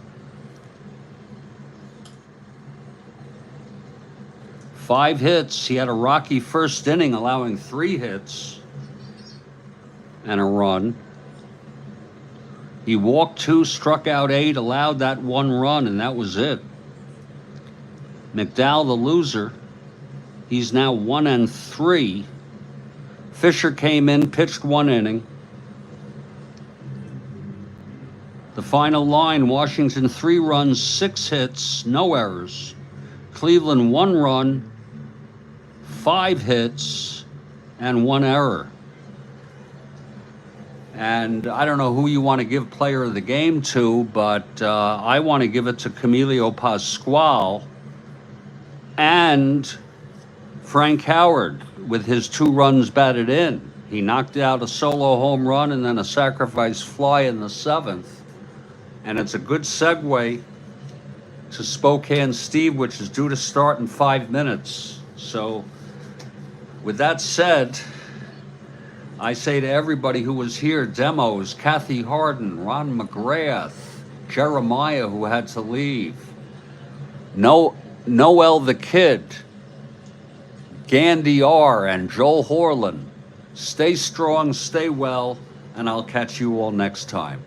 5 hits. He had a rocky first inning, allowing 3 hits and a run. He walked 2, struck out 8, allowed that 1 run, and that was it. McDowell, the loser, he's now 1-3. Fisher came in, pitched 1 inning. The final line, Washington 3 runs, 6 hits, no errors. Cleveland 1 run, 5 hits, and 1 error. And I don't know who you want to give player of the game to, but I want to give it to Camilio Pasquale and Frank Howard with his 2 runs batted in. He knocked out a solo home run and then a sacrifice fly in the 7th. And it's a good segue to Spokane Steve, which is due to start in 5 minutes. So with that said, I say to everybody who was here, Demos, Kathy Harden, Ron McGrath, Jeremiah, who had to leave, Noel the Kid, Gandhi R., and Joel Horland. Stay strong, stay well, and I'll catch you all next time.